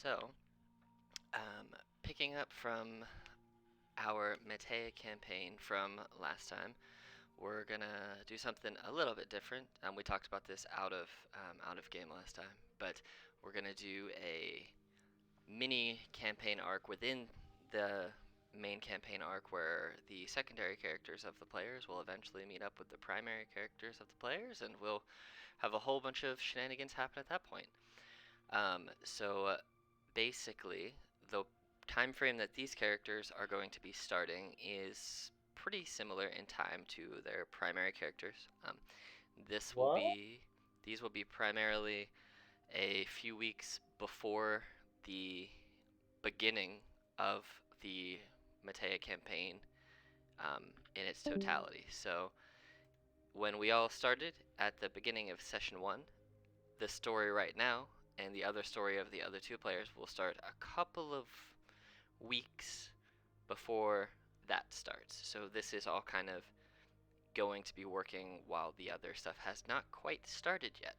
So, um, picking up from our Mateia campaign from last time, we're gonna do something a little bit different. We talked about this out of game last time, but we're gonna do a mini campaign arc within the main campaign arc where the secondary characters of the players will eventually meet up with the primary characters of the players, and we'll have a whole bunch of shenanigans happen at that point. So basically, the time frame that these characters are going to be starting is pretty similar in time to their primary characters. This will What? be these will be primarily a few weeks before the beginning of the Mateia campaign in its totality. So when we all started at the beginning of session one, the story right now and the other story of the other two players will start a couple of weeks before that starts. So this is all kind of going to be working while the other stuff has not quite started yet.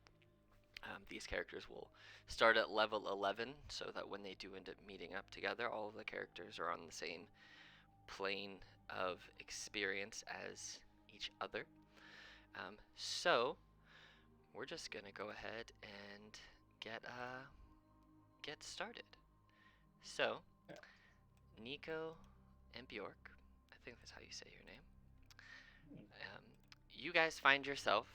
These characters will start at level 11 so that when they do end up meeting up together, all of the characters are on the same plane of experience as each other. So we're just gonna go ahead and get started. So Nico and Bjork, I think that's how you say your name. Um, you guys find yourself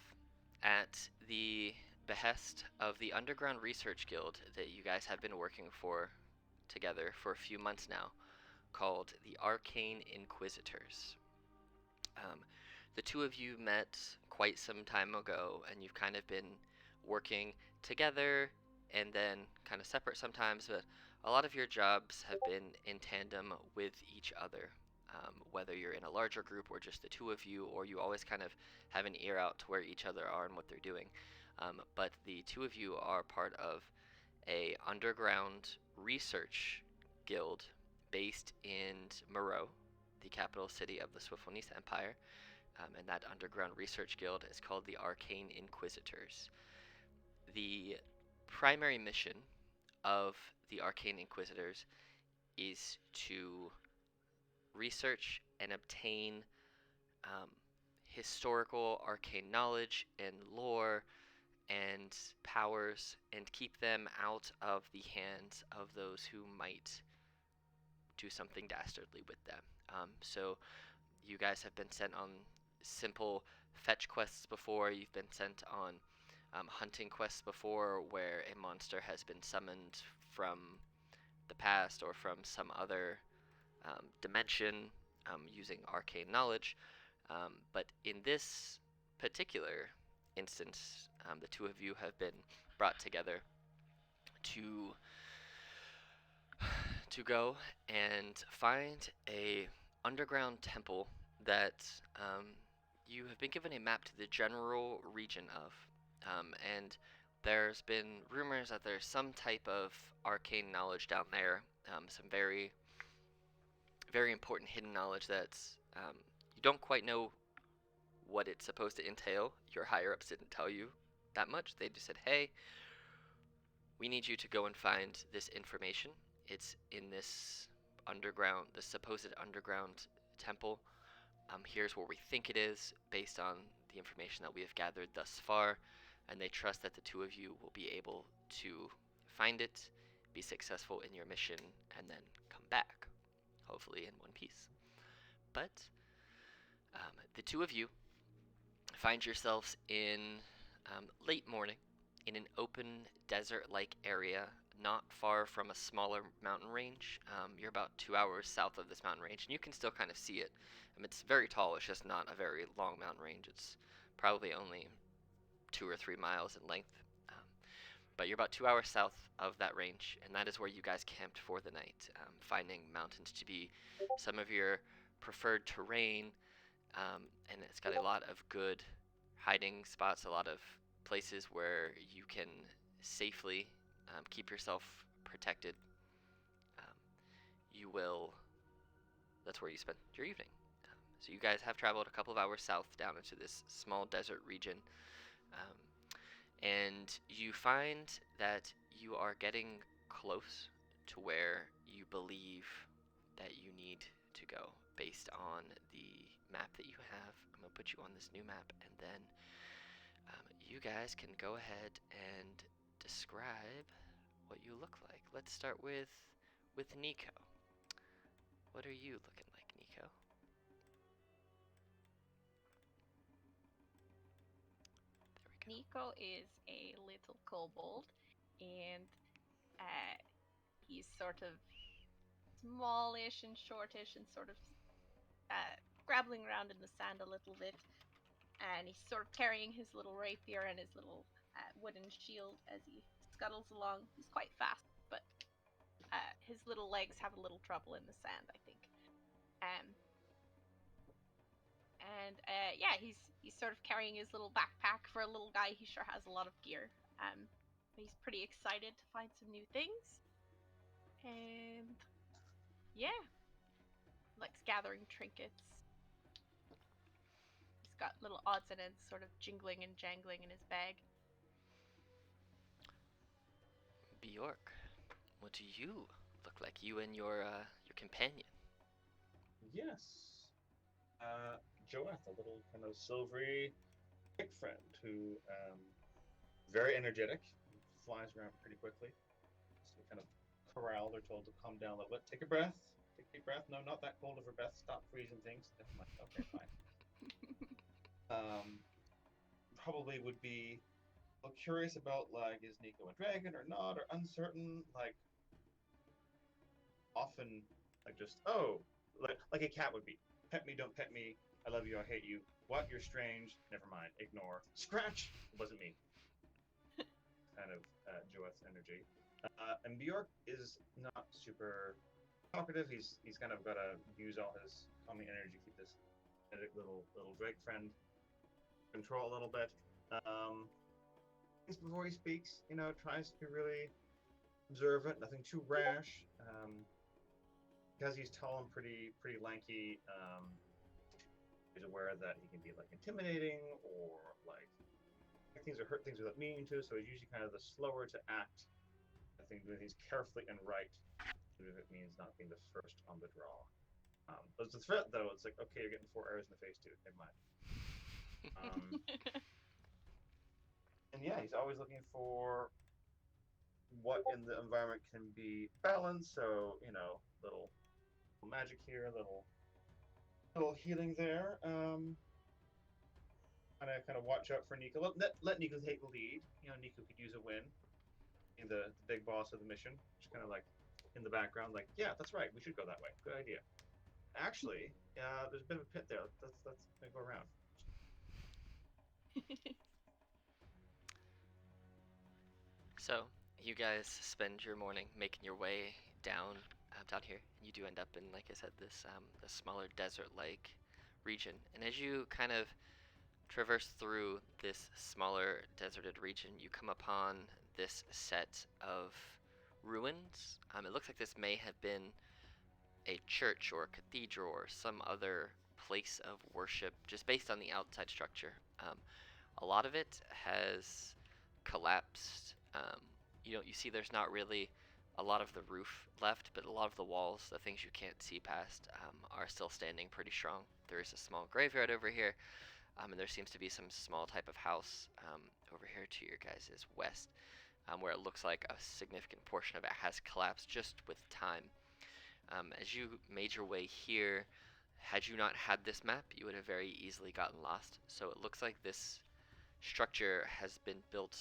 at the behest of the Underground Research Guild that you guys have been working for together for a few months now, called the Arcane Inquisitors. Um, the two of you met quite some time ago, and you've kind of been working together and then kind of separate sometimes, but a lot of your jobs have been in tandem with each other. Whether you're in a larger group or just the two of you, or you always kind of have an ear out to where each other are and what they're doing. But the two of you are part of a underground research guild based in Moreau, the capital city of the Swiftlenese Empire, and that underground research guild is called the Arcane Inquisitors. The primary mission of the Arcane Inquisitors is to research and obtain um, historical arcane knowledge and lore and powers and keep them out of the hands of those who might do something dastardly with them. So you guys have been sent on simple fetch quests before. You've been sent on hunting quests before where a monster has been summoned from the past or from some other dimension using arcane knowledge. But in this particular instance, the two of you have been brought together to go and find a underground temple that you have been given a map to the general region of, and there's been rumors that there's some type of arcane knowledge down there, some very very important hidden knowledge that's you don't quite know what it's supposed to entail. Your higher ups didn't tell you that much. They just said, "Hey, we need you to go and find this information. It's in this underground, the supposed underground temple. Here's where we think it is based on the information that we have gathered thus far." And they trust that the two of you will be able to find it, be successful in your mission, and then come back, hopefully in one piece. But the two of you find yourselves in late morning in an open desert-like area not far from a smaller mountain range. You're about 2 hours south of this mountain range, and you can still kind of see it. It's very tall. It's just not a very long mountain range. It's probably only 2 or 3 miles in length. But you're about 2 hours south of that range, and that is where you guys camped for the night, finding mountains to be some of your preferred terrain, and it's got a lot of good hiding spots, a lot of places where you can safely keep yourself protected. Um, you will. That's where you spend your evening. So you guys have traveled a couple of hours south down into this small desert region, and you find that you are getting close to where you believe that you need to go based on the map that you have. I'm going to put you on this new map, and then you guys can go ahead and describe what you look like. Let's start with Nico. What are you looking like, Nico? There we go. Nico is a little kobold, and he's sort of smallish and shortish and sort of grabbling around in the sand a little bit. And he's sort of carrying his little rapier and his little wooden shield as he scuttles along. He's quite fast, but his little legs have a little trouble in the sand, I think. Yeah, he's sort of carrying his little backpack. For a little guy, he sure has a lot of gear. He's pretty excited to find some new things. And yeah, likes gathering trinkets. He's got little odds and ends sort of jingling and jangling in his bag. Bjork, what do you look like? You and your companion. Yes. Joeth, a little kind of silvery big friend who very energetic, flies around pretty quickly. So we kind of corralled or told to calm down a little bit. Take a breath. Take a deep breath. No, not that cold of a breath. Stop freezing things. Never mind. Okay, fine. Probably would be a little curious about, like, is Nico a dragon or not, or uncertain. Like, often, like, just, oh, like a cat would be. Pet me, don't pet me. I love you, I hate you. What? You're strange. Never mind. Ignore. Scratch. It wasn't me. Kind of Joeth's energy. And Bjork is not super talkative. He's kind of got to use all his calming energy to keep this little Drake friend control a little bit. Before he speaks, tries to be really observant, nothing too rash. Because he's tall and pretty lanky, he's aware that he can be like intimidating or like things or hurt things without meaning to. So he's usually kind of the slower to act. I think doing things carefully and right, even if it means not being the first on the draw. But it's a threat, though. It's like, okay, you're getting 4 arrows in the face, too. Never mind. And yeah, he's always looking for what in the environment can be balanced. So, little magic here, little healing there. Kind of watch out for Nico. Let Nico take the lead. Nico could use a win. Being the big boss of the mission, just kind of like in the background, like, yeah, that's right. We should go that way. Good idea. Actually, there's a bit of a pit there. Let's go around. So you guys spend your morning making your way down here, and you do end up in, like I said, this smaller desert-like region. And as you kind of traverse through this smaller deserted region, you come upon this set of ruins. It looks like this may have been a church or a cathedral or some other place of worship, just based on the outside structure. A lot of it has collapsed. You see there's not really a lot of the roof left, but a lot of the walls, the things you can't see past, are still standing pretty strong. There is a small graveyard over here, and there seems to be some small type of house over here to your guys' west, where it looks like a significant portion of it has collapsed just with time. As you made your way here, had you not had this map, you would have very easily gotten lost. So it looks like this structure has been built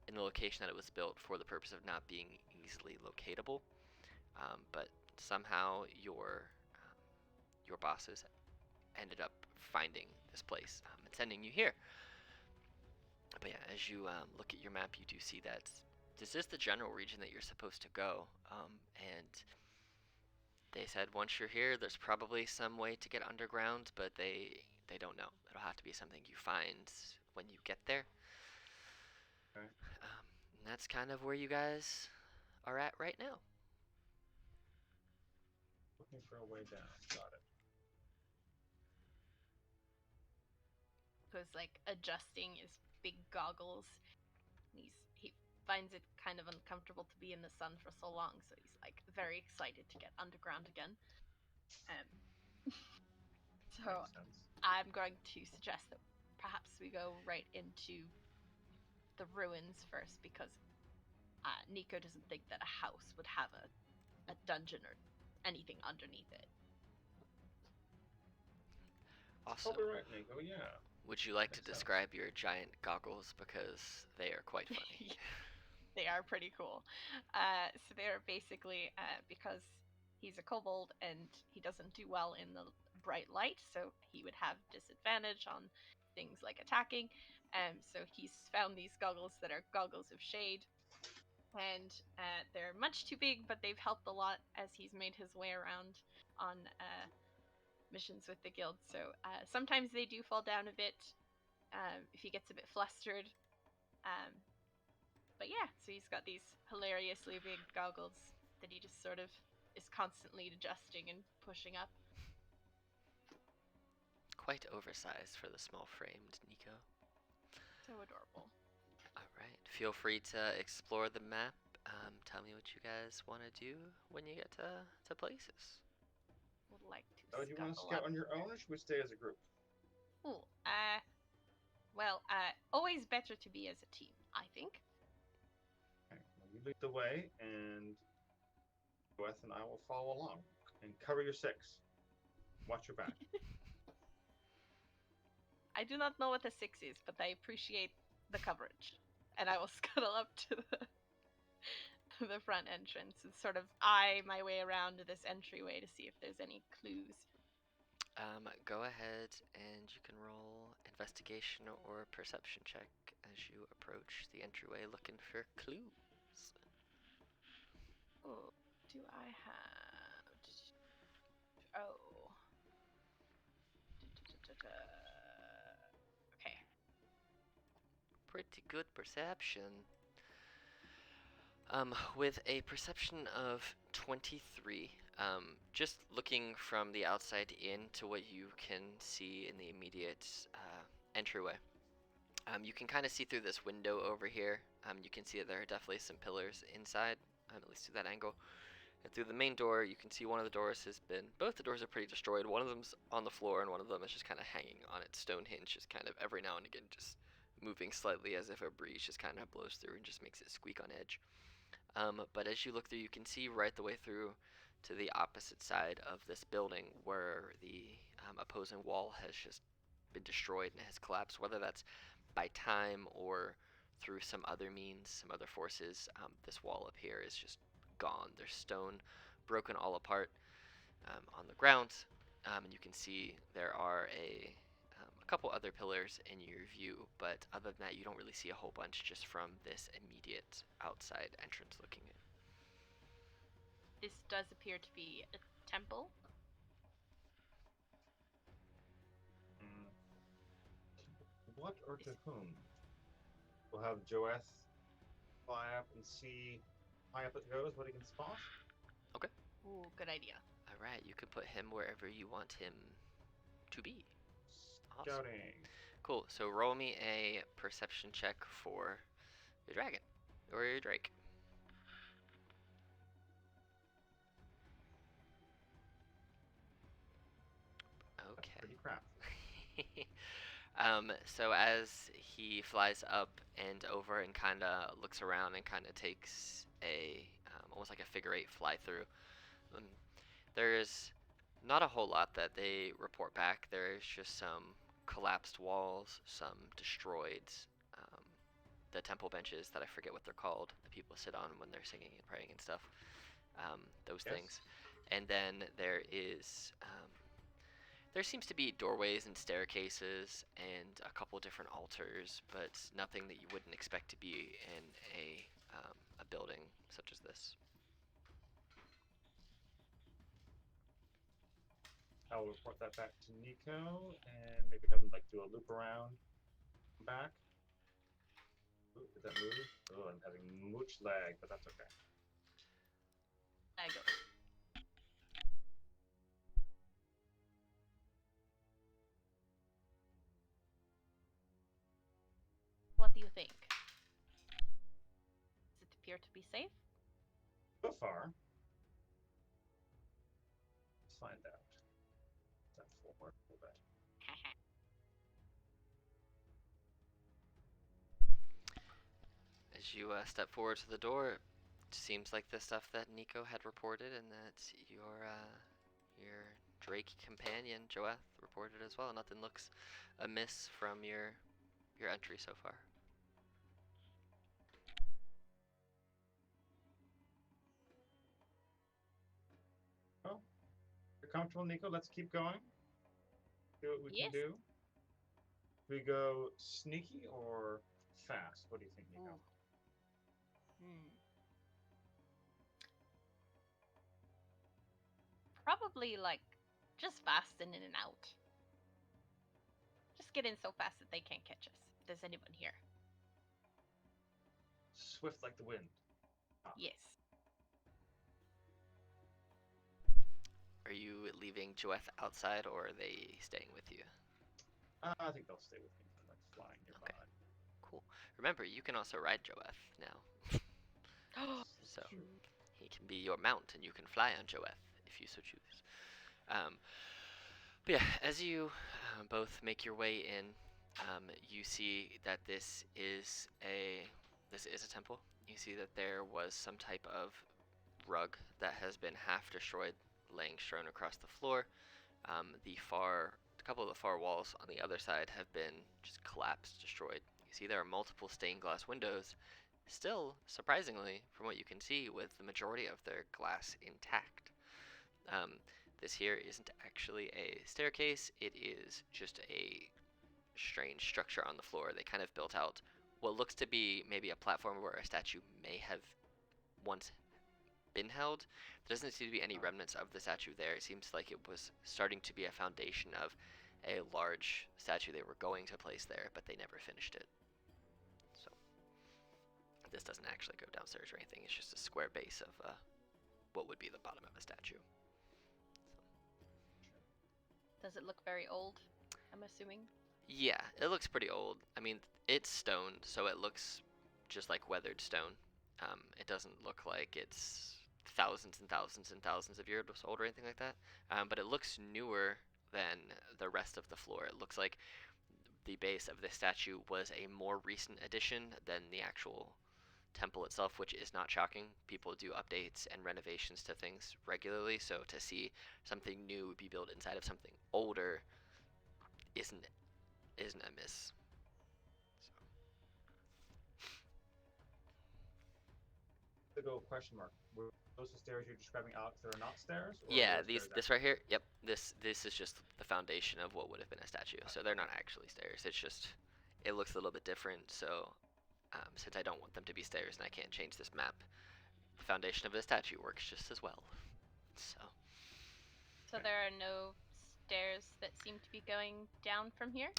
in the location that it was built for the purpose of not being easily locatable. But somehow your bosses ended up finding this place and sending you here. But yeah, as you look at your map, you do see that this is the general region that you're supposed to go. And they said once you're here, there's probably some way to get underground, but they don't know. It'll have to be something you find when you get there. Okay. And that's kind of where you guys are at right now. Looking for a way down. Got it. Goes like adjusting his big goggles. He finds it kind of uncomfortable to be in the sun for so long, so he's like very excited to get underground again. Um, so Makes sense. I'm going to suggest that perhaps we go right into the ruins first, because Nico doesn't think that a house would have a dungeon or anything underneath it. Also, Probably right, Nico. Yeah. would you like to Makes sense. describe your giant goggles, because they are quite funny? They are pretty cool. So they're basically because he's a kobold and he doesn't do well in the bright light, so he would have disadvantage on things like attacking. So he's found these goggles that are goggles of shade, and they're much too big, but they've helped a lot as he's made his way around on missions with the guild. So sometimes they do fall down a bit if he gets a bit flustered. Um, but yeah, so he's got these hilariously big goggles that he just sort of is constantly adjusting and pushing up. Quite oversized for the small-framed Nico. So adorable. Alright, feel free to explore the map. Tell me what you guys want to do when you get to places. Would like to Oh, do you want to scuttle scout up on your there. own, or should we stay as a group? Ooh, well, always better to be as a team, I think. Okay. Well, you lead the way, and Wes and I will follow along. And cover your six. Watch your back. I do not know what a 6 is, but I appreciate the coverage. And I will scuttle up to the front entrance and sort of eye my way around this entryway to see if there's any clues. Go ahead and you can roll investigation or perception check as you approach the entryway looking for clues. Oh, do I have? Oh. Okay. Pretty good perception. With a perception of 23, just looking from the outside in to what you can see in the immediate entryway. You can kind of see through this window over here. You can see that there are definitely some pillars inside, at least through that angle. And through the main door, you can see one of the doors has been, both the doors are pretty destroyed. One of them's on the floor, and one of them is just kind of hanging on its stone hinge, just kind of every now and again just moving slightly as if a breeze just kind of blows through and just makes it squeak on edge. But as you look through, you can see right the way through to the opposite side of this building where the opposing wall has just been destroyed and has collapsed, whether that's by time or through some other means, some other forces. This wall up here is just gone. There's stone broken all apart on the ground, and you can see there are a couple other pillars in your view, but other than that, you don't really see a whole bunch just from this immediate outside entrance looking in. This does appear to be a temple. Mm. What or to whom? We'll have Joeth fly up and see how up it goes, what he can spot. Okay. Ooh, good idea. All right, you can put him wherever you want him to be. Awesome. Scouting. Cool. So roll me a perception check for your dragon or your drake. That's Okay. pretty crap. So as he flies up and over and kind of looks around and kind of takes a almost like a figure eight fly through, there's not a whole lot that they report back. There's just some collapsed walls, some destroyed the temple benches that I forget what they're called. The people sit on when they're singing and praying and stuff. Those Yes. things, and then there is. There seems to be doorways and staircases and a couple different altars, but nothing that you wouldn't expect to be in a building such as this. I'll report that back to Nico and maybe have him like do a loop around back. Ooh, did that move? Oh, I'm having mooch lag, but that's okay. I go. What do you think? appear to be safe? So far. Let's find out. Step forward a little bit. As you step forward to the door, it seems like the stuff that Nico had reported and that your Drake companion Joeth reported as well. Nothing looks amiss from your entry so far. Well, you're comfortable, Nico. Let's keep going. Do what we Yes. can do. We go sneaky or fast? What do you think, Nico? Probably like just fast and in and out. Just get in so fast that they can't catch us. If there's anyone here. Swift like the wind. Yes. Are you leaving Joeth outside or are they staying with you? I think they'll stay with me, like flying nearby. Okay. Cool. Remember, you can also ride Joeth now. So he can be your mount and you can fly on Joeth if you so choose. But yeah, as you both make your way in, you see that this is a temple. You see that there was some type of rug that has been half destroyed, laying strewn across the floor. A couple of the far walls on the other side have been just collapsed, destroyed. You see there are multiple stained glass windows, still surprisingly, from what you can see, with the majority of their glass intact. This here isn't actually a staircase, it is just a strange structure on the floor. They kind of built out what looks to be maybe a platform where a statue may have once been held. There doesn't seem to be any remnants of the statue there. It seems like it was starting to be a foundation of a large statue they were going to place there, but they never finished it. So this doesn't actually go downstairs or anything. It's just a square base of what would be the bottom of a statue. Does it look very old? I'm assuming. Yeah, it looks pretty old. I mean, it's stone, so it looks just like weathered stone. It doesn't look like it's thousands and thousands and thousands of years old or anything like that. But it looks newer than the rest of the floor. It looks like the base of this statue was a more recent addition than the actual temple itself, which is not shocking. People do updates and renovations to things regularly, so to see something new be built inside of something older isn't amiss. The go question mark. Were those the stairs you're describing, Alex, that are not stairs? Or Yeah, those this stairs right here. Yep, this is just the foundation of what would have been a statue. So they're not actually stairs. It's just it looks a little bit different. So since I don't want them to be stairs and I can't change this map, the foundation of the statue works just as well. So there are no stairs that seem to be going down from here?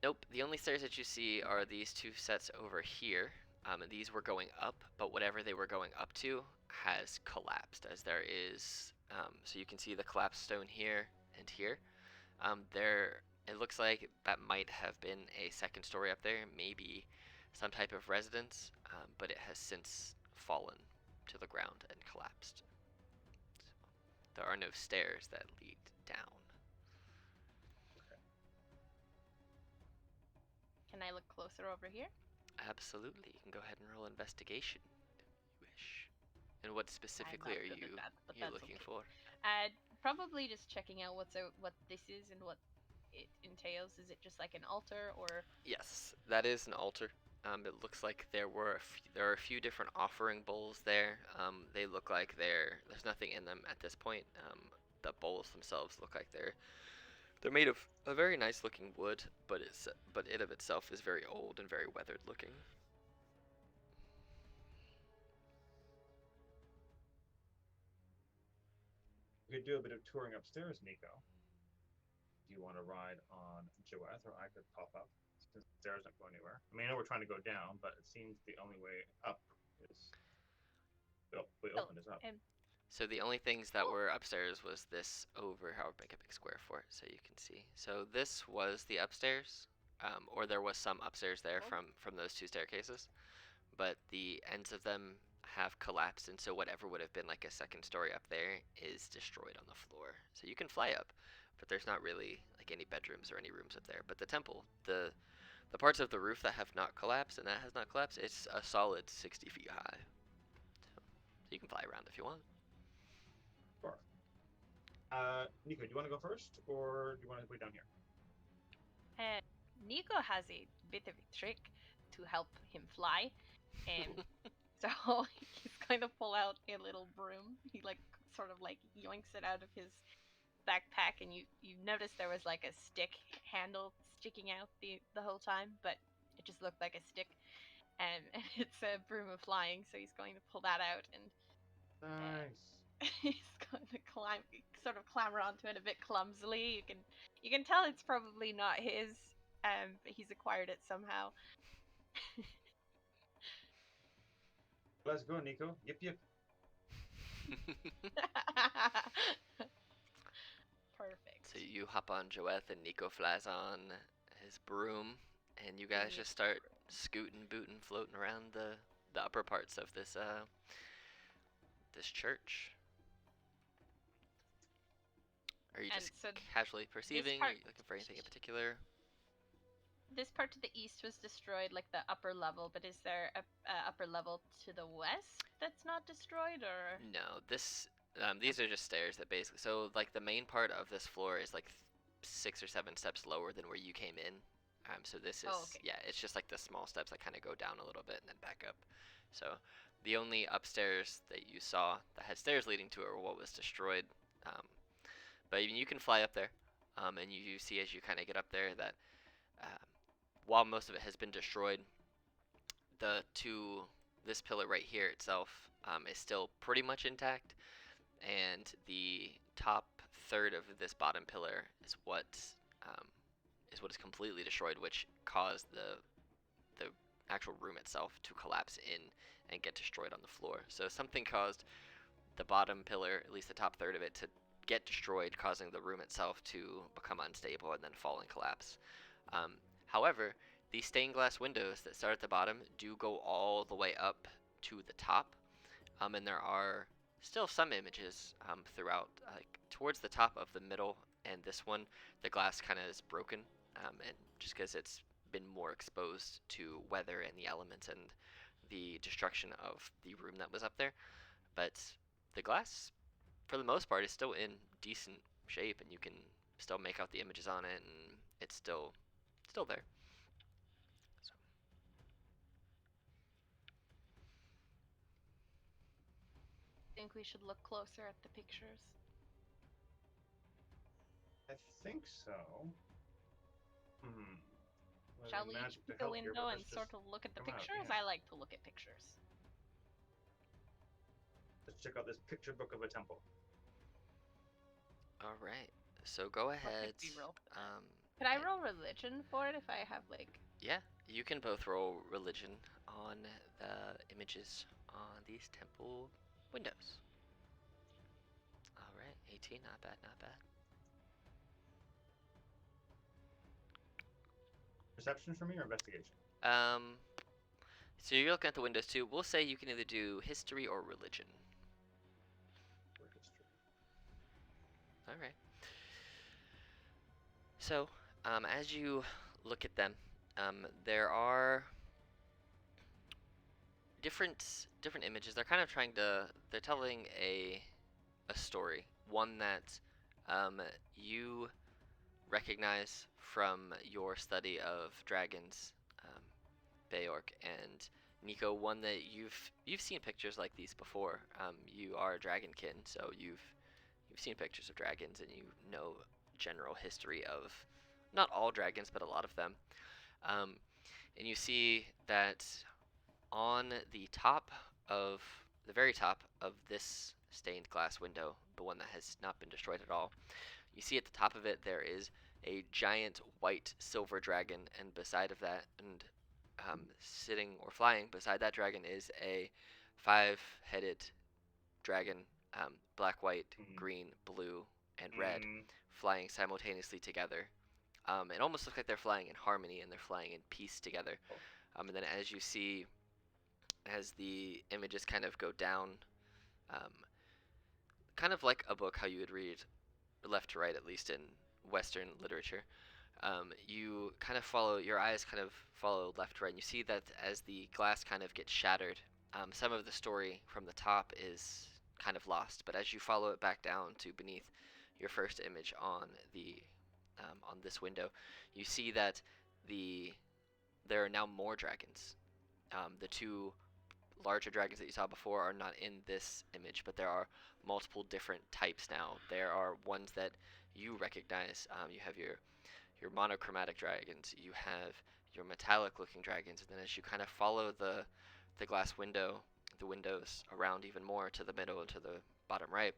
Nope. The only stairs that you see are these two sets over here. These were going up, but whatever they were going up to has collapsed, as there is. So you can see the collapsed stone here and here. It looks like that might have been a second story up there, maybe some type of residence, but it has since fallen to the ground and collapsed. So there are no stairs that lead down. Can I look closer over here? Absolutely. You can go ahead and roll investigation if you wish. And what specifically are you looking for? Probably just checking out what this is and what it entails. Is it just like an altar or? Yes, that is an altar. It looks like there are a few different offering bowls there. They look like there's nothing in them at this point. The bowls themselves look like they're made of a very nice looking wood, but it of itself is very old and very weathered looking. We could do a bit of touring upstairs, Nico. Do you want to ride on Joeth, or I could pop up since the stairs don't go anywhere? I mean, I know we're trying to go down, but it seems the only way up is the way open is up. So the only things that were upstairs was this over, however make a big square for it so you can see. So this was the upstairs, or there was some upstairs there from those two staircases. but the ends of them have collapsed, and so whatever would have been like a second story up there is destroyed on the floor. So you can fly up, but there's not really like any bedrooms or any rooms up there. But the temple, the parts of the roof that have not collapsed and that has not collapsed, it's a solid 60 feet high. So you can fly around if you want. Sure. Nico, do you want to go first, or do you want to wait down here? Nico has a bit of a trick to help him fly, and so he's going to pull out a little broom. He like sort of like yoinks it out of his backpack, and you noticed there was like a stick handle sticking out the whole time, but it just looked like a stick, and it's a broom of flying. So he's going to pull that out, and Nice. he's going to sort of clamber onto it a bit clumsily. You can tell it's probably not his, but he's acquired it somehow. Let's go, Nico. Yip yip. Perfect. So you hop on Joeth and Nico flies on his broom, and you guys just start scooting, booting, floating around the upper parts of this this church. Are you And just so casually perceiving? Are part- you looking for anything in particular? This part to the east was destroyed, like the upper level, but is there a upper level to the west that's not destroyed, or? No, these are just stairs that basically. So like the main part of this floor is like 6 or 7 steps lower than where you came in. So this is Oh, okay. yeah, it's just like the small steps that kind of go down a little bit and then back up. So the only upstairs that you saw that had stairs leading to it were what was destroyed. Um, but even you can fly up there, and you see as you kind of get up there that um, while most of it has been destroyed, this pillar right here itself is still pretty much intact, and the top third of this bottom pillar um, is what is completely destroyed, which caused the actual room itself to collapse in and get destroyed on the floor. So something caused the bottom pillar, at least the top third of it, to get destroyed, causing the room itself to become unstable and then fall and collapse. However, the stained glass windows that start at the bottom do go all the way up to the top, and there are still some images throughout, like towards the top of the middle and this one, the glass kind of is broken, and just because it's been more exposed to weather and the elements and the destruction of the room that was up there. But the glass, for the most part, is still in decent shape, and you can still make out the images on it, and it's still there. So. I think we should look closer at the pictures. I think so. Hmm. Shall we each pick a window and sort of look at the pictures? Yeah. I like to look at pictures. Let's check out this picture book of a temple. All right. So go ahead. Can I roll religion for it if I have like? Yeah, you can both roll religion on the images on these temple windows. All right, 18, not bad, not bad. Perception for me or investigation? So you're looking at the windows too. We'll say you can either do history or religion. Or history. All right. So, as you look at them, there are different images. They're kind of they're telling a story, one that you recognize from your study of dragons, Beork and Nico. One that you've seen pictures like these before. You are a dragonkin, so you've seen pictures of dragons and you know general history of not all dragons, but a lot of them. And you see that on the very top of this stained glass window, the one that has not been destroyed at all, you see at the top of it there is a giant white silver dragon, and beside of that, and sitting or flying beside that dragon is a 5-headed dragon, black, white, green, blue, and red, flying simultaneously together. It almost looks like they're flying in harmony and they're flying in peace together. And then as you see as the images kind of go down, um, kind of like a book, how you would read left to right, at least in Western literature. You kind of follow, your eyes kind of follow left to right, and you see that as the glass kind of gets shattered, some of the story from the top is kind of lost. But as you follow it back down to beneath your first image on this window, you see that the there are now more dragons. The two larger dragons that you saw before are not in this image, but there are multiple different types now. There are ones that you recognize. You have your monochromatic dragons, you have your metallic looking dragons, and then as you kind of follow the glass window, the windows around even more to the middle and to the bottom right,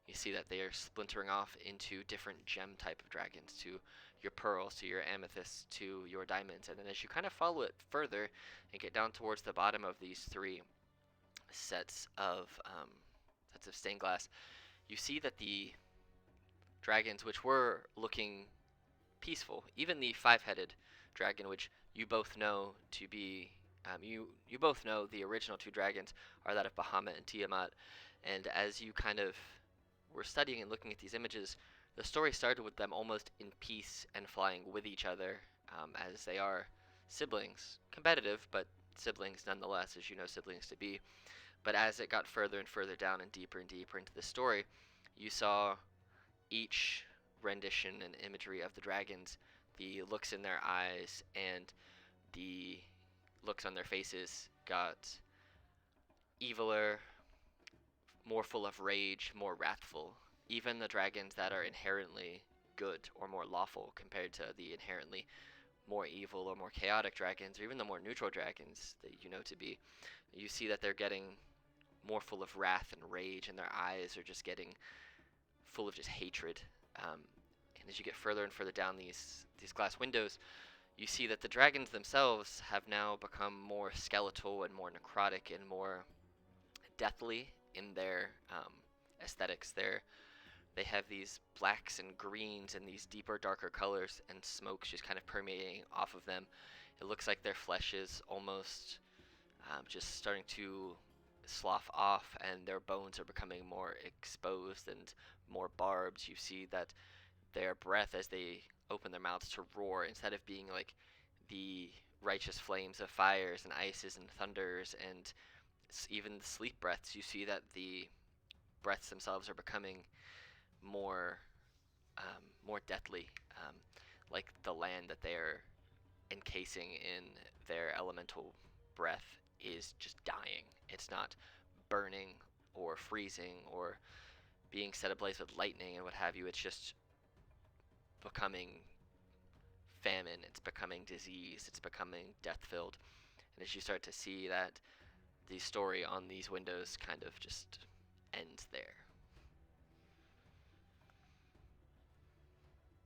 you see that they are splintering off into different gem type of dragons, to your pearls, to your amethysts, to your diamonds. And then as you kind of follow it further and get down towards the bottom of these three sets of stained glass, you see that the dragons, which were looking peaceful, even the five-headed dragon, which you both know to be you both know the original two dragons are that of Bahamut and Tiamat. And as you kind of were studying and looking at these images, the story started with them almost in peace and flying with each other, as they are siblings, competitive, but siblings nonetheless, as you know siblings to be. But as it got further and further down and deeper into the story, you saw each rendition and imagery of the dragons, the looks in their eyes and the looks on their faces got eviler, more full of rage, more wrathful. Even the dragons that are inherently good or more lawful compared to the inherently more evil or more chaotic dragons, or even the more neutral dragons that you know to be, you see that they're getting more full of wrath and rage, and their eyes are just getting full of just hatred. And as you get further and further down these glass windows, you see that the dragons themselves have now become more skeletal and more necrotic and more deathly in their aesthetics. They have these blacks and greens and these deeper, darker colors, and smoke's just kind of permeating off of them. It looks like their flesh is almost just starting to slough off, and their bones are becoming more exposed and more barbed. You see that their breath, as they open their mouths to roar, instead of being like the righteous flames of fires and ices and thunders and even the sleep breaths, you see that the breaths themselves are becoming more more deathly, like the land that they're encasing in their elemental breath is just dying. It's not burning or freezing or being set ablaze with lightning and what have you. It's just becoming famine, it's becoming disease, it's becoming death filled. And as you start to see that, the story on these windows kind of just ends there.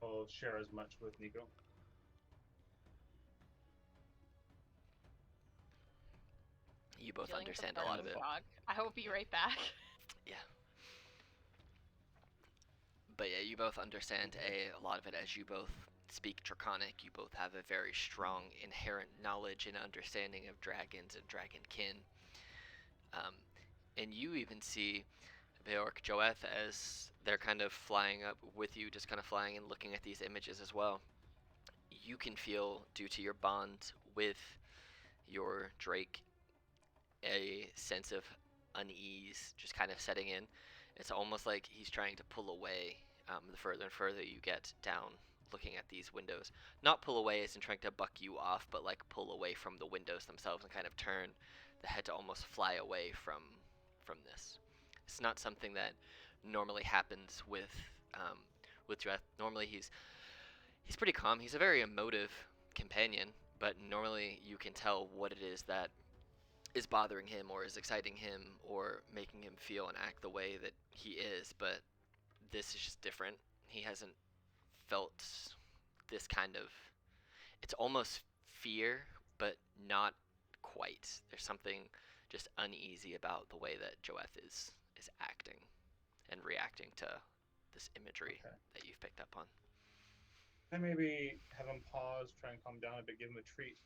I'll share as much with Nico. You both Feeling understand some a lot of burning it. frog. I will be right back. Yeah. But yeah, you both understand a lot of it as you both speak Draconic. You both have a very strong inherent knowledge and understanding of dragons and dragonkin. Um, and you even see Beork Joeth as they're kind of flying up with you, just kind of flying and looking at these images as well. You can feel, due to your bond with your Drake, a sense of unease just kind of setting in. It's almost like he's trying to pull away the further and further you get down looking at these windows. Not pull away as in trying to buck you off, but like pull away from the windows themselves and kind of turn the head to almost fly away from this. It's not something that normally happens with Dreth. Normally he's pretty calm. He's a very emotive companion, but normally you can tell what it is that is bothering him or is exciting him or making him feel and act the way that he is, but this is just different. He hasn't felt this kind of, it's almost fear, but not quite. There's something just uneasy about the way that Joeth is acting and reacting to this imagery Okay. that you've picked up on. And maybe have him pause, try and calm down a bit, give him a treat.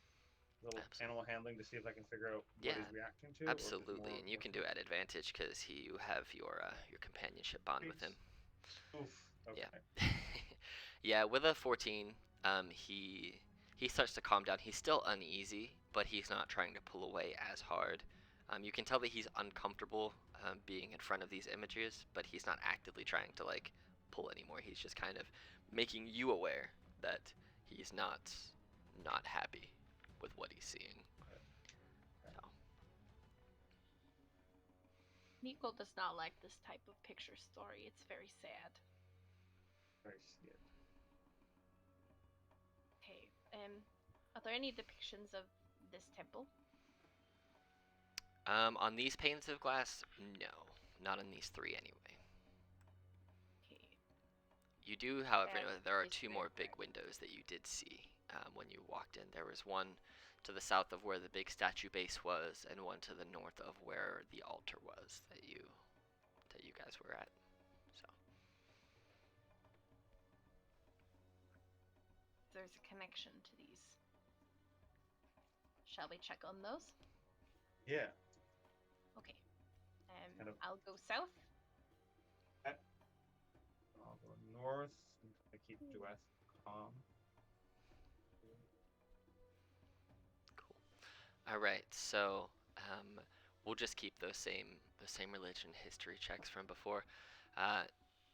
little Abs- animal handling to see if I can figure out what yeah, he's reacting to, or if it's absolutely. more And you with can do it at advantage because you have your companionship bond with him. traits? Oof. Yeah. Okay. Yeah, with a 14, he starts to calm down. He's still uneasy, but he's not trying to pull away as hard. You can tell that he's uncomfortable being in front of these images, but he's not actively trying to like pull anymore. He's just kind of making you aware that he's not happy with what he's seeing. So, Nico does not like this type of picture story. It's very sad. I see it. Okay. Are there any depictions of this temple? on these panes of glass, no, not on these three anyway. Okay. You do, however, Um, know that there are is two there- more big windows that you did see when you walked in. There was one to the south of where the big statue base was, and one to the north of where the altar was that you guys were at. So There's a connection to these. Shall we check on those? Yeah. Okay. Kind of- I'll go south. I'll go north and try to keep Dueth calm. cool. All right, so we'll just keep those same religion history checks from before.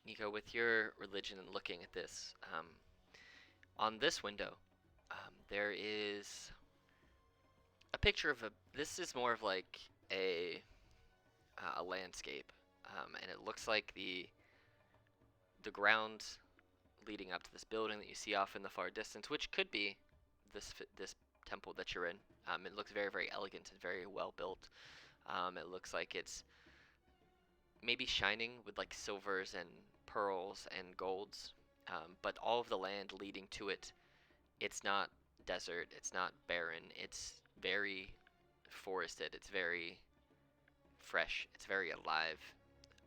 Nico, with your religion and looking at this, on this window, there is a picture of a. This is more of like a landscape, and it looks like the ground leading up to this building that you see off in the far distance, which could be this temple that you're in. It looks very very elegant and very well built. It looks like it's maybe shining with like silvers and pearls and golds, but all of the land leading to it, it's not desert, it's not barren, it's very forested, it's very fresh, it's very alive.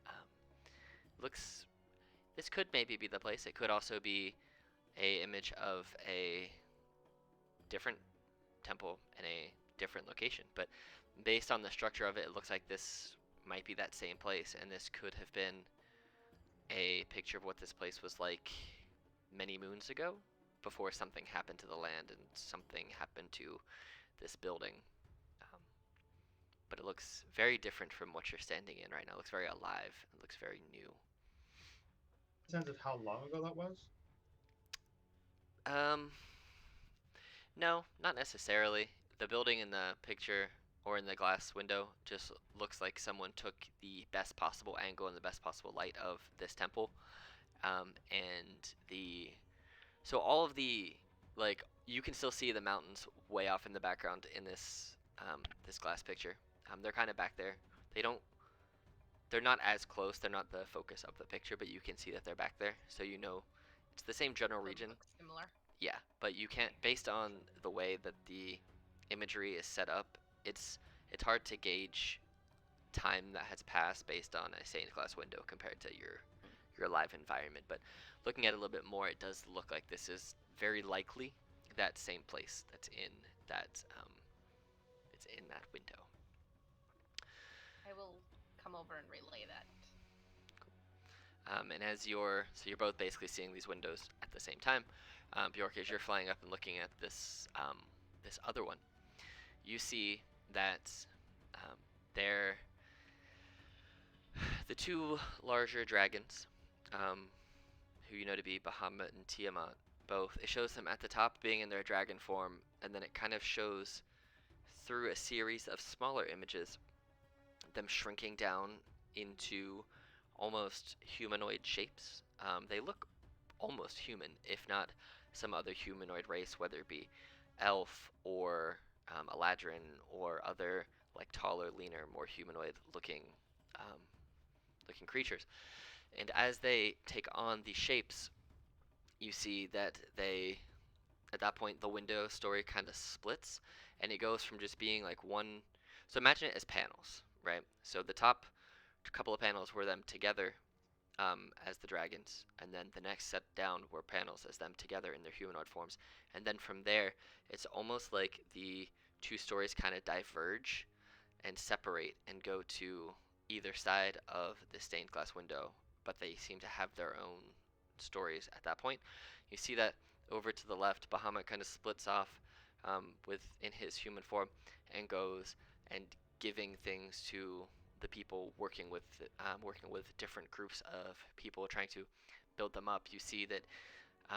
Um, looks This could maybe be the place. It could also be a image of a different temple in a different location. But based on the structure of it, it looks like this might be that same place, and this could have been a picture of what this place was like many moons ago, before something happened to the land and something happened to this building. Um, but it looks very different from what you're standing in right now. It looks very alive. It looks very new. Sense of how long ago that was? Um, no, not necessarily. The building in the picture or in the glass window just looks like someone took the best possible angle and the best possible light of this temple. And so all of the, like, you can still see the mountains way off in the background in this glass picture. They're kind of back there. They don't they're not as close. They're not the focus of the picture, but you can see that they're back there. So you know it's the same general They region. look similar. Yeah, but you can't, based on the way that the imagery is set up, it's hard to gauge time that has passed based on a stained glass window compared to your live environment. But looking at it a little bit more, it does look like this is very likely that same place that's in that it's in that window. I will come over and relay that. And as you're both basically seeing these windows at the same time, Bjork, as you're flying up and looking at this other one, you see that they're the two larger dragons, who you know to be Bahamut and Tiamat. Both, it shows them at the top being in their dragon form, and then it kind of shows through a series of smaller images them shrinking down into almost humanoid shapes. They look almost human, if not some other humanoid race, whether it be elf or Eladrin or other like taller, leaner, more um, looking creatures. And as they take on these shapes, you see that at that point the window story kind of splits, and it goes from just being like one. So imagine it as panels, right? So the top couple of panels were them together as the dragons, and then the next set down were panels as them together in their humanoid forms, and then from there it's almost like the two stories kind of diverge and separate and go to either side of the stained glass window, but they seem to have their own stories at that point. You see that over to the left, Bahamut kind of splits off within his human form and goes and giving things to the people working with different groups of people trying to build them up. You see that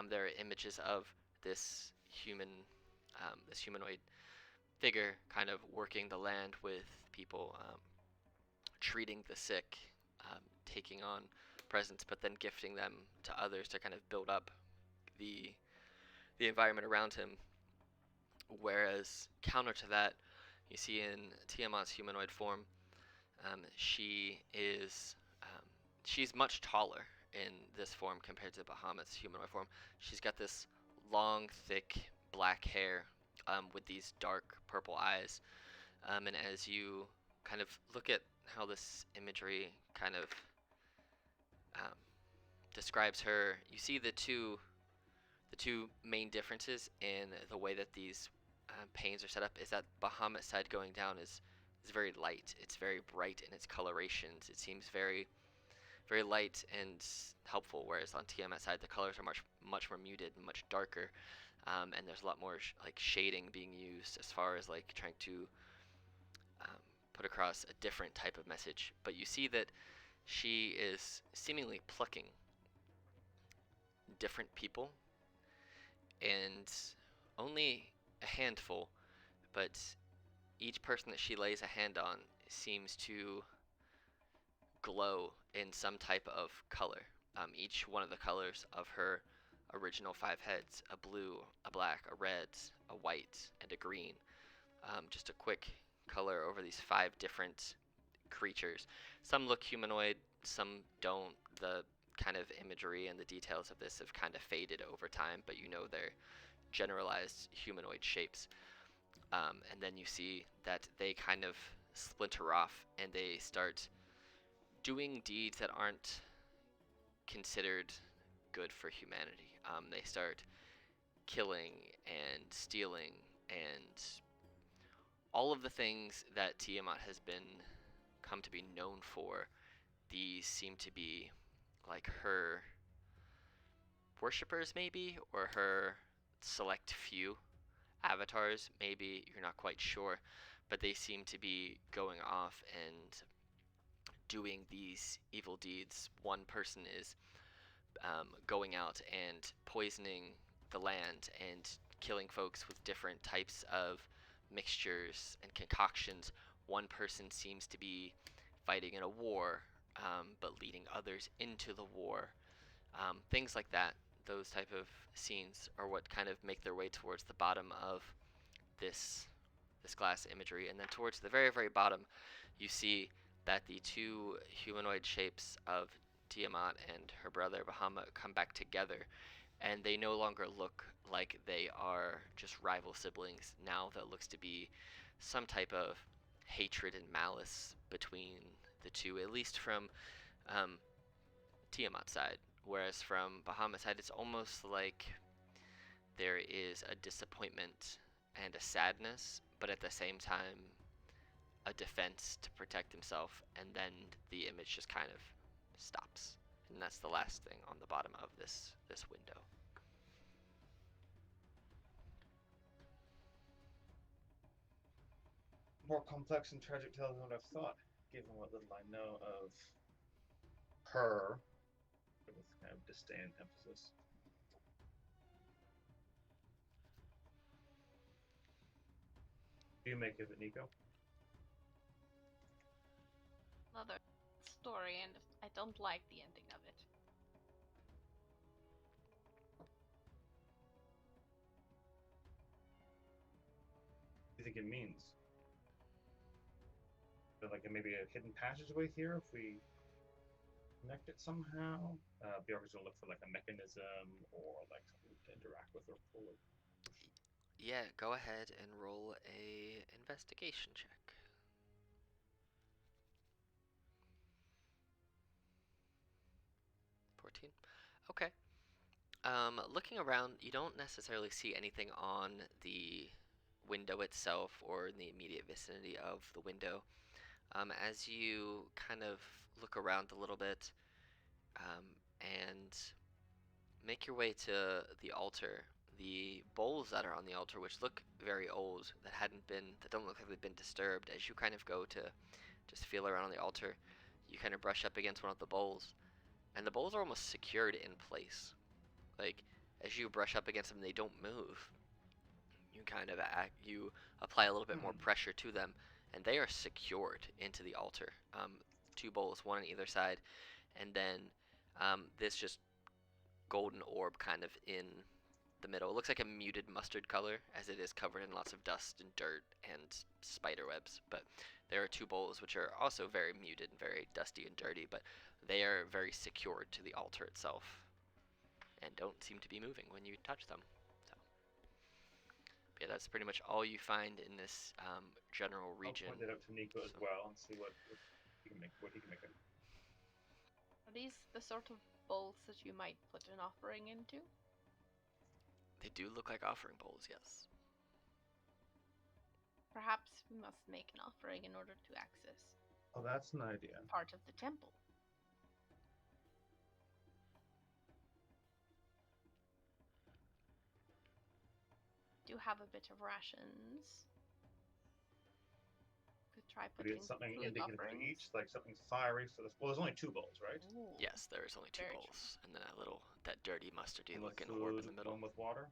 there are images of this this humanoid figure kind of working the land with people, treating the sick, taking on presents, but then gifting them to others to kind of build up the the environment around him. Whereas counter to that, you see in Tiamat's humanoid form, she is she's much taller in this form compared to Bahamut's humanoid form. She's got this long, thick black hair with these dark purple eyes. And as you kind of look at how this imagery kind of um, describes her, you see the two main differences in the way that these panes are set up is that Bahamut's side going down is very light. It's very bright in its colorations. It seems very light and helpful, whereas on Tiamat's side the colors are much more muted and much darker, and there's a lot more like shading being used as far as like trying to um, put across a different type of message. But you see that she is seemingly plucking different people, and only a handful, but each person that she lays a hand on seems to glow in some type of color. Each one of the colors of her original five heads, a blue, a black, a red, a white, and a green. Just a quick color over these five different creatures. Some look humanoid, some don't. The kind of imagery and the details of this have kind of faded over time, but you know they're generalized humanoid shapes. And then you see that they kind of splinter off and they start doing deeds that aren't considered good for humanity. They start killing and stealing and all of the things that Tiamat has been come to be known for. These seem to be like her worshippers, maybe, or her select few avatars, maybe. You're not quite sure, but they seem to be going off and doing these evil deeds. One person is going out and poisoning the land and killing folks with different types of mixtures and concoctions. One person seems to be fighting in a war, but leading others into the war. Things like that. Those type of scenes are what kind of make their way towards the bottom of this glass imagery, and then towards the very bottom, you see that the two humanoid shapes of Tiamat and her brother Bahamut come back together, and they no longer look like they are just rival siblings. Now that looks to be some type of hatred and malice between the two, at least from um, Tiamat's side. Whereas from Bahamut's side, it's almost like there is a disappointment and a sadness, but at the same time, a defense to protect himself, and then the image just kind of stops. And that's the last thing on the bottom of this window. More complex and tragic tale than what I've thought, given what little I know of her, with kind of disdain emphasis. What do you make of it, Nico? Another story, and I don't like the ending of it. What do you think it means? Is there like maybe a hidden passageway here if we connect it somehow? Bjork's gonna look for like a mechanism or like something to interact with or pull it. Yeah, go ahead and roll a investigation check. 14. Okay. Looking around, you don't necessarily see anything on the window itself or in the immediate vicinity of the window. As you kind of look around a little bit and make your way to the altar, the bowls that are on the altar, which look very old, that don't look like they've been disturbed, as you kind of go to just feel around on the altar, you kind of brush up against one of the bowls, and the bowls are almost secured in place. Like, as you brush up against them, they don't move. You apply a little bit more pressure to them, and they are secured into the altar. Two bowls, one on either side, and then this just golden orb kind of in the middle. It looks like a muted mustard color, as it is covered in lots of dust and dirt and spider webs. But there are two bowls which are also very muted and very dusty and dirty, but they are very secured to the altar itself and don't seem to be moving when you touch them. So, yeah, that's pretty much all you find in this general region. I'll point it out to Nico as well and see what he can make. What he can make. Are these the sort of bowls that you might put an offering into? They do look like offering bowls, yes. Perhaps we must make an offering in order to access Oh, that's an idea. part of the temple. Do have a bit of rations. Could try Maybe putting it's something food indicative for offerings. each, like something fiery for the. Well, there's only two bowls, right? Ooh. Yes, there is only two Very bowls, and then that dirty mustardy One with looking orb in food, the middle. one with water.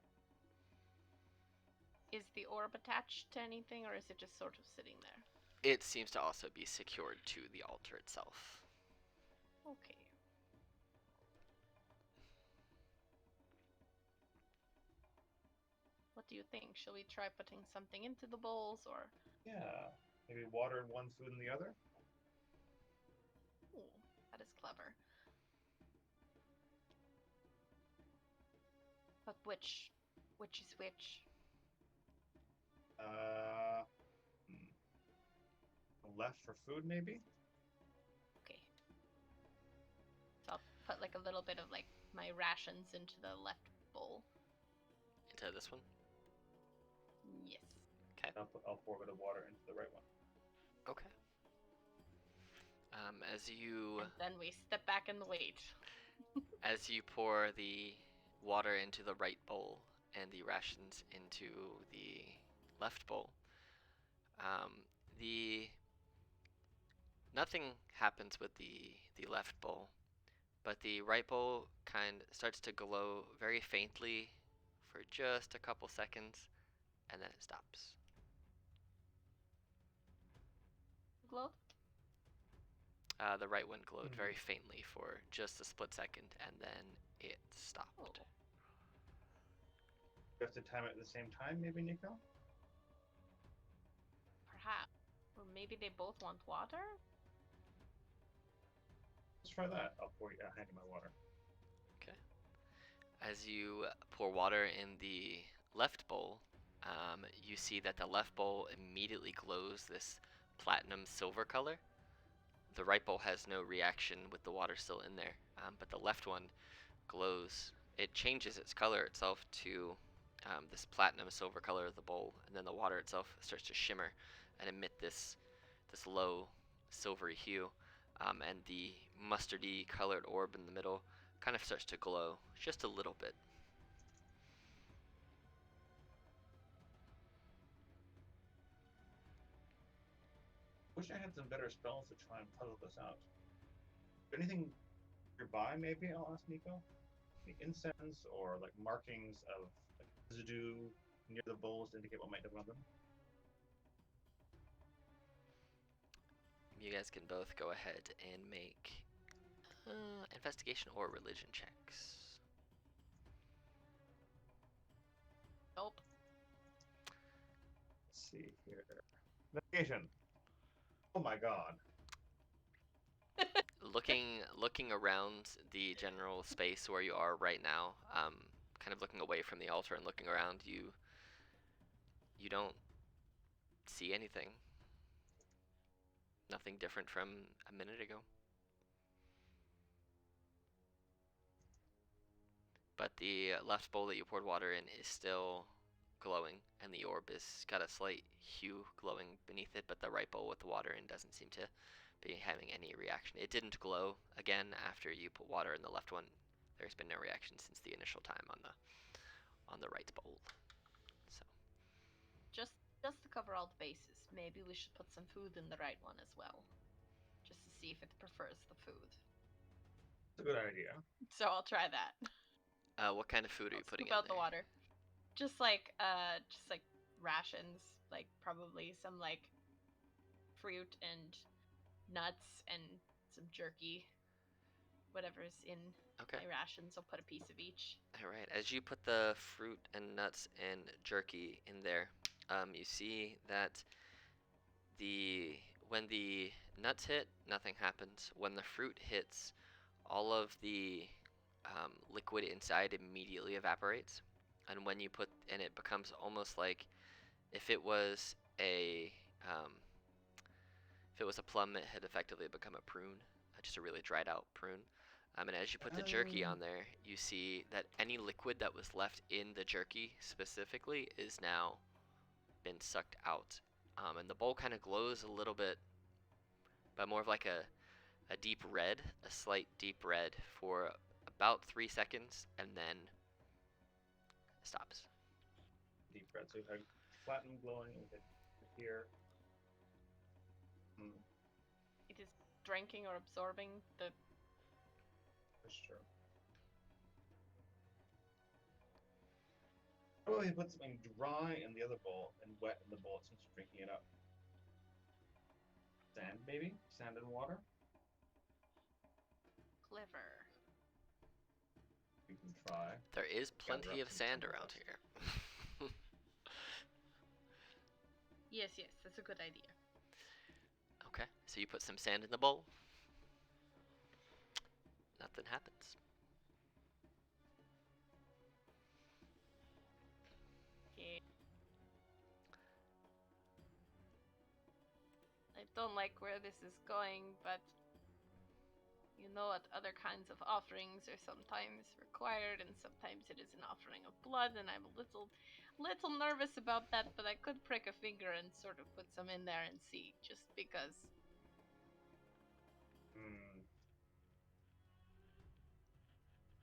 Is the orb attached to anything, or is it just sort of sitting there? It seems to also be secured to the altar itself. Okay. What do you think? Shall we try putting something into the bowls, or? Yeah, maybe water in one, food in the other. Ooh, that is clever. But which is which? Left for food, maybe. Okay. So I'll put like a little bit of like my rations into the left bowl. Into this one? Yes. Okay. I'll pour a bit of water into the right one. Okay. As you And then we step back and wait. as you pour the water into the right bowl and the rations into the left bowl, the nothing happens with the left bowl, but the right bowl kind starts to glow very faintly for just a couple seconds, and then it stops. Glow? The right one glowed very faintly for just a split second, and then it stopped. Oh. You have to time it at the same time, maybe, Nico? Perhaps. Or maybe they both want water? Let's try that. I'll hand you my water. Okay. As you pour water in the left bowl, you see that the left bowl immediately glows this platinum silver color. The right bowl has no reaction with the water still in there, but the left one glows. It changes its color itself to this platinum silver color of the bowl, and then the water itself starts to shimmer and emit this low silvery hue, and the mustardy colored orb in the middle kind of starts to glow just a little bit. Wish I had some better spells to try and puzzle this out. Anything nearby, maybe? I'll ask Nico. Any incense or like markings of like, residue near the bowls to indicate what might have run them? You guys can both go ahead and make investigation or religion checks. Nope. Let's see here. Investigation. Oh my god. Looking around the general space where you are right now, kind of looking away from the altar and looking around, you don't see anything. Nothing different from a minute ago. But the left bowl that you poured water in is still glowing, and the orb is got a slight hue glowing beneath it, but the right bowl with the water in doesn't seem to be having any reaction. It didn't glow again after you put water in the left one. There's been no reaction since the initial time on the right bowl. So Just to cover all the bases, maybe we should put some food in the right one as well, just to see if it prefers the food. It's a good idea. So I'll try that. what kind of food are you I'll putting scoop in out the there? water. Just like rations, like probably some like fruit and nuts and some jerky. Whatever's in Okay. my rations, I'll put a piece of each. All right. As you put the fruit and nuts and jerky in there, you see that when the nuts hit, nothing happens. When the fruit hits, all of the liquid inside immediately evaporates, and when you put and it becomes almost like if it was a um, if it was a plum, it had effectively become a prune, just a really dried out prune. And as you put the jerky on there, you see that any liquid that was left in the jerky specifically is now been sucked out. And the bowl kind of glows a little bit, but more of like a deep red, a slight deep red for about 3 seconds, and then stops. Deep red, so like flattened glowing here. It is drinking or absorbing the. That's true. Oh, he put something dry in the other bowl and wet in the bowl since he's drinking it up. Sand, maybe? Sand and water? Clever. You can try. There is plenty up of some sand sand around dust. here. Yes, that's a good idea. Okay, so you put some sand in the bowl. Nothing happens. Okay. I don't like where this is going, but you know what other kinds of offerings are sometimes required, and sometimes it is an offering of blood, and I'm a little nervous about that, but I could prick a finger and sort of put some in there and see, just because.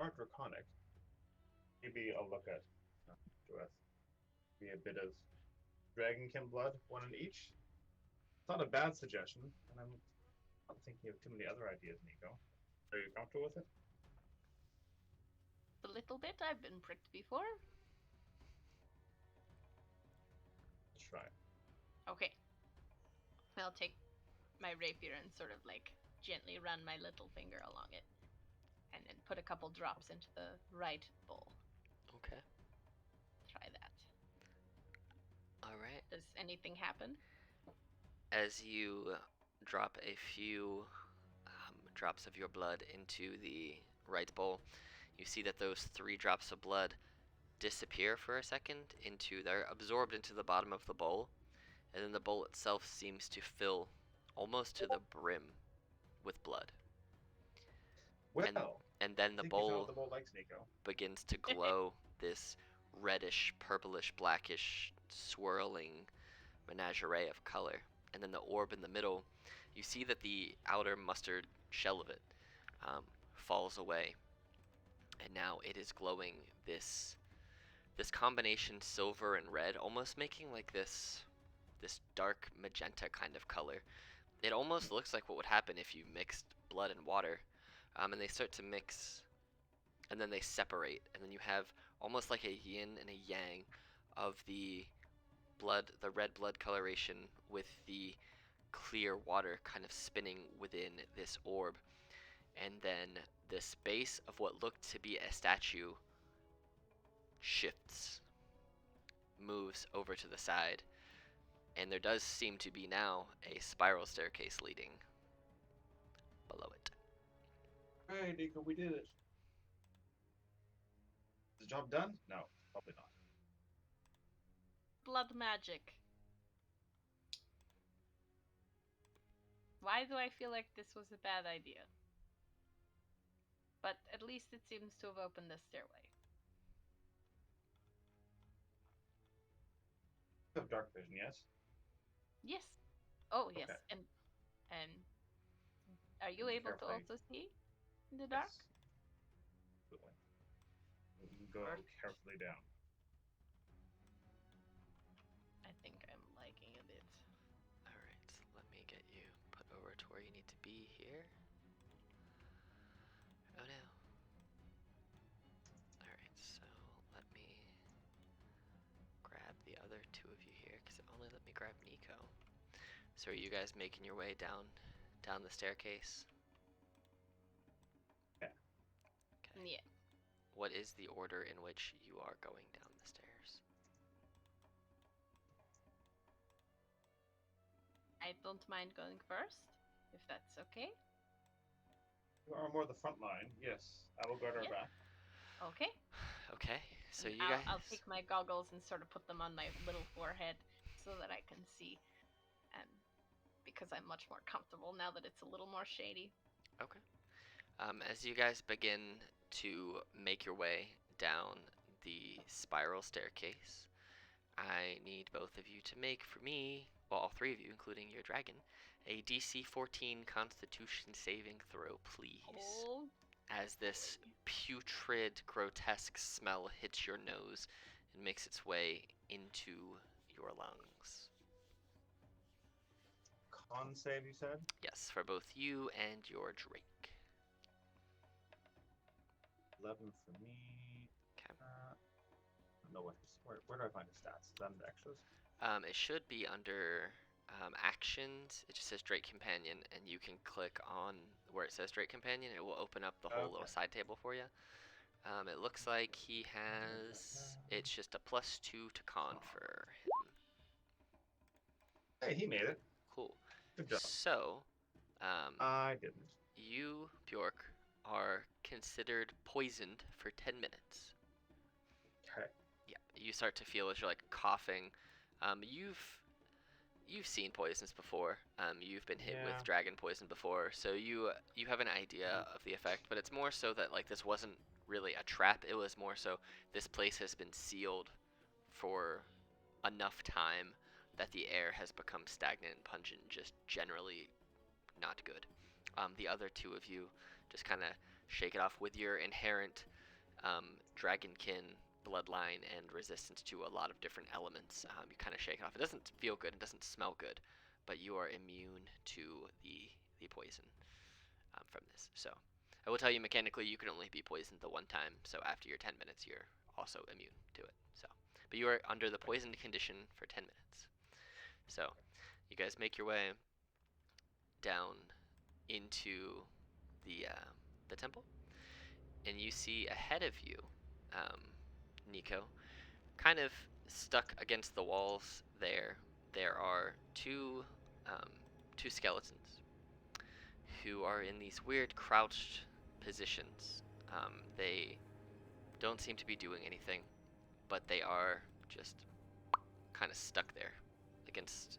Art draconic. Maybe I'll look at with maybe a bit of dragonkin blood, one in each. It's not a bad suggestion, and I'm not thinking of too many other ideas, Nico. Are you comfortable with it? A little bit. I've been pricked before. Let's try. Okay. I'll take my rapier and sort of like gently run my little finger along it, and then put a couple drops into the right bowl. Okay. Try that. All right. Does anything happen? As you drop a few drops of your blood into the right bowl, you see that those 3 drops of blood disappear for a second they're absorbed into the bottom of the bowl, and then the bowl itself seems to fill almost to the brim with blood. Well, And then the I think you found bowl what the bowl likes, Nico. begins to glow this reddish, purplish, blackish, swirling menagerie of color. And then the orb in the middle, you see that the outer mustard shell of it falls away, and now it is glowing this combination silver and red, almost making like this dark magenta kind of color. It almost looks like what would happen if you mixed blood and water, and they start to mix, and then they separate, and then you have almost like a yin and a yang of the red blood coloration with the clear water kind of spinning within this orb. And then the space of what looked to be a statue shifts, moves over to the side, and there does seem to be now a spiral staircase leading below it. Hey, Nico, we did it. Is the job done? No, probably not. Blood magic. Why do I feel like this was a bad idea? But at least it seems to have opened the stairway. You have dark vision, yes? Yes. Oh, yes. Okay. And are you Then able to carefully. also see in the dark? Yes. Absolutely. You can go Perfect. carefully down. I think I'm lagging a bit. Alright, let me get you put over to where you need to be here. Oh no. Alright, so let me grab the other two of you here, because it only let me grab Nico. So are you guys making your way down the staircase? Yeah. Okay. Yeah. What is the order in which you are going down the stairs? I don't mind going first, if that's okay. You are more the front line. Yes. I will guard our Yeah. back. Okay. Okay, so And you guys... I'll take my goggles and sort of put them on my little forehead so that I can see, because I'm much more comfortable now that it's a little more shady. Okay. As you guys begin to make your way down the spiral staircase, I need both of you to make for me, well, all three of you, including your dragon, a DC 14 Constitution saving throw, please. Oh. As this putrid, grotesque smell hits your nose and makes its way into your lungs. Con save, you said? Yes, for both you and your Drake. 11 for me. Okay. I don't know where do I find the stats? Is that in the extras? It should be under actions. It just says Drake Companion, and you can click on where it says Drake Companion. It will open up the whole little Okay. side table for you. It looks like he has. It's just a +2 to con for him. Hey, he made it. Cool. Good job. So, I didn't. you, Bjork, are considered poisoned for 10 minutes. Okay. Yeah, you start to feel as you're like coughing. You've seen poisons before. You've been hit with Yeah. dragon poison before, so you have an idea of the effect. But it's more so that like this wasn't really a trap. It was more so this place has been sealed for enough time that the air has become stagnant and pungent, just generally not good. The other two of you just kind of shake it off with your inherent dragonkin bloodline and resistance to a lot of different elements. You kind of shake it off. It doesn't feel good. It doesn't smell good, but you are immune to the poison from this. So I will tell you mechanically, you can only be poisoned the one time. So after your 10 minutes, you're also immune to it. So, but you are under the poisoned condition for 10 minutes. So you guys make your way down into the temple, and you see ahead of you, um, Nico, kind of stuck against the walls. There are um, two skeletons who are in these weird crouched positions. They don't seem to be doing anything, but they are just kind of stuck there,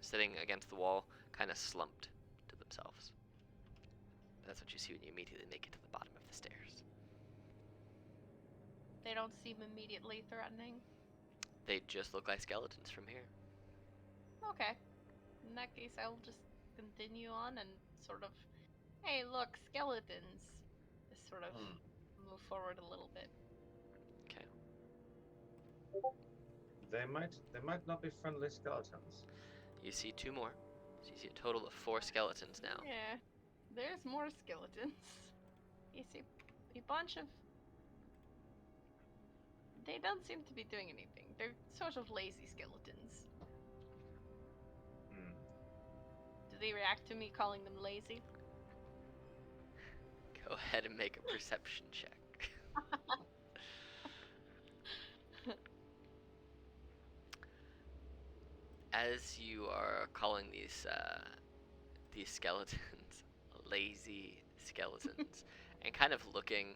sitting against the wall, kind of slumped to themselves. That's what you see when you immediately make it to the bottom of the stairs. They don't seem immediately threatening. They just look like skeletons from here. Okay. In that case, I'll just continue on and sort of, hey, look, skeletons. Just sort of move forward a little bit. Okay. They might not be friendly skeletons. You see two more. So you see a total of 4 skeletons now. Yeah, there's more skeletons. You see a bunch of. They don't seem to be doing anything. They're sort of lazy skeletons. Do they react to me calling them lazy? Go ahead and make a perception check. As you are calling these skeletons lazy skeletons, and kind of looking,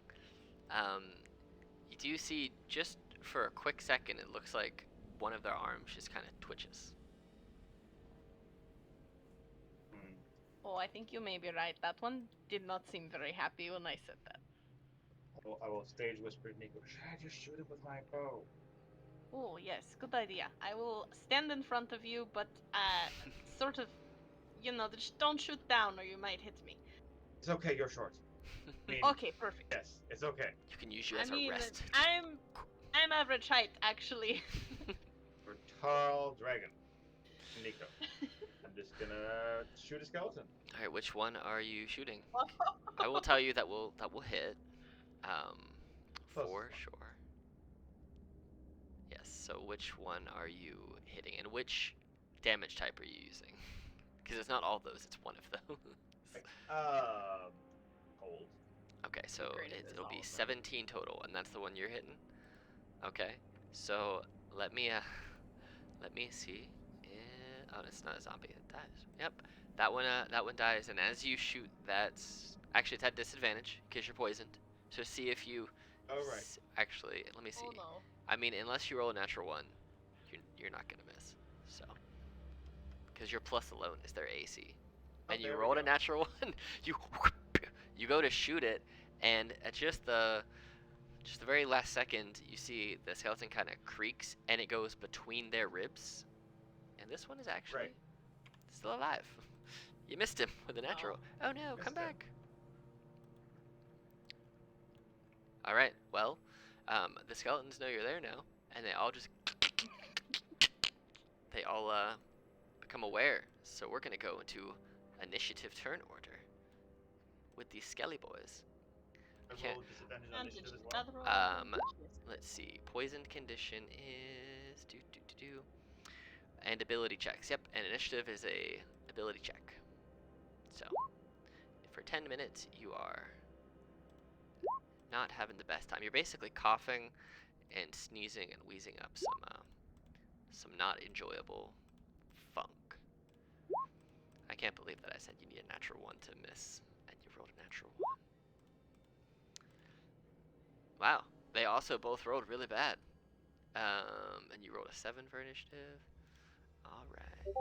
you do see just for a quick second, it looks like one of their arms just kind of twitches. Oh, I think you may be right. That one did not seem very happy when I said that. I will stage whisper to Nico, should I just shoot him with my bow? Oh, yes, good idea. I will stand in front of you, but sort of, just don't shoot down or you might hit me. It's okay, you're short. I mean, Okay, perfect. yes, it's okay. You can use you I as a mean, rest. I'm average height, actually. You're a tall dragon. Nico. I'm just gonna shoot a skeleton. All right, which one are you shooting? I will tell you that will hit. Closest For one. sure. Yes. So which one are you hitting, and which damage type are you using? Because it's not all those; it's one of those. Hold. Okay, so Great if it's it'll all be of them. 17 total, and that's the one you're hitting. Okay. So let me see. Oh, it's not a zombie. It dies. Yep. That one dies, and as you shoot, actually it's at disadvantage because you're poisoned. So see if you. Oh, right. Actually, let me see. Oh no. I mean, unless you roll a natural one, you're not gonna miss. So, because your plus alone is their AC, and you there we rolled a go. natural one, you go to shoot it, and at just the very last second, you see the skeleton kind of creaks, and it goes between their ribs, and this one is actually still alive. You missed him with a natural. Oh no, come Missed him. back. All right, well, the skeletons know you're there now, and they all become aware. So we're gonna go into initiative turn order with these skelly boys. I can't- rolled disadvantage on And initiative as did well. that roll? Let's see. Poisoned condition is and ability checks. Yep, and initiative is a ability check. So for 10 minutes you are not having the best time. You're basically coughing and sneezing and wheezing up some not enjoyable funk. I can't believe that I said you need a natural one to miss, and you rolled a natural one. Wow, they also both rolled really bad. And you rolled a 7 for initiative. All right.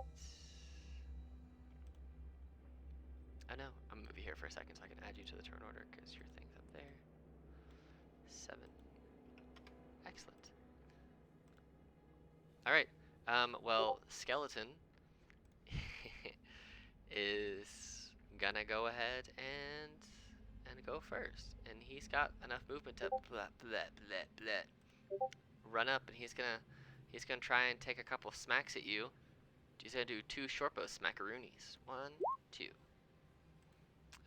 I know. I'm gonna move you here for a second so I can add you to the turn order because your thing's up there. 7. Excellent. All right. Well, skeleton is gonna go ahead and go first, and he's got enough movement to run up, and he's gonna try and take a couple smacks at you. He's gonna do 2 short bow smackaroonies. 1, 2.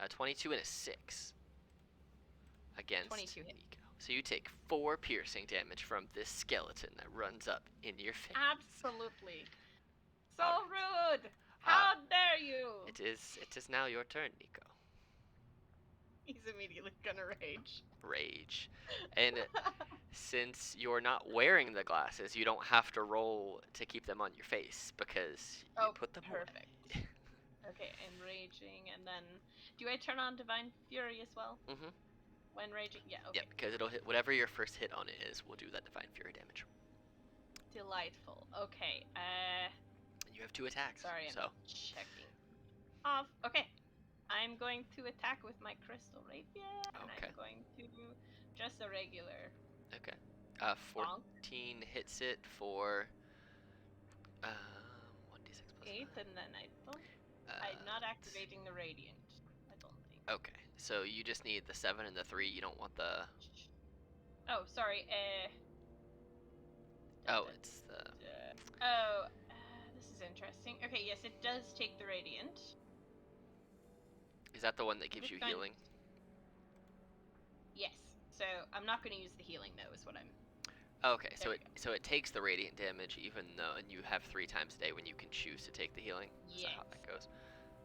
22 and a 6 against 22 hit. Nico. So you take 4 piercing damage from this skeleton that runs up in your face. Absolutely. So rude! How dare you! It is now your turn, Nico. He's immediately gonna rage. Rage. And since you're not wearing the glasses, you don't have to roll to keep them on your face because you put them perfect. away. Okay, I'm raging, and then do I turn on Divine Fury as well? Mhm. When raging? Yeah, okay. Yep, because it'll hit whatever your first hit on it is. We'll do that Divine Fury damage. Delightful. Okay, And you have 2 attacks. sorry, I'm so checking off. Okay, I'm going to attack with my Crystal Rapier, and Okay. I'm going to just a regular. Okay. bonk. 14 hits it for 1d6 plus 8, 5. and then I'm not activating the Radiant, I don't think. Okay, so you just need the 7 and the 3. You don't want the. Oh, sorry. It's the. This is interesting. Okay, yes, it does take the Radiant. Is that the one that gives you Which kind? healing? Yes. So I'm not going to use the healing though. Is what I'm. Okay, There so it takes the radiant damage even though, and you have 3 times a day when you can choose to take the healing. Is that how that goes?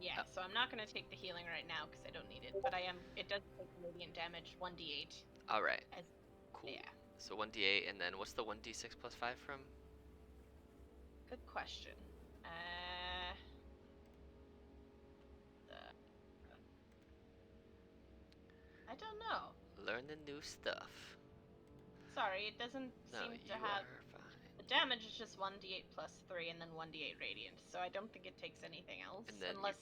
Yeah. So I'm not going to take the healing right now because I don't need it. But I am. It does take Radiant damage 1d8. All right. As, Cool. Yeah. So 1d8, and then what's the 1d6 plus 5 from? Good question. I don't know. Learning new stuff. Sorry, it doesn't No, seem you to have. are fine. The damage is just 1d8 plus 3 and then 1d8 radiant, so I don't think it takes anything else. And then unless.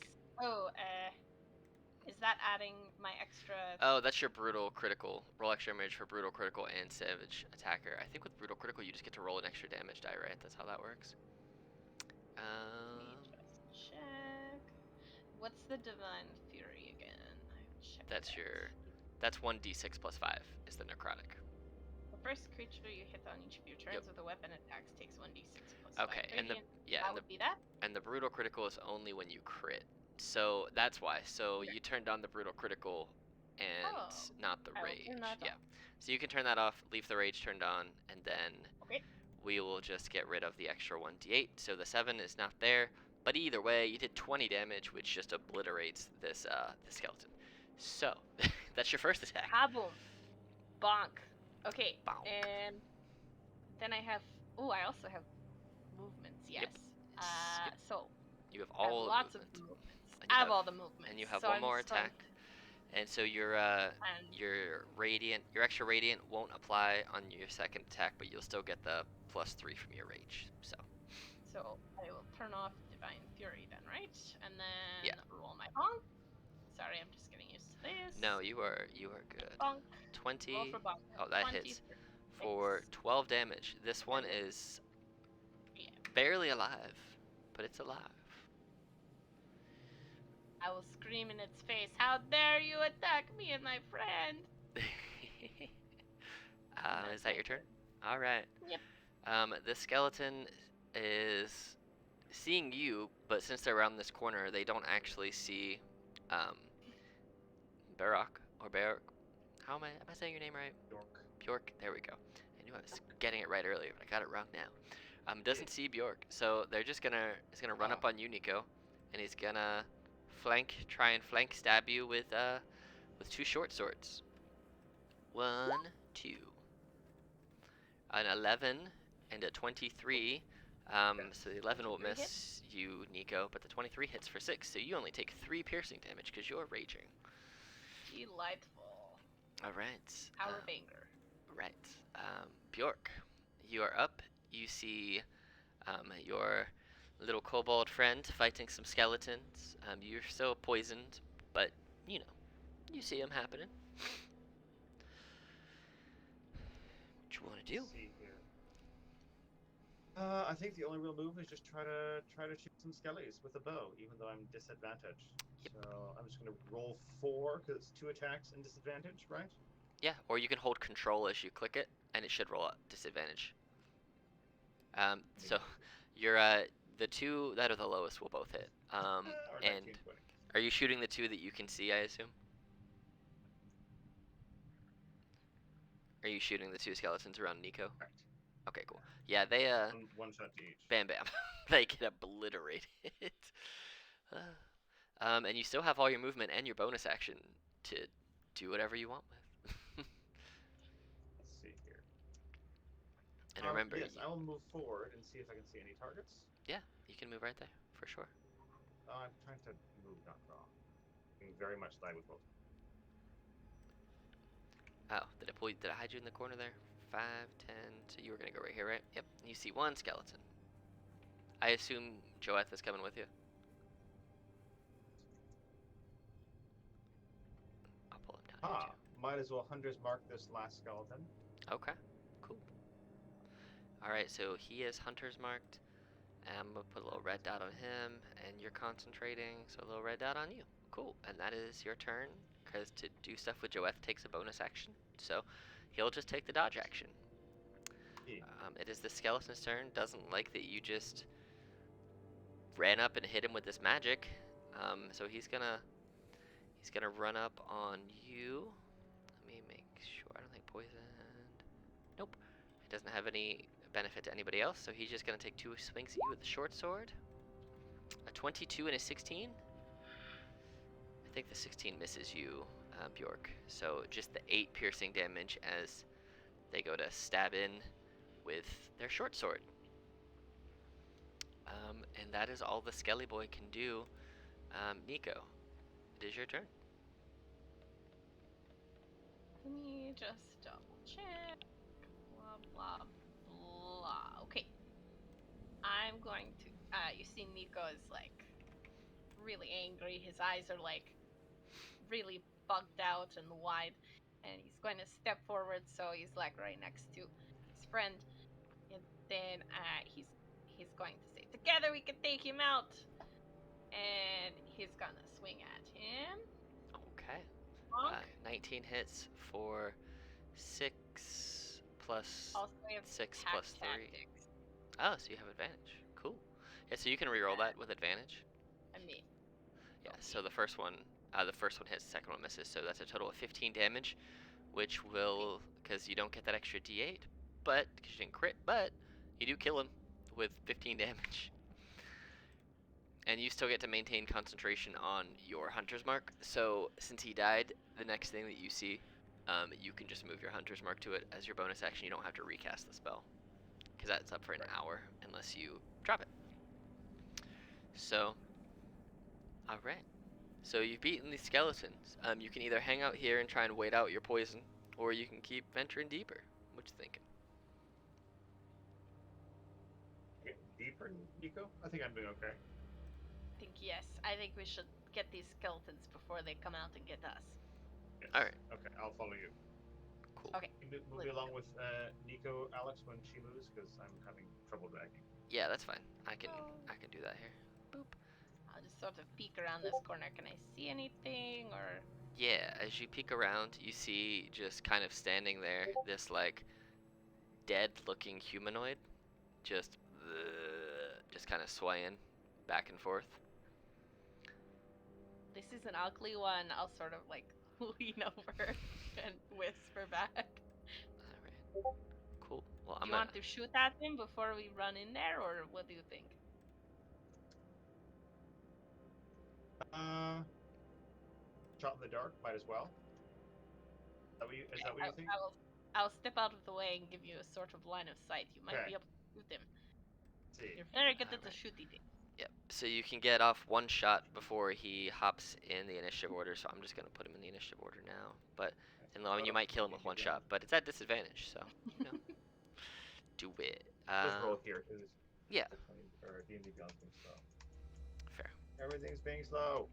Is that that adding my extra? Oh, that's your brutal critical. Roll extra damage for brutal critical and savage attacker. I think with brutal critical you just get to roll an extra damage die, right? That's how that works. Let me just check. What's the divine fury again? I haven't checked That's that. your. That's 1d6 plus 5 is the necrotic. The first creature you hit on each of your turns with a weapon attacks takes 1d6 plus 5 Okay, and the radiant. yeah, That and would be that. the brutal critical is only when you crit. So that's why. So Okay. you turned on the brutal critical and Oh, not the I will rage. turn that Yeah. off. So you can turn that off, leave the rage turned on, and then Okay. we will just get rid of the extra 1d8. So the 7 is not there. But either way, you did 20 damage, which just obliterates this the skeleton. So that's your first attack. Kaboom. Bonk. Okay. Bonk. And then I have. Oh, I also have movements. Yes. Yep. So You have I have all the lots movement. of movements. And you I have have- all the movements. And you have so one I'm more just going attack. And so your And radiant, your extra radiant won't apply on your second attack, but you'll still get the +3 from your rage. So I will turn off Divine Fury then, right? And then roll my bonk. Sorry, I'm just getting used to this. no, you are good. Bonk. 20. Roll for bonk. Oh, that 20 hits for 12 damage. This one is barely alive, but it's alive. I will scream in its face, "How dare you attack me and my friend!" Is that your turn? All right. Yep. The skeleton is seeing you, but since they're around this corner, they don't actually see Barak or Barak. How am I saying your name right? Bjork. There we go. I knew I was getting it right earlier, but I got it wrong now. Doesn't see Bjork, so they're just gonna run up on you, Nico, and he's gonna try and flank stab you with 2 short swords. 1, 2. An 11 and a 23. So the 11 will miss you, Nico, but the 23 hits for 6, so you only take 3 piercing damage because you're raging. Delightful. Alright. Hour of anger. Right. Bjork, you are up. You see your little kobold friend fighting some skeletons. You're still poisoned, but, you know, you see him happening. What you want to do? Let's see here. I think the only real move is just try to shoot some skellies with a bow, even though I'm disadvantaged. Yep. So I'm just gonna roll 4 because it's 2 attacks and disadvantage, right? Yeah, or you can hold control as you click it, and it should roll at disadvantage. So you're the 2 that are the lowest will both hit. Or And 19, 20. are you shooting the 2 that you can see? I assume. Are you shooting the 2 skeletons around Nico? Correct. Okay, cool. Yeah, they One shot to each. bam bam, they get obliterated. And you still have all your movement and your bonus action to do whatever you want with. Let's see here. And remember, yes, I will move forward and see if I can see any targets. yeah, you can move right there for sure. I'm trying to move, not draw. Being very much lag with both. Oh, did I hide you in the corner there? 5, 10. So you were gonna go right here, right? Yep. You see 1 skeleton. I assume Joeth is coming with you. I'll pull him down here Might as well Hunter's Mark this last skeleton. too. Okay, cool. Alright, so he is Hunter's marked. And I'm gonna put a little red dot on him, and you're concentrating, so a little red dot on you. Cool, and that is your turn, because to do stuff with Joeth takes a bonus action, so he'll just take the dodge action. Yeah. It is the skeleton's turn. Doesn't like that you just ran up and hit him with this magic, so he's gonna run up on you. Let me make sure. I don't think poisoned. Nope, it doesn't have any benefit to anybody else, so he's just gonna take 2 swings at you with the short sword. A 22 and a 16. I think the 16 misses you, Bjork. So just the 8 piercing damage as they go to stab in with their short sword. And that is all the Skelly Boy can do. Nico, it is your turn. Let me just double check. Blah, blah, blah. Okay. I'm going to. You see, Nico is like really angry. His eyes are like really bugged out and wide, and he's going to step forward so he's like right next to his friend, and then he's going to say, "Together we can take him out," and he's gonna swing at him. Okay. Bonk. 19 hits for 6 plus Also, I have 6 attack plus 3. tactics. Oh, so you have advantage. Cool. Yeah, so you can reroll that with advantage. I mean, Yeah, so the first one hits, the second one misses, so that's a total of 15 damage, which will, because you don't get that extra d8, but, because you didn't crit, but you do kill him with 15 damage. And you still get to maintain concentration on your hunter's mark, so since he died, the next thing that you see, you can just move your hunter's mark to it as your bonus action. You don't have to recast the spell, because that's up for an hour, unless you drop it. So, alright. So you've beaten these skeletons. You can either hang out here and try and wait out your poison, or you can keep venturing deeper. What you thinking? Get deeper, Nico? I think I'm doing okay. I think yes. I think we should get these skeletons before they come out and get us. Yes. Alright. Okay, I'll follow you. Cool. Okay. Can you move me along with Nico, Alex, when she moves, because I'm having trouble dragging. Yeah, that's fine. I can do that here. Boop. I'll just sort of peek around this corner. Can I see anything or? Yeah, as you peek around, you see just kind of standing there this like dead-looking humanoid, just kind of swaying back and forth. This is an ugly one. I'll sort of like lean over and whisper back. Alright. Cool. Well, Do you want to shoot at him before we run in there, or what do you think? Shot in the dark, might as well. Is that what you think? I'll step out of the way and give you a sort of line of sight. You might be able to shoot him. Let's see. You're very good at the Alright. shooty thing. Yep. So you can get off one shot before he hops in the initiative order. So I'm just gonna put him in the initiative order now. But I mean, you might kill him with one shot, but it's at disadvantage. So you know, do it. Let's roll here, because Yeah. or D&D Beyond being slow. Fair. Everything's being slow.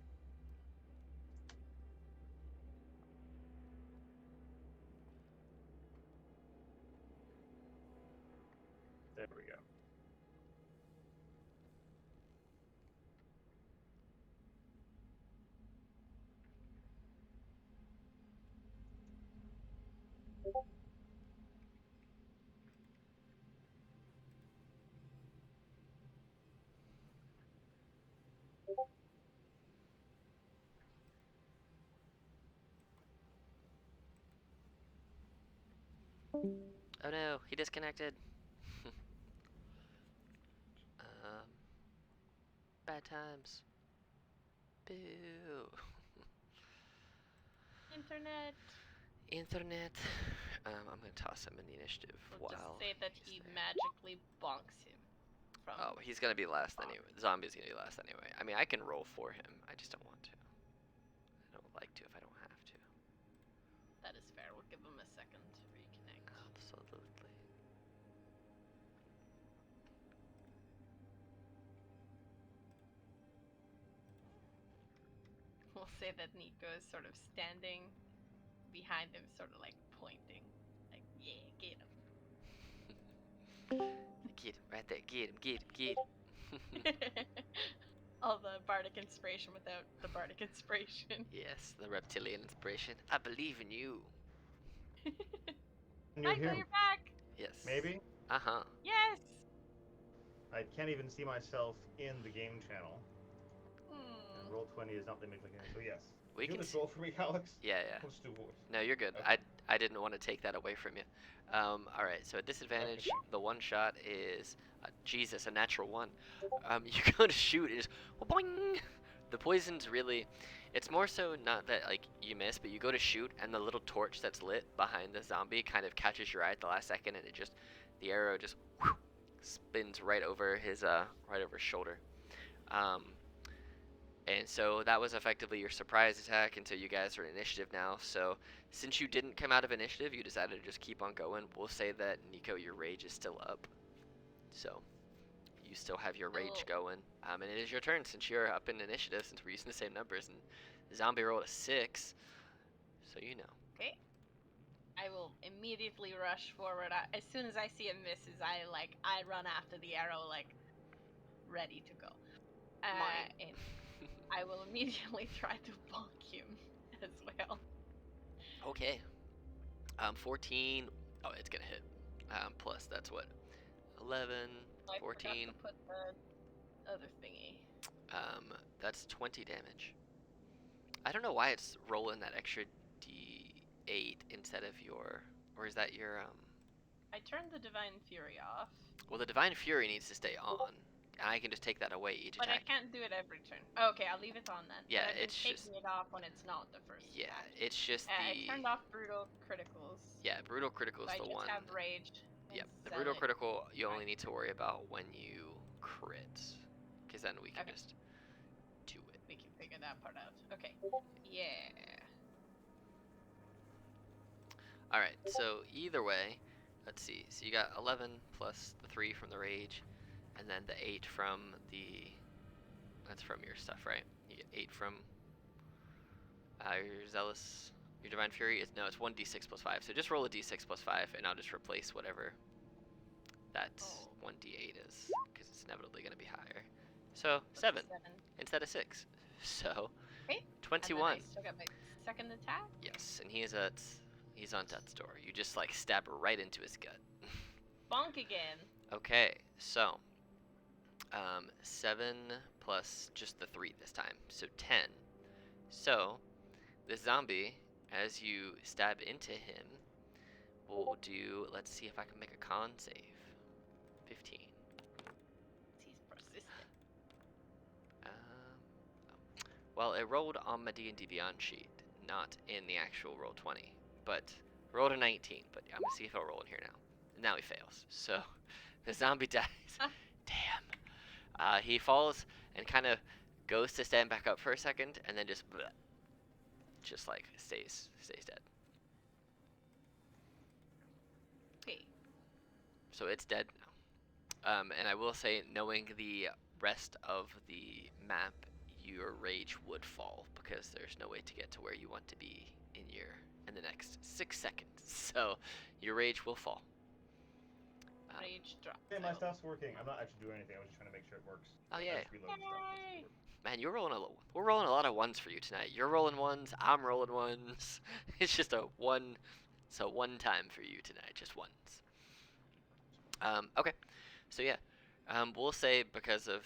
There we go. Oh no, he disconnected. Bad times. Boo. Internet. I'm gonna toss him in the initiative We'll while. just say that he's he there. magically bonks him. From Oh, he's gonna be last anyway. The zombie's gonna be last anyway. I mean, I can roll for him. I just don't want to. I don't like to if I don't have to. That is fair. We'll give him a second to reconnect. Absolutely. We'll say that Nico is sort of standing behind him, sort of like pointing. Like, yeah, get him. Get him right there. Get him. Get him. Get him. All the bardic inspiration without the bardic inspiration. Yes, the reptilian inspiration. I believe in you. Michael, you're back! Yes. Maybe? Uh-huh. Yes! I can't even see myself in the game channel. Hmm. And Roll20 is not letting me click in. So yes. We Do can this roll for me, Alex. Yeah, yeah. Let's do voice. No, you're good. Okay. I didn't want to take that away from you. Alright, so at disadvantage, the one shot is, Jesus, a natural one. You go to shoot, and just, boing! The poison's really, it's more so not that, like, you miss, but you go to shoot, and the little torch that's lit behind the zombie kind of catches your eye at the last second, and the arrow just, whew, spins right over his shoulder. And so that was effectively your surprise attack until you guys are in initiative now. So since you didn't come out of initiative, you decided to just keep on going. We'll say that, Nico, your rage is still up. So you still have your rage going. And it is your turn since you're up in initiative, since we're using the same numbers. And Zombie rolled a 6, so you know. Okay. I will immediately rush forward. As soon as I see it misses, I run after the arrow, like ready to go. Mine. And I will immediately try to bonk him as well. Okay. 14. Oh, it's gonna hit. Plus that's what? 11, I 14. forgot to put the other thingy. That's 20 damage. I don't know why it's rolling that extra D8 instead of your, or is that your I turned the Divine Fury off. Well, the Divine Fury needs to stay on, and I can just take that away each But attack. I can't do it every turn. Okay, I'll leave it on then. Yeah, but I've been it's taking just it off when it's not the first yeah, attack. it's just I the turned off brutal criticals. yeah, brutal critical So is I the just one. have rage. Yep, and the brutal Zealot. critical you only need to worry about when you crit, because then we can Okay. just do it. We can figure that part out. Okay. Yeah. All right, so either way, let's see. So you got 11 plus the 3 from the rage, and then the 8 from the. That's from your stuff, right? You get 8 from your zealous. Your divine fury is no, it's 1d6 plus 5. So just roll a d6 plus 5, and I'll just replace whatever that 1d8 is, because it's inevitably going to be higher. So 7 instead of 6. So Okay. 21. And then I still got my second attack. Yes, and he's on death's door. You just like stab right into his gut. Bonk again. Okay, so 7 plus just the 3 this time, so 10. So the zombie, as you stab into him, will do. Let's see if I can make a con save. 15. He's persistent. Well, it rolled on my D&D Beyond sheet, not in the actual Roll20, but rolled a 19. But I'm gonna see if it'll roll in here now. Now he fails, so the zombie dies. Damn. He falls and kind of goes to stand back up for a second, and then just like stays dead. Okay. So it's dead now. And I will say, knowing the rest of the map, your rage would fall because there's no way to get to where you want to be in the next 6 seconds. So your rage will fall. Rage drop. Hey, my stuff's working. I'm not actually doing anything. I was just trying to make sure it works. Oh yeah. Yay! Man, we're rolling a lot of ones for you tonight. You're rolling ones, I'm rolling ones. It's just a one time for you tonight, just ones. Okay, so yeah, we'll say because of.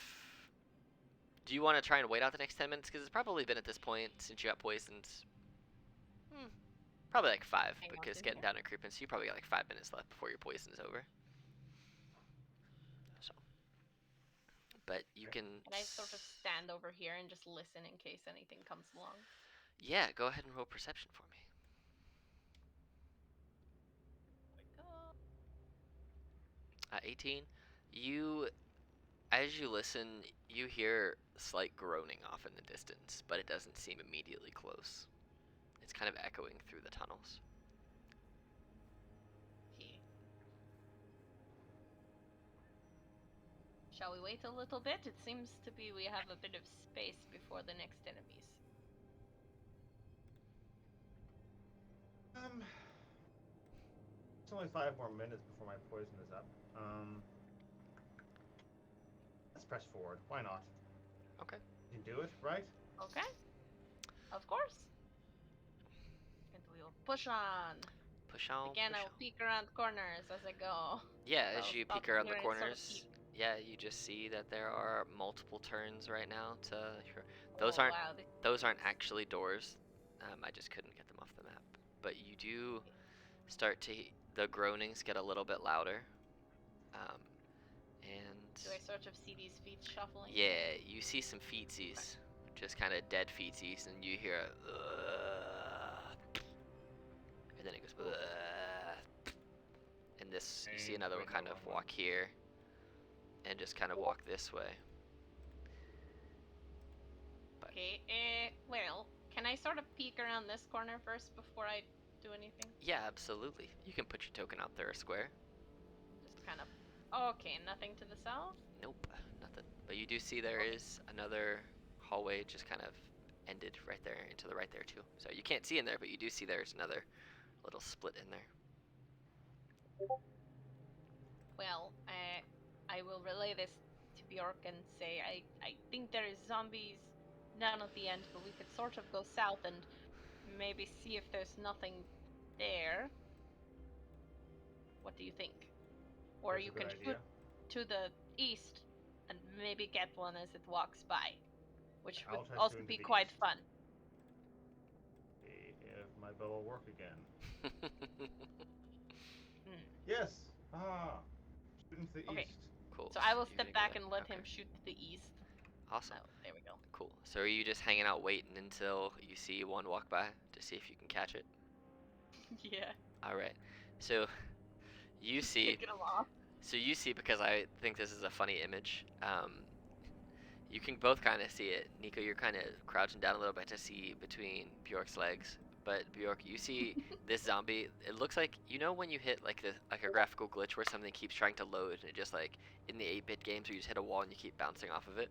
Do you want to try and wait out the next 10 minutes? Because it's probably been at this point since you got poisoned. Probably like 5, because getting down and creeping. So you probably got like 5 minutes left before your poison is over. So, but you can. Can I sort of stand over here and just listen in case anything comes along? Yeah, go ahead and roll perception for me. 18. As you listen, you hear slight groaning off in the distance, but it doesn't seem immediately close. It's kind of echoing through the tunnels. Okay. Shall we wait a little bit? It seems to be we have a bit of space before the next enemies. It's only 5 more minutes before my poison is up. Let's press forward. Why not? Okay. You can do it, right? Okay. Of course. And we'll push on. Push on. Again, push I'll on. peek around corners as I go. Yeah, So as I'll you stop peek around the here and sort of corners, peek. yeah, you just see that there are multiple turns right now. Those aren't actually doors. I just couldn't get them off the map. But you do start to the groanings get a little bit louder. And Do I sort of see these feet shuffling? yeah, you see some feetsies, just kind of dead feetsies, and you hear and then it goes and this you see another one kind of walk here and just kind of walk this way. But Okay, well, can I sort of peek around this corner first before I do anything? yeah, absolutely. You can put your token out there a square. Just kind of. Okay, nothing to the south? Nope, nothing. But you do see there is another hallway just kind of ended right there into the right there too. So you can't see in there, but you do see there's another little split in there. Well, I will relay this to Bjork and say I think there is zombies down at the end, but we could sort of go south and maybe see if there's nothing there. What do you think? Or That's you a good can idea. shoot to the east and maybe get one as it walks by, which would I'll try also shooting to be the quite east. fun. See if my bow will work again. Hmm. Yes. Ah. Shooting to the Okay. east. Cool. So I will you're step gonna go back there. and let Okay. him shoot to the east. Awesome. Oh, there we go. Cool. So are you just hanging out waiting until you see one walk by to see if you can catch it? Yeah. All right. So you Just see. kicking him off. So you see, because I think this is a funny image. You can both kind of see it. Nico, you're kind of crouching down a little bit to see between Bjork's legs. But Bjork, you see this zombie. It looks like, you know when you hit like a graphical glitch where something keeps trying to load and it just like in the 8-bit games where you just hit a wall and you keep bouncing off of it.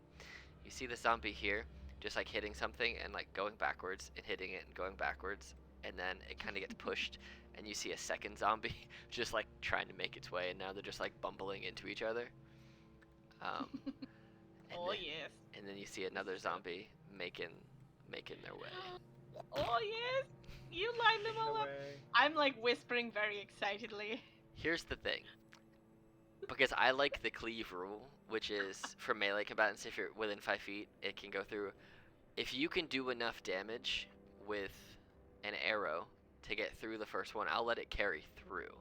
You see the zombie here, just like hitting something and like going backwards and hitting it and going backwards, and then it kind of gets pushed, and you see a second zombie just like trying to make its way, and now they're just like bumbling into each other. Um, and Oh then, yes. and then you see another zombie making their way. Oh yes. You lined them all up. I'm like whispering very excitedly. Here's the thing. Because I like the cleave rule, which is for melee combatants, if you're within 5 feet, it can go through. If you can do enough damage with an arrow to get through the first one, I'll let it carry through.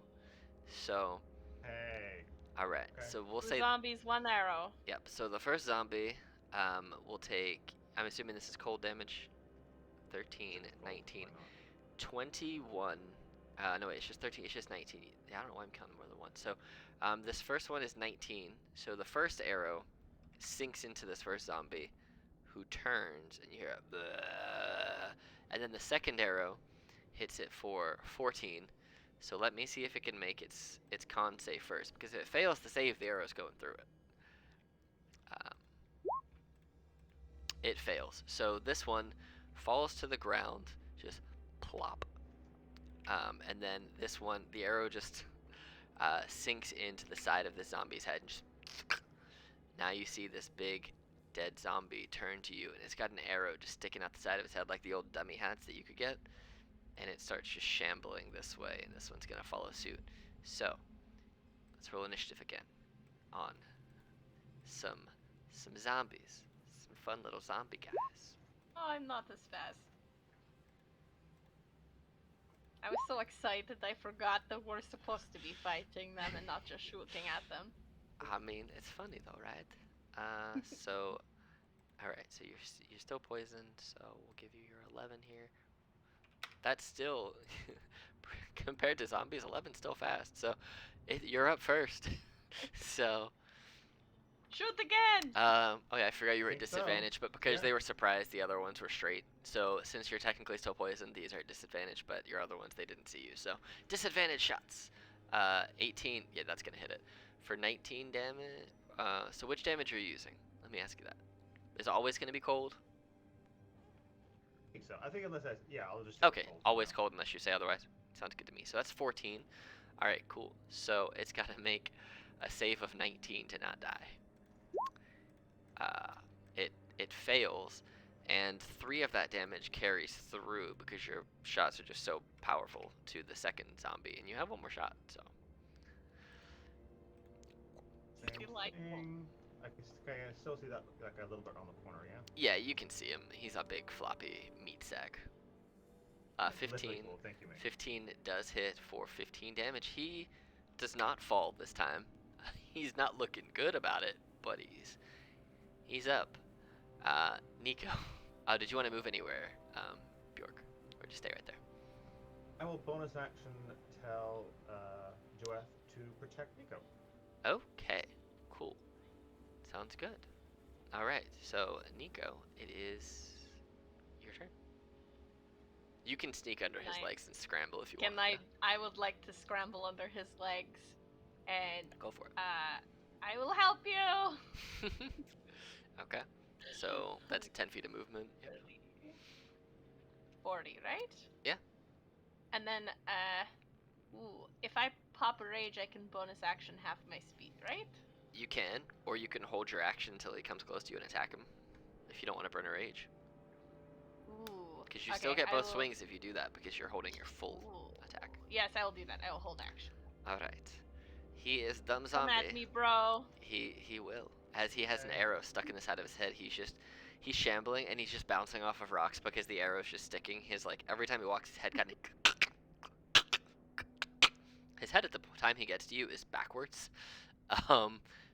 So, Hey. alright, Okay. so we'll Two say, zombies, one arrow. yep, so the first zombie will take, I'm assuming this is cold damage, 13, 19, 21, no wait, it's just 13, it's just 19, yeah, I don't know why I'm counting more than one. So, this first one is 19, so the first arrow sinks into this first zombie, who turns, and you hear a bleh, and then the second arrow hits it for 14. So let me see if it can make its con save first, because if it fails to save, the arrow's going through it. Um, it fails. So this one falls to the ground, just plop. And then this one, the arrow just sinks into the side of the zombie's head, and just now you see this big dead zombie turn to you, and it's got an arrow just sticking out the side of its head like the old dummy hats that you could get, and it starts just shambling this way, and this one's gonna follow suit. So let's roll initiative again on some zombies, some fun little zombie guys. Oh, I'm not as fast. I was so excited I forgot that we're supposed to be fighting them and not just shooting at them. I mean, it's funny though, right? So all right, so you're still poisoned, so we'll give you your 11 here. That's still compared to zombies, 11's still fast. So you're up first. So Shoot again! oh yeah, I forgot you were at Think so. disadvantage, but because Yeah. they were surprised, the other ones were straight. So since you're technically still poisoned, these are at disadvantage, but your other ones, they didn't see you. So disadvantage shots. 18, yeah, that's gonna hit it for 19 damage. So which damage are you using? Let me ask you that. Is it always gonna be cold? I think so. I think unless I'll just. Okay, always cold unless you say otherwise. Sounds good to me. So that's 14. All right, cool. So it's got to make a save of 19 to not die. It fails, and 3 of that damage carries through because your shots are just so powerful to the second zombie, and you have one more shot. So Delightful. I can still see that guy a little bit on the corner, yeah. yeah, you can see him. He's a big floppy meat sack. 15. Literally cool. Thank you, mate. 15 does hit for 15 damage. He does not fall this time. He's not looking good about it, but he's up. Nico, did you want to move anywhere, Bjork, or just stay right there? I will bonus action tell Joeth to protect Nico. Okay, cool. Sounds good. All right, so Nico, it is your turn. You can sneak under his legs and scramble if you want. I would like to scramble under his legs and Go for it. I will help you. Okay. So that's 10 feet of movement. Yep. 40, right? Yeah. And then, if I pop a rage, I can bonus action half my speed, right? You can, or you can hold your action until he comes close to you and attack him. If you don't want to burn a rage. Ooh. Because you okay, still get I both will- swings if you do that, because you're holding your full Ooh. attack. Yes, I will do that. I will hold action. Alright. He is dumb Come zombie. at me, bro. He will. As he has an Okay. arrow stuck in the side of his head, he's shambling and he's just bouncing off of rocks because the arrow's just sticking. His like every time he walks, his head kind of. His head at the time he gets to you is backwards.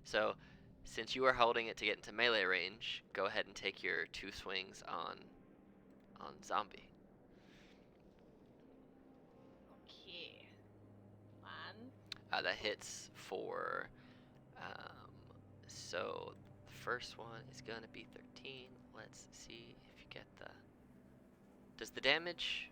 So since you are holding it to get into melee range, go ahead and take your 2 swings on zombie. Okay. One. That hits for. So the first one is gonna be 13. Let's see if you get the. Does the damage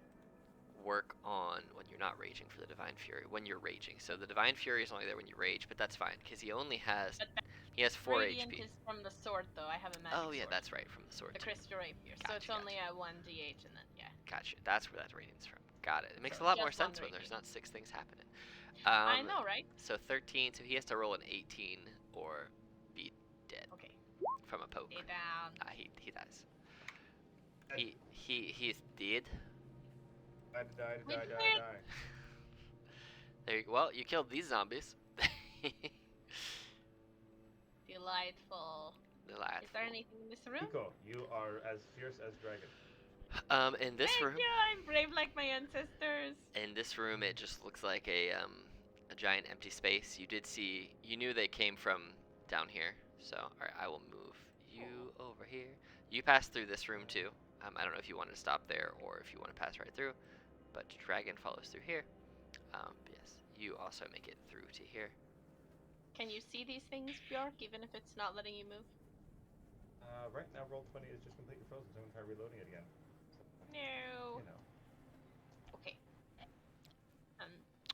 work on when you're not raging for the Divine Fury? When you're raging, so the Divine Fury is only there when you rage, but that's fine because he only has But that 4 Radiant HP. is from the sword, though. I have a magic Oh yeah, sword. that's right, from the sword. The too. crystal rapier. So it's Gotcha, only a 1d8 and then, yeah. Gotcha. That's where that radiance from. Got it. It makes a So lot more just one sense when there's radiant. not 6 things happening. I know, right? So 13. So he has to roll an 18 or be dead Okay. from a poke. Stay down. He dies. He's dead. Die. There you go. Well, you killed these zombies. Delightful. Is there anything in this room? Nico, you are as fierce as dragon. In this Thank room, you, I'm brave like my ancestors. it just looks like a giant empty space. You knew they came from down here. So, alright, I will move you over here. You pass through this room too. I don't know if you want to stop there or if you want to pass right through, but dragon follows through here. Yes, you also make it through to here. Can you see these things, Bjork, even if it's not letting you move? Right now, roll 20 is just completely frozen, so I'm gonna try reloading it again. No. You know. Okay.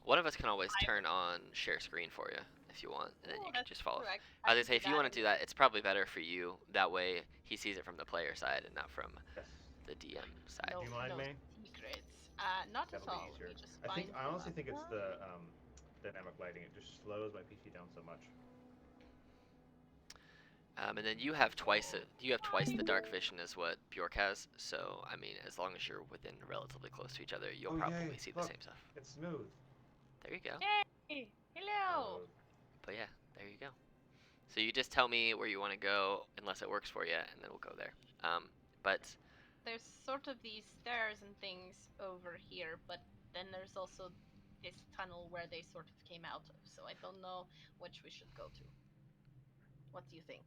One of us can always turn on share screen for you if you want, and then you can just follow. Correct. I was gonna say, if you want to do that, it's probably better for you. That way, he sees it from the player side and not from Yes. the DM side. No, Do you mind no me? secrets. Not That'll at all. be easier. Let me just I honestly find think it's one. the dynamic lighting. It just slows my PC down so much. And then you have twice the dark vision as what Bjork has. So I mean, as long as you're within relatively close to each other, you'll Oh, probably yay. see the Look. same stuff. It's smooth. There you go. Hey, hello. But yeah, there you go. So you just tell me where you want to go, unless it works for you, and then we'll go there. But There's sort of these stairs and things over here, but then there's also this tunnel where they sort of came out of. So I don't know which we should go to. What do you think?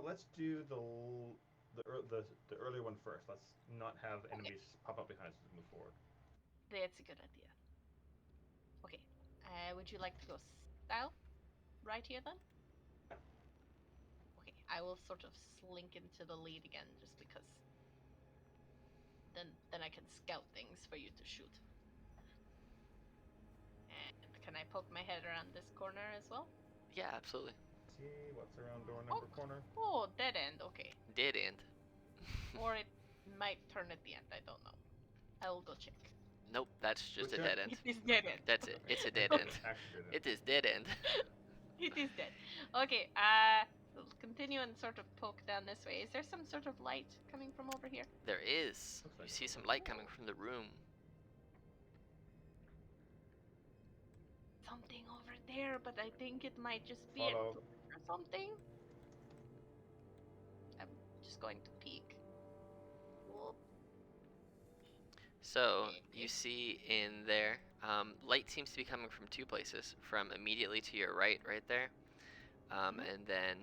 Let's do the early one first. Let's not have enemies pop up behind us as we move forward. That's a good idea. Okay. Would you like to go south? Right here then? Okay, I will sort of slink into the lead again just because then I can scout things for you to shoot. And can I poke my head around this corner as well? yeah, absolutely. See what's around door number corner. Oh, dead end, okay. Dead end. Or it might turn at the end, I don't know. I will go check. Nope, that's just a Which dead end? end. It is dead end. That's it. It's a dead Okay. end. Actually, It is dead end. It is dead. Okay, we'll continue and sort of poke down this way. Is there some sort of light coming from over here? There is. Looks You like see it. some light coming from the room. Something over there, but I think it might just be Follow. or something. I'm just going to peek. So you see in there, light seems to be coming from 2 places. From immediately to your right there, and then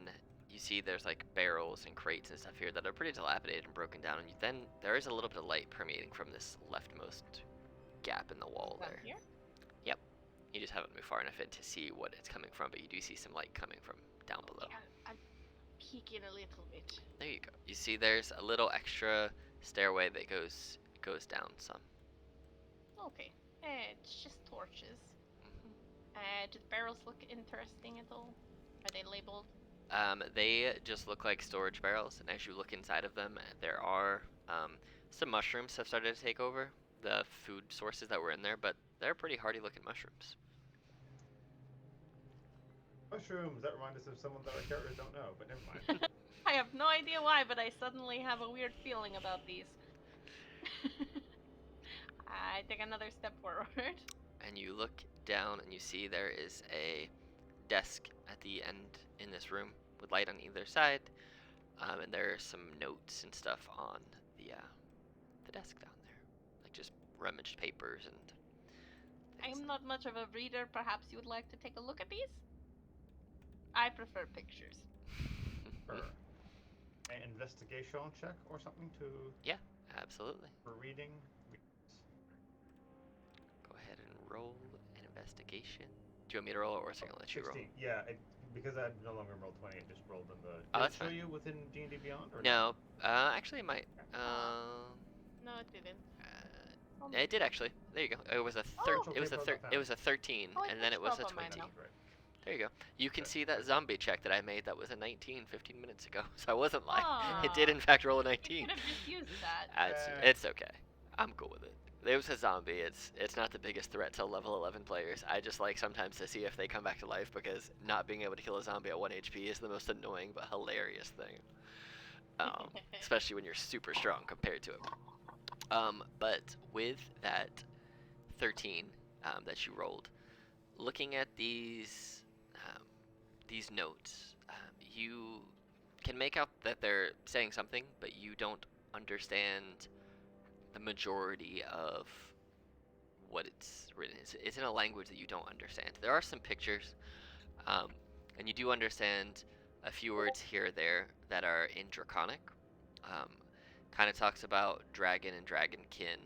you see there's like barrels and crates and stuff here that are pretty dilapidated and broken down. And then there is a little bit of light permeating from this leftmost gap in the wall Down there. here? Yep. You just haven't moved far enough in to see what it's coming from, but you do see some light coming from down below. Yeah, I'm peeking a little bit. There you go. You see there's a little extra stairway that goes down some. Okay, it's just torches. Mhm. Do the barrels look interesting at all? Are they labeled? They just look like storage barrels, and as you look inside of them, there are Some mushrooms have started to take over the food sources that were in there, but they're pretty hardy looking mushrooms. Mushrooms. That reminds us of someone that our characters don't know, but never mind. I have no idea why, but I suddenly have a weird feeling about these. I take another step forward. And you look down and you see there is a desk at the end in this room with light on either side, and there are some notes and stuff on the desk down there, like just rummaged papers and things. I'm not much of a reader. Perhaps you would like to take a look at these? I prefer pictures. Or an investigation check or something to Yeah, absolutely. for reading. Go ahead and roll an investigation. Do you want me to roll it, or is it gonna let you roll? 16. Yeah, because I no longer rolled 20, it just rolled in the. Oh, Did that's it show fine. you within D&D Beyond? Or No, actually, it might. No, it didn't. Yeah, it did actually. There you go. It was a Oh. It was a Okay, it was a 13, Oh, it and then did it was show a up on mine 20. now. Right. There you go. You can Okay, see that good. zombie check that I made. That was a 19 15 minutes ago. So I wasn't lying. Aw. It did in fact roll a You 19. could have just used that. It's okay. I'm cool with it. It was a zombie. It's not the biggest threat to level 11 players. I just like sometimes to see if they come back to life, because not being able to kill a zombie at 1 HP is the most annoying but hilarious thing. Especially when you're super strong compared to it. But with that 13 that you rolled, looking at these notes, you can make out that they're saying something, but you don't understand the majority of what it's written. It's in a language that you don't understand. There are some pictures, and you do understand a few words here or there that are in Draconic. Kind of talks about dragon and dragonkin,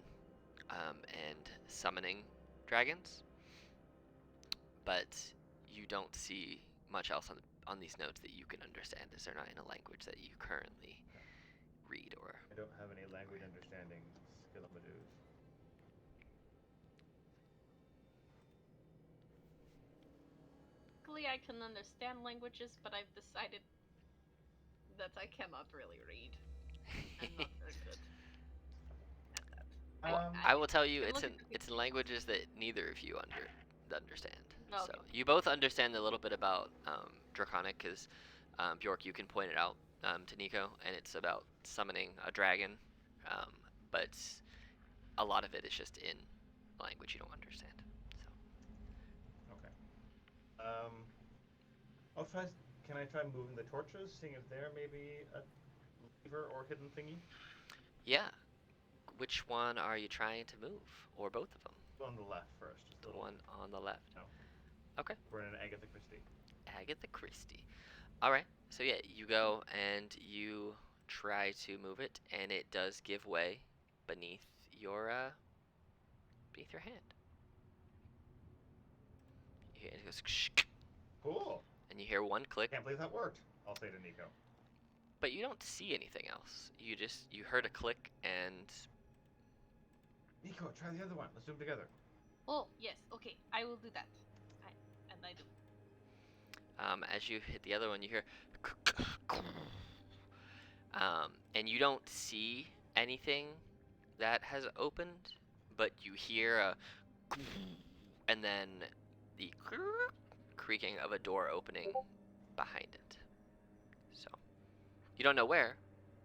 and summoning dragons, but you don't see much else on these notes that you can understand, as they're not in a language that you currently read or. I don't have any language understanding skill of Meduse. Luckily, I can understand languages, but I've decided that I cannot really read. I'm not very good at that. Well, I will tell you, can it's look in at the it's in pictures. languages that neither of you understand. So Okay. you both understand a little bit about Draconic, because Bjork, you can point it out to Nico, and it's about summoning a dragon, but a lot of it is just in a language you don't understand. So Okay. I'll try. Can I try moving the torches, seeing if there may be a lever or hidden thingy? yeah, which one are you trying to move, or both of them? On the left first. Just a The little- one on the left. No. Okay. We're in an Agatha Christie. Agatha Christie. All right. So yeah, you go and you try to move it, and it does give way beneath your hand. It goes, Cool. and you hear one click, Can't believe that worked. I'll say to Nico. but you don't see anything else. You heard a click, and Nico, try the other one. Let's do them together. Oh, yes, okay, I will do that. And I do. as you hit the other one, you hear, and you don't see anything that has opened, but you hear a, and then the creaking of a door opening behind it. So you don't know where,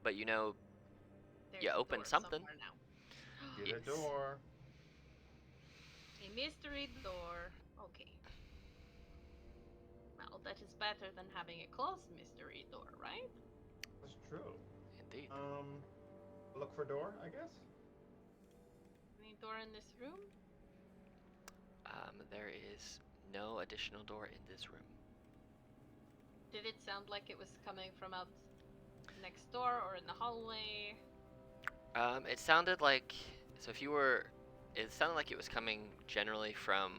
but you know There's you a opened door something. somewhere now. Get Yes. a door. A mystery door. Okay. Well, that is better than having a closed mystery door, right? That's true. Indeed. Look for door, I guess. Any door in this room? There is no additional door in this room. Did it sound like it was coming from out next door or in the hallway? It sounded like, it sounded like it was coming generally from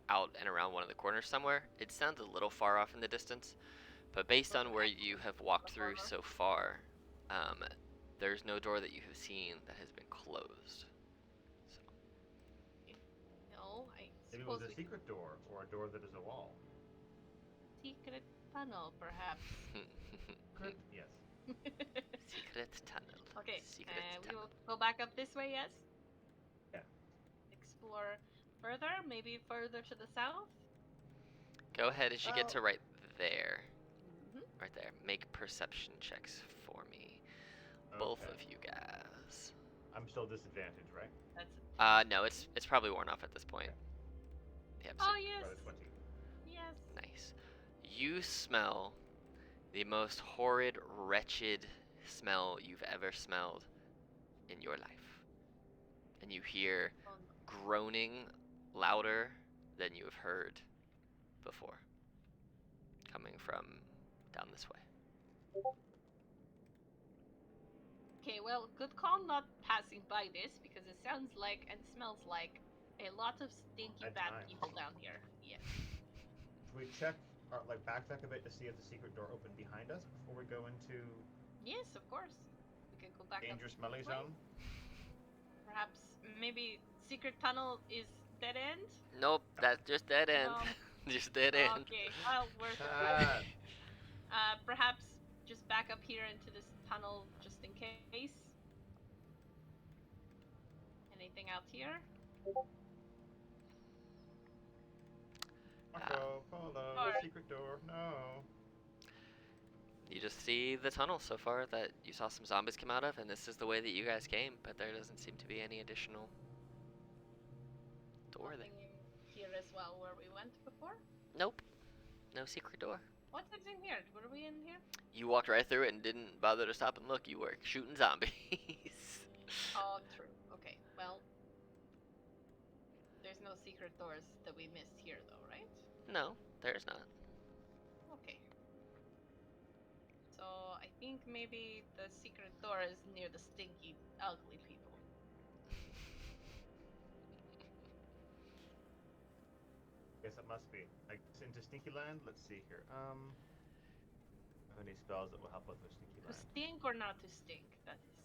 out and around one of the corners somewhere. It sounded a little far off in the distance, but based on where you have walked through so far, there's no door that you have seen that has been closed. So, No, I Maybe it suppose was a we secret door or a door that is a wall. secret tunnel, perhaps. Could yes. Secret tunnel. Okay, Secret we tunnel. will go back up this way, yes? Yeah. Explore further, maybe further to the south? Go ahead as you get Oh. to right there. Mm-hmm. Right there. Make perception checks for me. Both Okay. of you guys. I'm still disadvantaged, right? That's No, it's probably worn off at this point. Yep, so Oh, yes. Rather 20. Yes. nice. You smell the most horrid, wretched smell you've ever smelled in your life. And you hear Oh, no. groaning louder than you have heard before, coming from down this way. Okay, well, good call not passing by this because it sounds like and smells like a lot of stinky At bad times. people down here. Yes. Should we check our backtrack a bit to see if the secret door opened behind us before we go into Yes, of course. We can go back dangerous up smelly this way. zone? Perhaps maybe secret tunnel is dead end. Nope, that's just dead end. No. Just dead end. Okay, well, we're Sad. perhaps just back up here into this tunnel just in case. Anything out here? Marco, Polo, Alright. secret door, no. You just see the tunnel so far that you saw some zombies come out of, and this is the way that you guys came, but there doesn't seem to be any additional door there. Nothing in here as well where we went before? Nope. No secret door. What's in here? Were we in here? You walked right through it and didn't bother to stop and look. You were shooting zombies. Oh, true. Okay, well, there's no secret doors that we missed here, though, right? No, there's not. Okay. So I think maybe the secret door is near the stinky, ugly people. Guess it must be. Like into Stinky Land? Let's see here. Have any spells that will help us with Stinky To Land? stink or not to stink? That is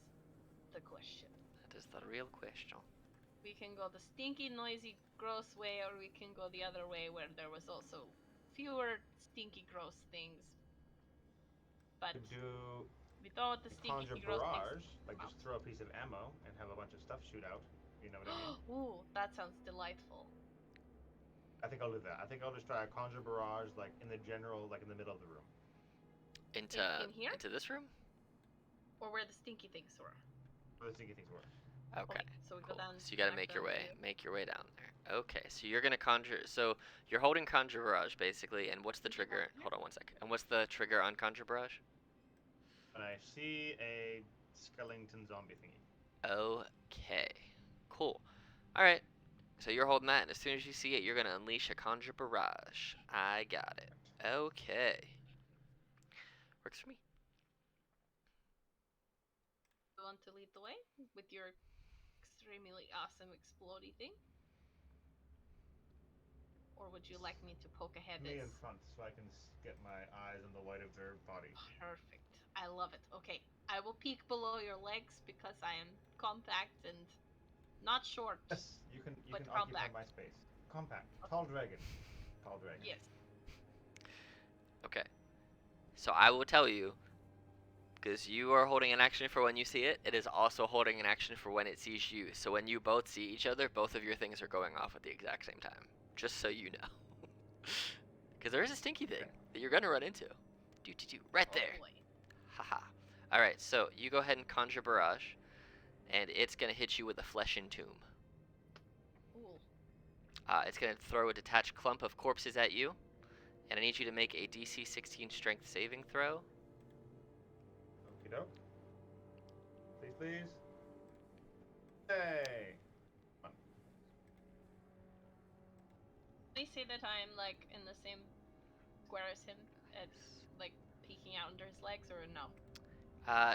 the question. That is the real question. We can go the stinky, noisy, gross way, or we can go the other way where there was also fewer stinky, gross things. But Could do without the stinky, conjure gross barrage, things. like just throw a piece of ammo and have a bunch of stuff shoot out. You know what I mean? Ooh, that sounds delightful. I think I'll do that. I think I'll just try a conjure barrage, like in the general, like in the middle of the room. Into In here? into this room? Or where the stinky things were. Where the stinky things were. Okay. So we Cool. go down. So you gotta back make your down way. here. Make your way down there. Okay, so you're gonna conjure. So you're holding conjure barrage basically, and what's the trigger? Hold on one second. And what's the trigger on conjure barrage? And I see a skeleton zombie thingy. Okay. Cool. All right. So you're holding that, and as soon as you see it, you're gonna unleash a conjure barrage. I got it. Okay. Works for me. You want to lead the way with your extremely awesome explodey thing? Or would you like me to poke ahead? Me in front, so I can get my eyes on the white of their body. Perfect. I love it. Okay, I will peek below your legs because I am compact and not short. Yes, you can But occupy compact. my space. Compact. Tall dragon. Tall dragon. Yes. Okay. So I will tell you, because you are holding an action for when you see it, it is also holding an action for when it sees you. So when you both see each other, both of your things are going off at the exact same time. Just so you know. Because there is a stinky thing that you're going to run into. Right there. Oh, boy. Haha. Alright, so you go ahead and conjure barrage, and it's going to hit you with a flesh entomb. Ooh. It's going to throw a detached clump of corpses at you, and I need you to make a DC 16 strength saving throw. Okie doke. Please, please. Hey! They say that I'm like in the same square as him, at like peeking out under his legs, or no?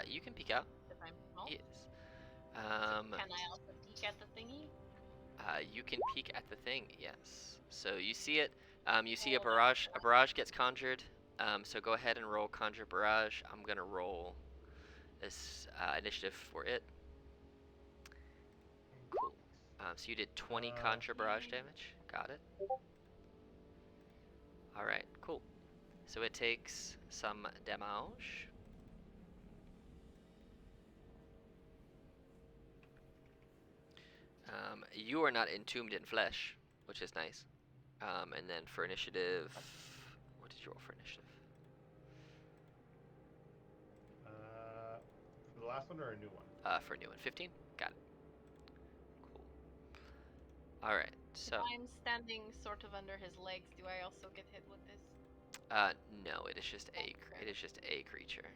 You can peek out. That I'm small. Yes. Can I also peek at the thingy? You can peek at the thing, yes. So you see it. You see a Oh, barrage. A barrage gets conjured. So go ahead and roll conjure barrage. I'm gonna roll this initiative for it. Cool. So you did 20 conjure barrage damage. Got it. All right. Cool. So it takes some damage. You are not entombed in flesh, which is nice. And then for initiative, what did you roll for initiative? For the last one or a new one? For a new one, 15. Got it. Cool. All right. So. If I'm standing sort of under his legs, do I also get hit with this? No, it is just a creature.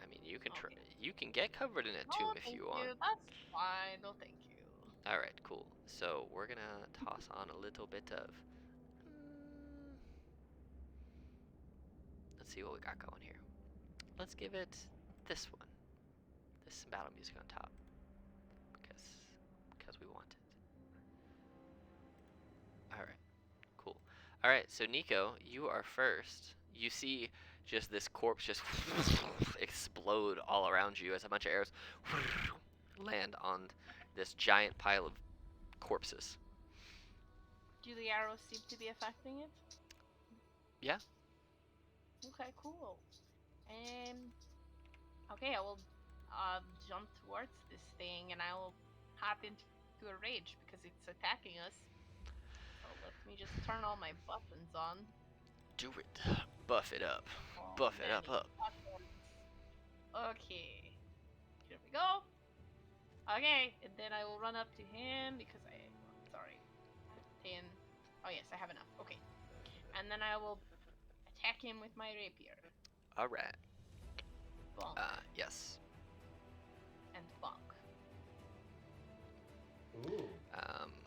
I mean, you can Okay. you can get covered in a tomb if you want. That's fine. No, thank you. All right, cool. So we're gonna toss on a little bit of. Let's see what we got going here. Let's give it this one. This battle music on top, because we want it. All right, cool. All right, so Nico, you are first. You see just this corpse just explode all around you as a bunch of arrows land on this giant pile of corpses. Do the arrows seem to be affecting it? Yeah. Okay, cool. Okay, I will jump towards this thing and I will hop into a rage because it's attacking us. So let me just turn all my buttons on. Do it. Buff it up. Oh, Buff it up. Buttons. Okay. Here we go. Okay, and then I will run up to him because sorry. 10. Oh yes, I have enough. Okay. And then I will attack him with my rapier. All right. Bonk. Yes. And bonk. Ooh.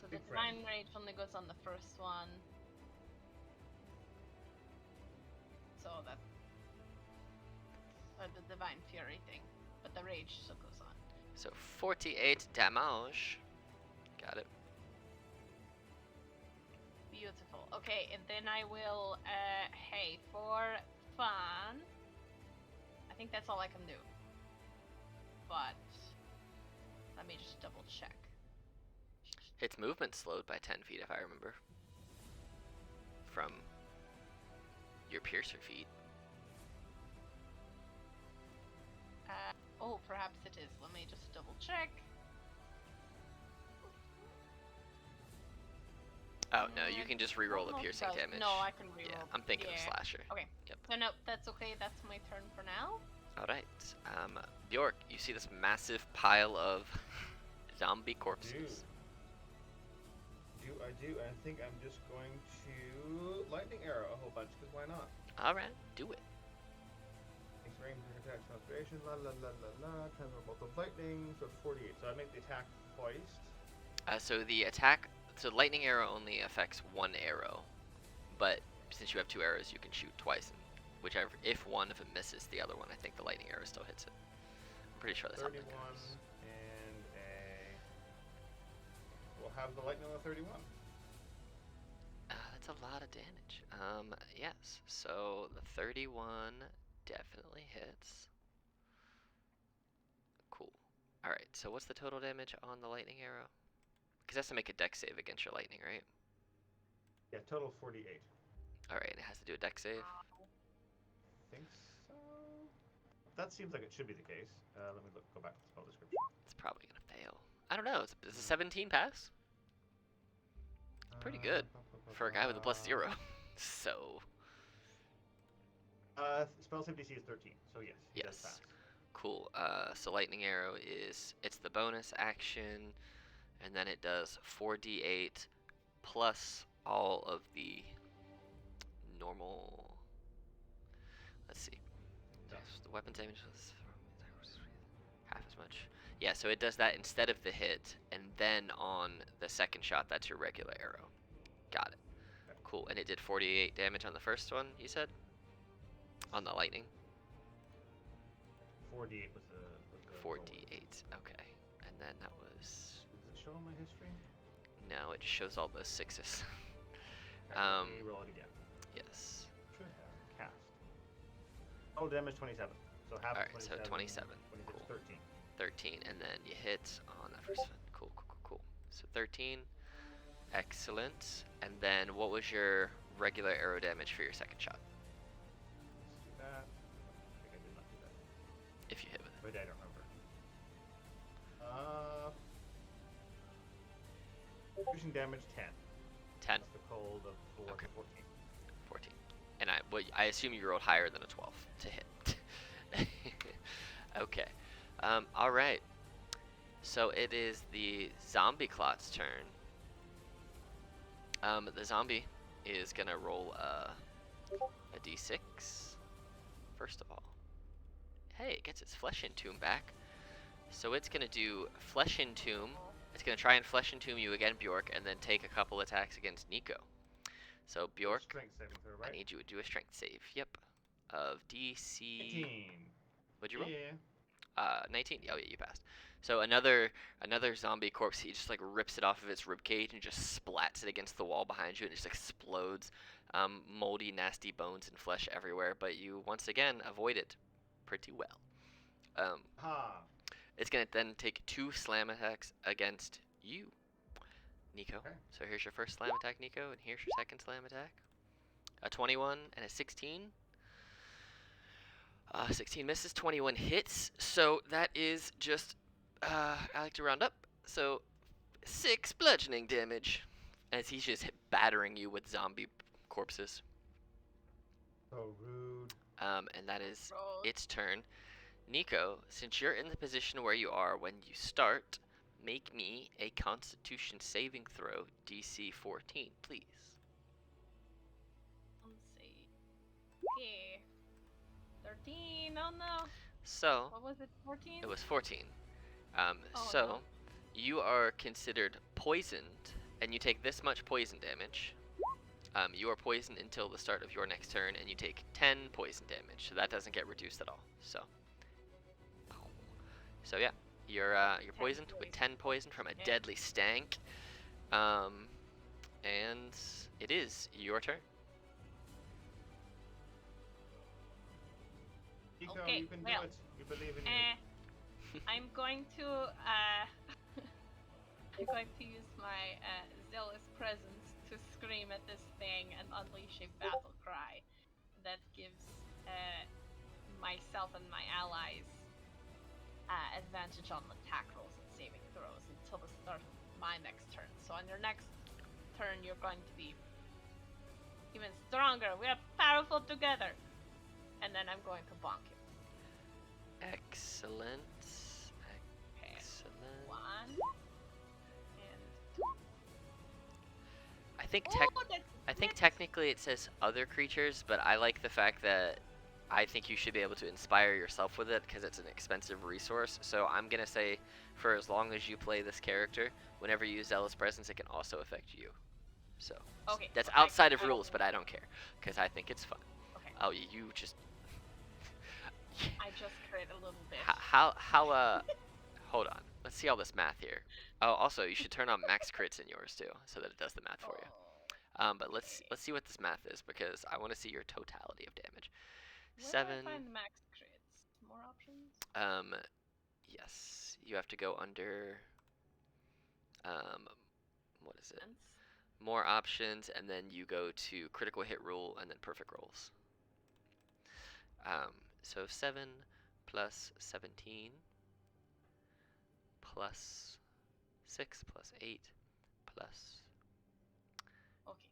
So the big friend. divine rage only goes on the first one. So that the divine fury thing, but the rage still goes on. So 48 damage. Got it. Beautiful. Okay, and then I will, hey, for fun, I think that's all I can do. But let me just double check. Its movement slowed by 10 feet, if I remember. From your piercer feet. Oh, perhaps it is. Let me just double check. Oh no, you can just reroll the piercing does. damage. No, I can reroll. Yeah, I'm thinking of slasher. Okay. Yep. No, that's okay. That's my turn for now. All right. Bjork, you see this massive pile of zombie corpses. I do. I think I'm just going to lightning arrow a whole bunch, because why not? All right, do it. Thanks for aiming attack conspiration. La la la la la. Transfer bolt of lightning. So 48. So I make the attack twice. So the attack, so lightning arrow only affects one arrow, but since you have two arrows, you can shoot twice. And whichever, if one of them misses the other one, I think the lightning arrow still hits it. I'm pretty sure that's how 31 that goes. and a. We'll have the lightning on 31. That's a lot of damage. Yes. So the 31 definitely hits. Cool. All right. So what's the total damage on the lightning arrow? Because it has to make a dex save against your lightning, right? Yeah, total 48. All right, and it has to do a dex save. I think so. That seems like it should be the case. Let me go back to the spell description. It's probably gonna fail. I don't know. Is a 17 pass? Pretty good for a guy with a +0. So. Spell save DC is 13, so yes. He does pass. Cool. So lightning arrow it's the bonus action, and then it does 4d8 plus all of the normal. Let's see. The weapon damage was half as much. Yeah, so it does that instead of the hit, and then on the second shot, that's your regular arrow. Got it. Okay. Cool. And it did 48 damage on the first one, you said? On the lightning? 4d8 with the 4d8. Okay. And then that was. Does it show on my history? No, it just shows all those sixes. Okay, let me roll it again. Yes. Should have cast. Oh, damage 27. So half. Alright, of so 27. 27. Cool. 13. 13, and then you hit on that first one. Cool. So 13. Excellent. And then what was your regular arrow damage for your second shot? Let's do that. I think I did not do that. If you hit with it. Wait, I don't remember. Pushing damage 10. 10. That's the cold of 4 Okay. 14. 14. And I assume you rolled higher than a 12 to hit. Okay. All right. So it is the zombie clot's turn. The zombie is gonna roll a d6 first of all. Hey, it gets its flesh entomb back. So it's gonna do flesh entomb. It's gonna try and flesh entomb you again, Bjork, and then take a couple attacks against Nico. So Bjork, Strength saving throw, right? I need you to do a strength save. Yep. Of DC. 18. What'd you roll? Yeah. 19. Oh yeah, you passed. So another zombie corpse. He just like rips it off of its ribcage and just splats it against the wall behind you, and it just explodes. Moldy, nasty bones and flesh everywhere. But you once again avoid it pretty well. Ha. It's gonna then take 2 slam attacks against you, Nico. Okay. So here's your first slam attack, Nico, and here's your second slam attack. A 21 and a 16. 16 misses, 21 hits. So that is just, I like to round up. So 6 bludgeoning damage as he's just battering you with zombie corpses. So rude. And that is Gross. its turn. Nico, since you're in the position where you are when you start, make me a Constitution saving throw, DC 14, please. Let's see. Okay. 13. Oh no. So, What was it? 14? it was 14. Oh, So, no. you are considered poisoned, and you take this much poison damage. You are poisoned until the start of your next turn, and you take 10 poison damage, so that doesn't get reduced at all. So yeah, you're poisoned with 10 poison from a Yeah. deadly stank. And it is your turn. Nico, Okay, you can do well, it. We believe in you. I'm going to I'm going to use my zealous presence to scream at this thing and unleash a battle cry that gives myself and my allies advantage on attack rolls and saving throws until the start of my next turn. So on your next turn, you're going to be even stronger. We are powerful together. And then I'm going to bonk you. Excellent. Okay. Excellent. 1 and I think that's technically it says other creatures, but I like the fact that I think you should be able to inspire yourself with it because it's an expensive resource. So I'm gonna say, for as long as you play this character, whenever you use Zealous Presence, it can also affect you. So okay. that's so outside of I rules, don't- but I don't care because I think it's fun. Okay. Oh, you just I just crit a little bit. how hold on. Let's see all this math here. Oh, also you should turn on max crits in yours too, so that it does the math for you. But let's see what this math is because I want to see your totality of damage. Where 7. do I find max crits? More options? Yes, you have to go under. What is it? Sense? More options, and then you go to critical hit rule, and then perfect rolls. So 7 plus 17 plus 6 plus 8 plus Okay.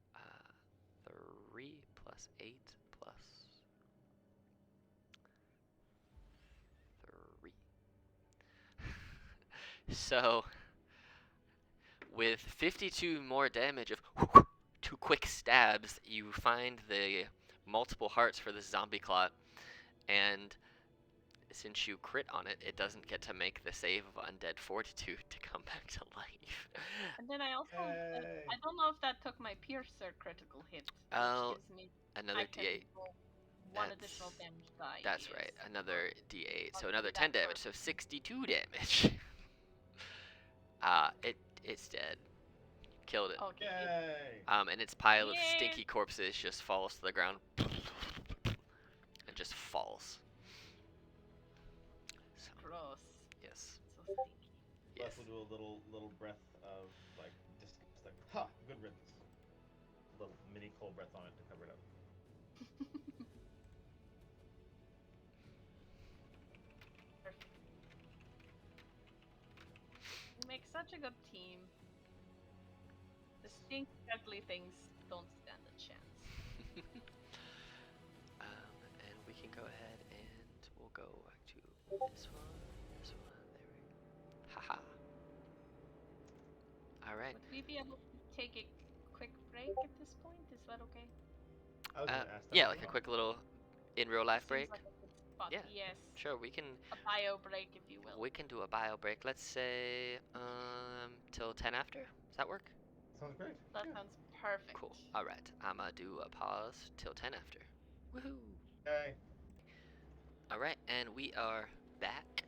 3 plus 8 plus 3. So, with 52 more damage of 2 quick stabs, you find the multiple hearts for the zombie clot, and since you crit on it, it doesn't get to make the save of undead fortitude to come back to life. And then I also Yay. I don't know if that took my piercer critical hit, Oh, which gives me Another I can d8. roll one That's- additional damage die. That's yes. right, another d8. So I'll another do 10 that damage, so first. 62 damage. It's dead. Killed it. Okay. Yay. And its pile of Yay. stinky corpses just falls to the ground and just falls. So, Gross. yes. So stinky. Yes. Plus we'll do a little breath of like disgust, like ha, good riddance. A little mini cold breath on it to cover it up. We make such a good team. stink ugly things don't stand a chance. And we can go ahead and we'll go back to this one, this one. There we go. Haha. All right. Would we be able to take a quick break at this point? Is that okay? I was gonna ask that Yeah, as like a well. quick little in real life break. Seems like a good spot. Yeah. Yes. Sure, we can. A bio break, if you will. We can do a bio break. Let's say till 10 after. Does that work? Sounds great. That Yeah. sounds perfect. Cool. All right. I'ma do a pause till 10 after. Woohoo! Okay. All right, and we are back.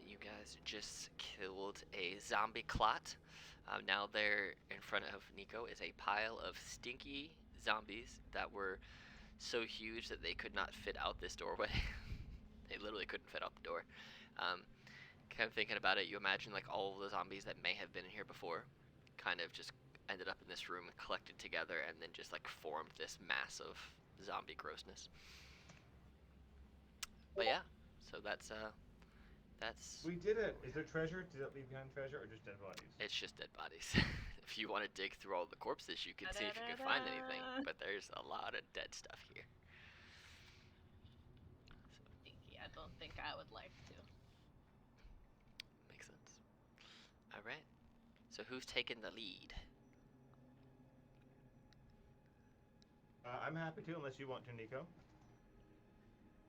You guys just killed a zombie clot. Now there in front of Nico is a pile of stinky zombies that were so huge that they could not fit out this doorway. They literally couldn't fit out the door. Kind of thinking about it, you imagine like all of the zombies that may have been in here before kind of just ended up in this room and collected together and then just like formed this mass of zombie grossness. But yeah, so that's We did it. Is there treasure? Did it leave behind treasure or just dead bodies? it's just dead bodies. If you want to dig through all the corpses, you can see if you can find anything. But there's a lot of dead stuff here. Stinky. I don't think I would like to. Makes sense. All right. So who's taking the lead? I'm happy to, unless you want to, Nico.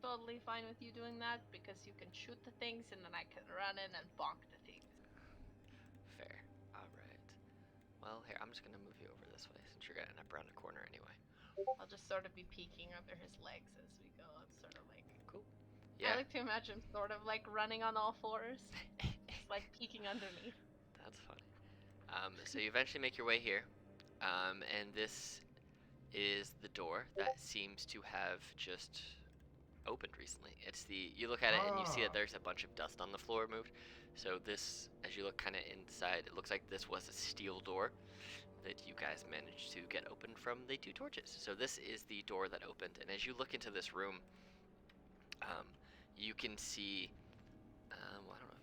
Totally fine with you doing that because you can shoot the things and then I can run in and bonk the things. Fair. All right. Well, here I'm just gonna move you over this way since you're gonna end up around the corner anyway. I'll just sort of be peeking under his legs as we go. It's sort of like Cool. I Yeah. like to imagine sort of like running on all fours. It's like peeking underneath. That's funny. So you eventually make your way here, and this is the door that seems to have just opened recently. It's the you look at it and you see that there's a bunch of dust on the floor moved. So this, as you look kind of inside, it looks like this was a steel door that you guys managed to get open from the two torches. So this is the door that opened, and as you look into this room, you can see. Well, I don't know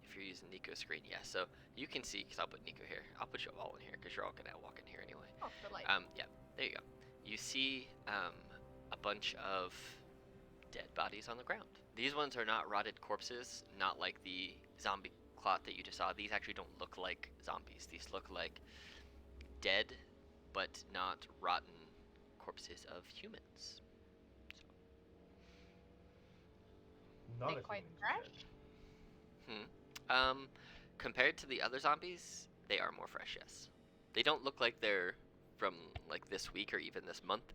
if you're using Nico's screen. Yeah, so you can see, because I'll put Nico here. I'll put you all in here because you're all gonna walk in here anyway. Oh, the light. Yeah, there you go. You see a bunch of dead bodies on the ground. These ones are not rotted corpses, not like the zombie clot that you just saw. These actually don't look like zombies. These look like dead, but not rotten corpses of humans. Not They a quite human, you fresh? So, compared to the other zombies, they are more fresh, yes. They don't look like they're from like this week or even this month,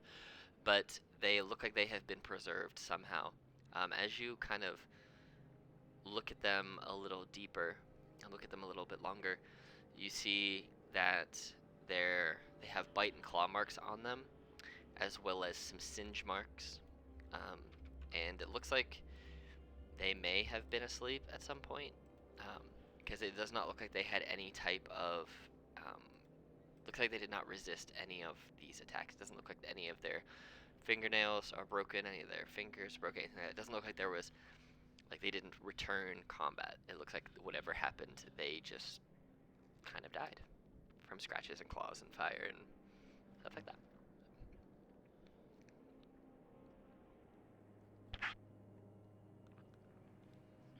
but they look like they have been preserved somehow. As you kind of look at them a little deeper and look at them a little bit longer, you see that they have bite and claw marks on them, as well as some singe marks, and it looks like they may have been asleep at some point, because it does not look like they had any type of. Looks like they did not resist any of these attacks. It doesn't look like any of their fingernails are broken, any of their fingers broken. Anything like that. It doesn't look like there was, like they didn't return combat. It looks like whatever happened, they just kind of died from scratches and claws and fire and stuff like that.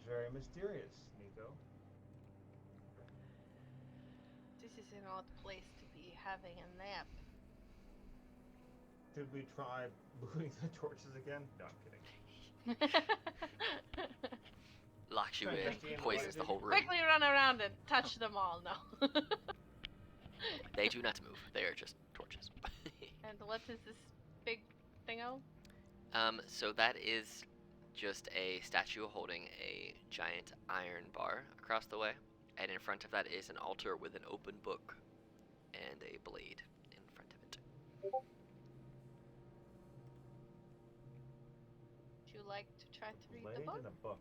Very mysterious, Nico. This is an odd place to be having a nap. Should we try moving the torches again? No, I'm kidding. Locks you Right, in, that's the end of poisons it. the whole room. Quickly run around and touch them all. No. They do not move. They are just torches. And what is this big thingo? So that is just a statue holding a giant iron bar across the way, and in front of that is an altar with an open book and a blade in front of it. Would you like to try to read Blade the book? and a book.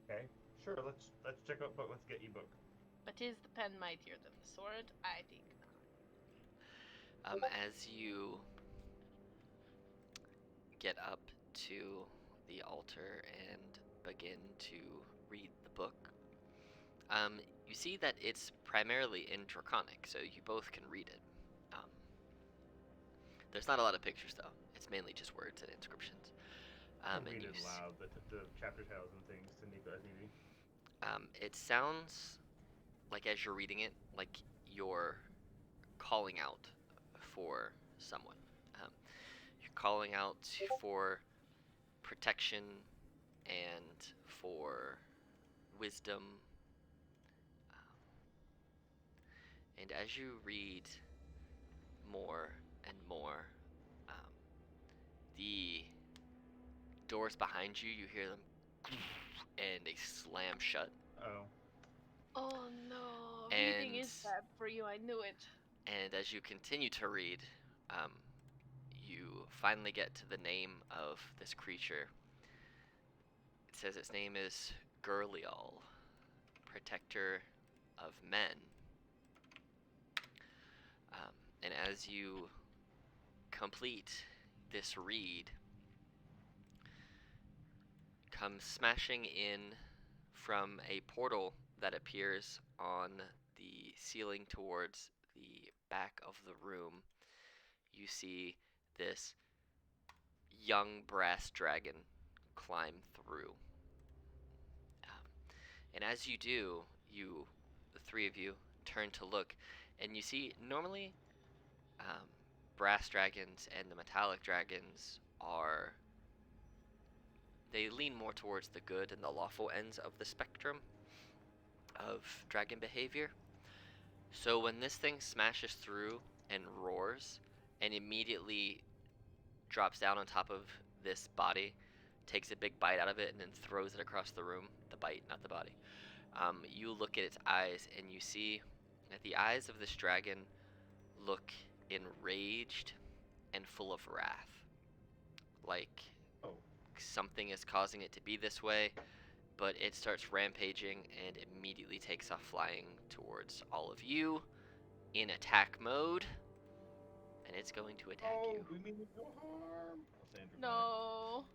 Okay, sure. Let's check out book. Let's get you book. But is the pen mightier than the sword? I think not. As you get up to the altar and begin to read the book, you see that it's primarily in Draconic, so you both can read it. There's not a lot of pictures though. It's mainly just words and inscriptions. I'll And read you it aloud, the chapter titles and things to Nico as needy. it sounds like as you're reading it, like you're calling out for someone. Um, you're calling out for protection and for wisdom. Um, and as you read more and more, um, the doors behind you, you hear them and they slam shut. Oh. Oh no, And- reading is bad for you. I knew it. And as you continue to read, you finally get to the name of this creature. It says its name is Gurlial, protector of men. And as you complete this read, comes smashing in from a portal that appears on the ceiling towards the back of the room. You see this young brass dragon climb through. And as you do, the three of you, turn to look, and you see normally brass dragons and the metallic dragons they lean more towards the good and the lawful ends of the spectrum of dragon behavior. So when this thing smashes through and roars and immediately drops down on top of this body, takes a big bite out of it, and then throws it across the room, the bite, not the body, you look at its eyes and you see that the eyes of this dragon look enraged and full of wrath. Like something is causing it to be this way, but it starts rampaging and immediately takes off flying towards all of you in attack mode. And it's going to attack you. We mean no harm. No.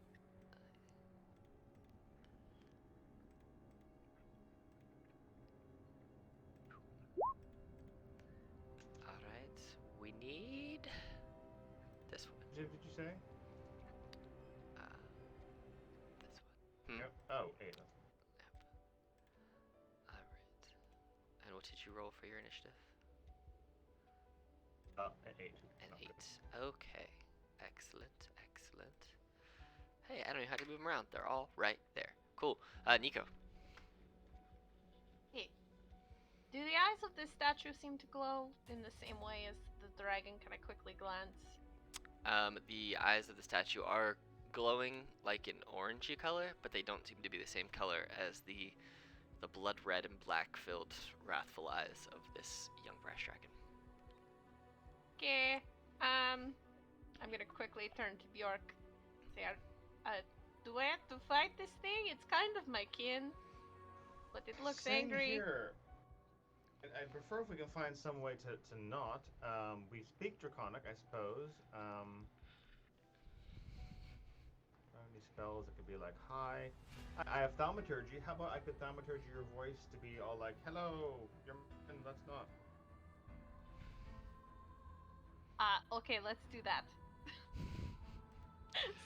Alright, we need this one. Did you say? This one. Yep. Oh, 8. Alright. And what did you roll for your initiative? An 8. An 8. Okay. Excellent, excellent. Hey, I don't know how to move them around. They're all right there. Cool. Nico. Hey, do the eyes of this statue seem to glow in the same way as the dragon? Can I quickly glance? The eyes of the statue are glowing like an orangey color, but they don't seem to be the same color as the blood red and black filled wrathful eyes of this young brass dragon. Okay. I'm gonna quickly turn to Bjork. Say, do I have to fight this thing? It's kind of my kin, but it looks Same angry. Here. I'd prefer if we can find some way to not. We speak Draconic, I suppose. Any spells that could be like, hi. I have thaumaturgy. How about I could thaumaturgy your voice to be all like, hello, you're and let's not. Okay, let's do that.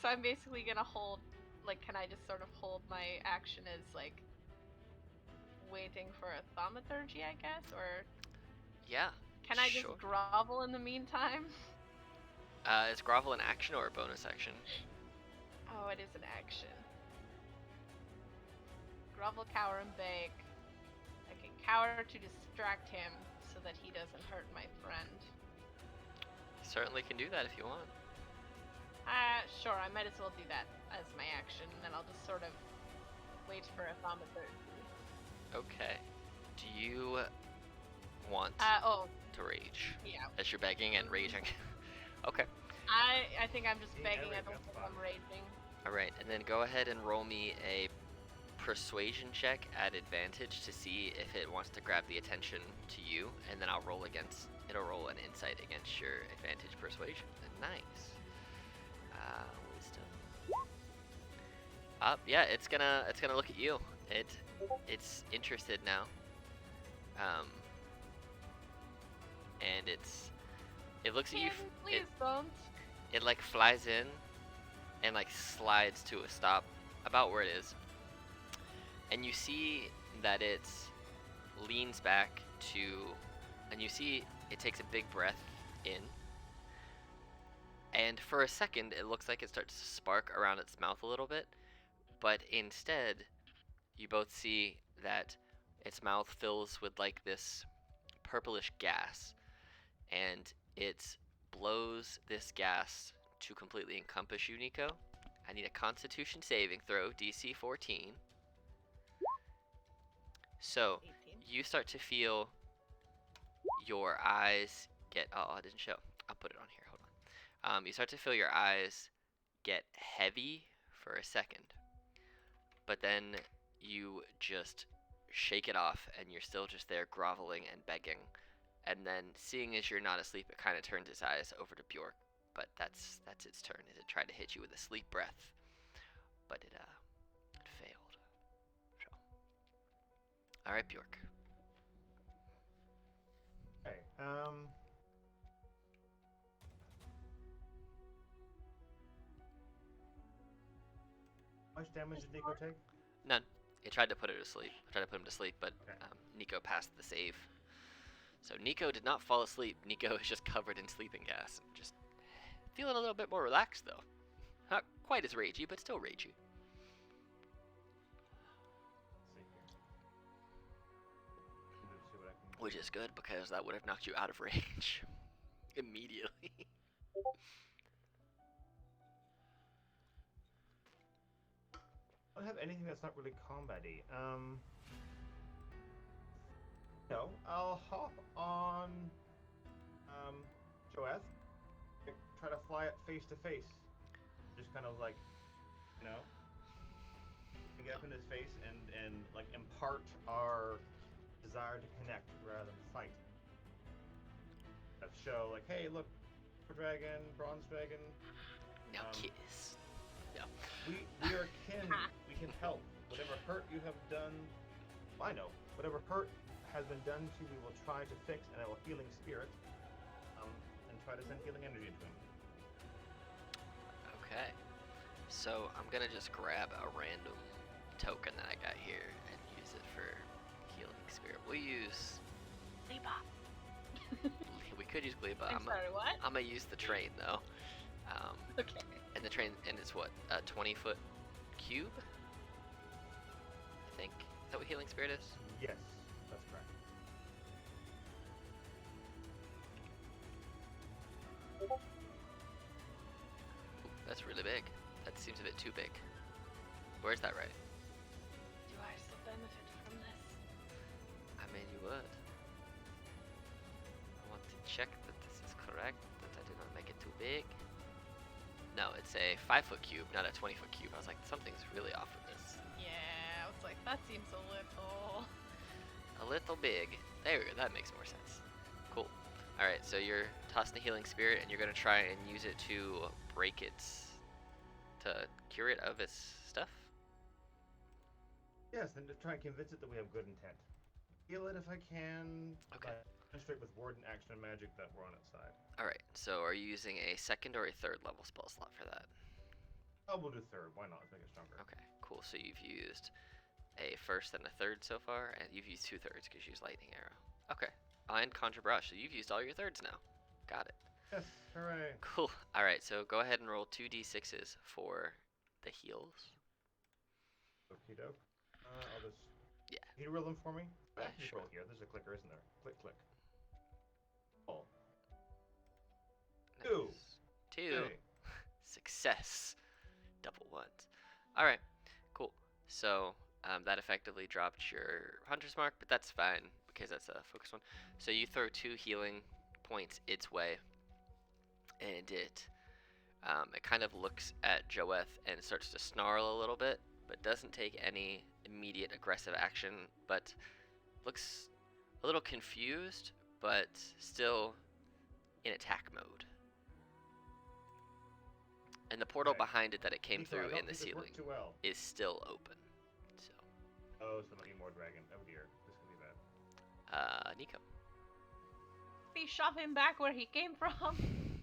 So I'm basically gonna hold, like, can I just sort of hold my action as, like, waiting for a thaumaturgy, I guess? Or Yeah. can I sure. just grovel in the meantime? Is grovel an action or a bonus action? Oh, it is an action. Grovel, cower, and beg. I can cower to distract him so that he doesn't hurt my friend. Certainly can do that if you want. Sure, I might as well do that as my action, and then I'll just sort of wait for a thaumaturgy. Okay. Do you want to rage? Yeah. As you're begging and raging. Okay. I think I'm just Yeah, begging, I rage, don't that's think fine. I'm raging. Alright, and then go ahead and roll me a persuasion check at advantage to see if it wants to grab the attention to you, and then it'll roll an insight against your advantage persuasion. Nice. Wisdom. Yeah, it's gonna look at you. It's interested now. And it looks at you. Please don't. it like flies in and like slides to a stop about where it is. And you see that it leans back to, and you see it takes a big breath in. And for a second, it looks like it starts to spark around its mouth a little bit. But instead, you both see that its mouth fills with like this purplish gas. And it blows this gas to completely encompass you, Nico. I need a Constitution saving throw, DC 14. So, 18. you start to feel your eyes get. Oh, it didn't show. I'll put it on here. Hold on. You start to feel your eyes get heavy for a second, but then you just shake it off, and you're still just there groveling and begging. And then, seeing as you're not asleep, it kind of turns its eyes over to Bjork. But that's its turn. It tried to hit you with a sleep breath, but it failed. So, all right, Bjork. Okay. How much damage did Nico take? None. It tried to put it to sleep. I tried to put him to sleep, but Okay. Nico passed the save. So Nico did not fall asleep. Nico is just covered in sleeping gas. Just feeling a little bit more relaxed, though. Not quite as ragey, but still ragey. Let's see here. Let's see what I can. Which is good, because that would have knocked you out of range immediately. I don't have anything that's not really combat-y. No, I'll hop on Joeth. Try to fly it face to face. Just kind of like, you know, get up in his face and like impart our desire to connect rather than fight. Show like, hey, look, dragon, bronze dragon. Now kiss. No. We are kin. We can help. Whatever hurt you have done, I know. Whatever hurt has been done to you, we will try to fix, and I will healing spirit, and try to send healing energy into him. Okay. So I'm gonna just grab a random token that I got here and use it for healing spirit. We'll use. Leap. We could use Gleba. I'm sorry, what? I'm gonna use the train though. Okay. And the train, and it's what, a 20-foot cube? I think. Is that what healing spirit is? Yes, that's correct. Ooh, that's really big. That seems a bit too big. Where's that right? Do I still benefit from this? I mean, you would. I want to check that this is correct, that I did not make it too big. No, it's a 5-foot cube, not a 20-foot cube. I was like, something's really off with this. Yeah, I was like, that seems a little. A little big. There we go, that makes more sense. Cool. Alright, so you're tossing the healing spirit, and you're going to try and use it to break its. To cure it of its stuff? Yes, and to try and convince it that we have good intent. Heal it if I can. Okay. Demonstrate with ward and action and magic that we're on its side. Alright, so are you using a second or a third level spell slot for that? Oh, we'll do third. Why not? Let's make it stronger. Okay, cool. So you've used a first and a third so far, and you've used 2/3 because you used lightning arrow. Okay, and conjure brush. So you've used all your thirds now. Got it. Yes, hooray. Cool. All right, so go ahead and roll 2d6s for the heals. Okie doke. I'll just. Yeah. Can you roll them for me? Yeah, Just sure. roll here. There's a clicker, isn't there? Click, click. Oh. Two. Nice. 2. Hey. Success. Double ones. All right, cool. So that effectively dropped your hunter's mark, but that's fine because that's a focus one. So you throw 2 healing points its way, and it kind of looks at Joeth and starts to snarl a little bit, but doesn't take any immediate aggressive action, but looks a little confused, but still in attack mode. And the portal Okay. behind it that it came Nico, I through don't in the think this worked ceiling Too well. is still open. So, Oh, so not more dragon. Oh dear, this could be bad. Nico. We shove him back where he came from.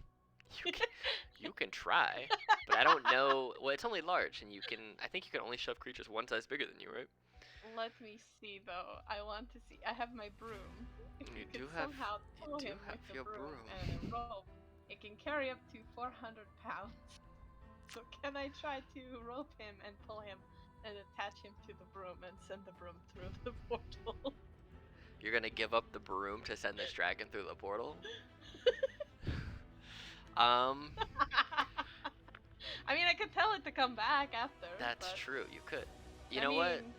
You can try, but I don't know. Well, it's only large, and I think you can only shove creatures one size bigger than you, right? Let me see though. I want to see. I have my broom. If You you could do have- somehow you pull do him have with your a broom broom. and a rope, it can carry up to 400 pounds. So can I try to rope him and pull him and attach him to the broom and send the broom through the portal? You're gonna give up the broom to send this dragon through the portal? Um, I mean, I could tell it to come back after. that's but, true. You could. You I know what? mean,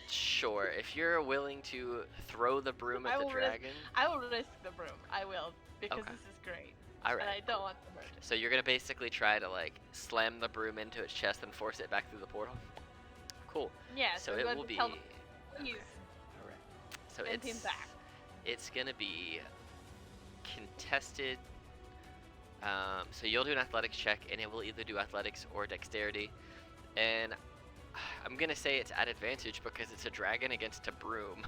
Sure. If you're willing to throw the broom at I the will risk- dragon. I will risk the broom. I will because Okay. this is great, All and I right. don't want to hurt it. So you're gonna basically try to like slam the broom into its chest and force it back through the portal. Cool. Yeah. So I'm it going will to be. tell them, please All right. So send him back. it's gonna be contested. So you'll do an athletics check, and it will either do athletics or dexterity. And I'm gonna say it's at advantage because it's a dragon against a broom.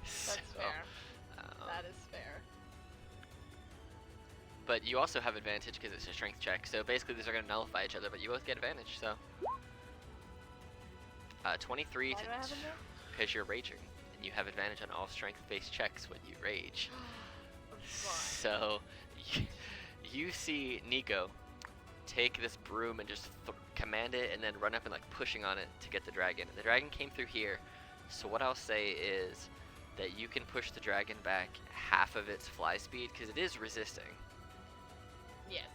That's So, fair. um, That is fair. But you also have advantage because it's a strength check. So basically, these are gonna nullify each other, but you both get advantage. So 23 Why to do I have it there? because you're raging, and you have advantage on all strength-based checks when you rage. Fine. So you see Nico take this broom and just command it and then run up and like pushing on it to get the dragon. The dragon came through here, so what I'll say is that you can push the dragon back half of its fly speed because it is resisting, Yes.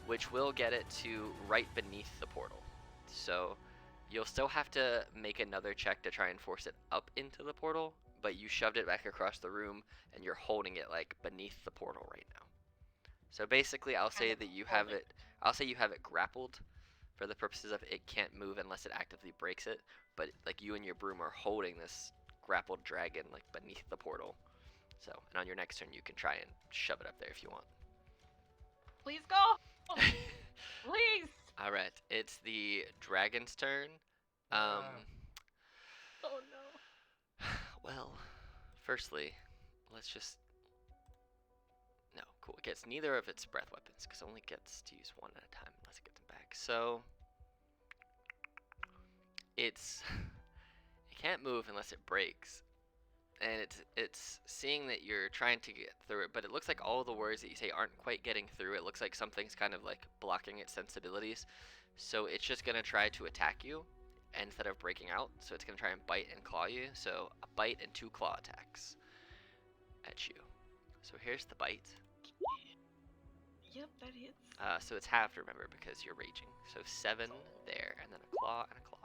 which will get it to right beneath the portal. So you'll still have to make another check to try and force it up into the portal, but you shoved it back across the room and you're holding it like beneath the portal right now. So basically, I'll say Kind of that you have holding. it. I'll say you have it grappled, for the purposes of it can't move unless it actively breaks it. But like you and your broom are holding this grappled dragon like beneath the portal. So, and on your next turn, you can try and shove it up there if you want. Please go. Please. All right, it's the dragon's turn. Yeah. Oh no. Well, firstly, let's just. No, cool. It gets neither of its breath weapons because it only gets to use one at a time unless it gets them back. So it can't move unless it breaks, and it's seeing that you're trying to get through it, but it looks like all the words that you say aren't quite getting through. It looks like something's kind of like blocking its sensibilities, so it's just gonna try to attack you instead of breaking out. So it's gonna try and bite and claw you. So a bite and 2 claw attacks at you. So here's the bite. Yep, that hits. So it's halved, remember, because you're raging. So 7 there, and then a claw and a claw.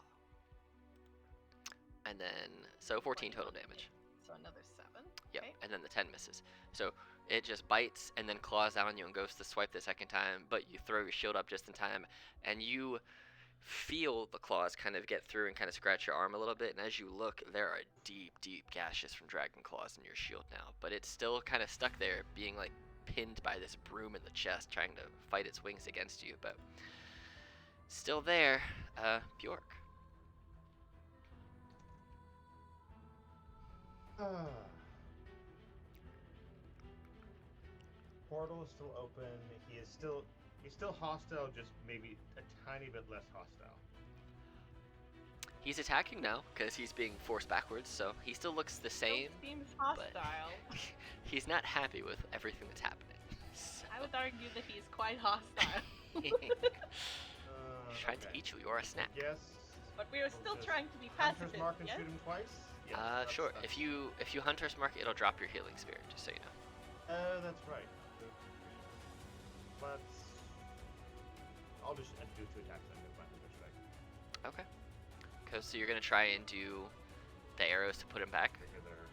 And then, so 14 total damage. So another 7. Yep, Okay. and then the 10 misses. So it just bites and then claws down on you and goes to swipe the second time, but you throw your shield up just in time, and you feel the claws kind of get through and kind of scratch your arm a little bit, and as you look, there are deep, deep gashes from dragon claws in your shield now, but it's still kind of stuck there, being like pinned by this broom in the chest, trying to fight its wings against you, but still there. Bjork. Portal is still open. He's still hostile, just maybe a tiny bit less hostile. He's attacking now because he's being forced backwards, so he still looks the same. Still seems hostile. He's not happy with everything that's happening. So. I would argue that he's quite hostile. He's trying to eat you. You're a snack. Yes. But we are still Just trying to be Hunter's pacifist. mark and Yes? shoot him twice. Yes, Sure. that's- If you hunter's mark, it'll drop your healing spirit, just so you know. That's right. But I'll just do 2 attacks then with my Hunter's strike. Okay. So you're gonna try and do the arrows to put him back. Figure they're-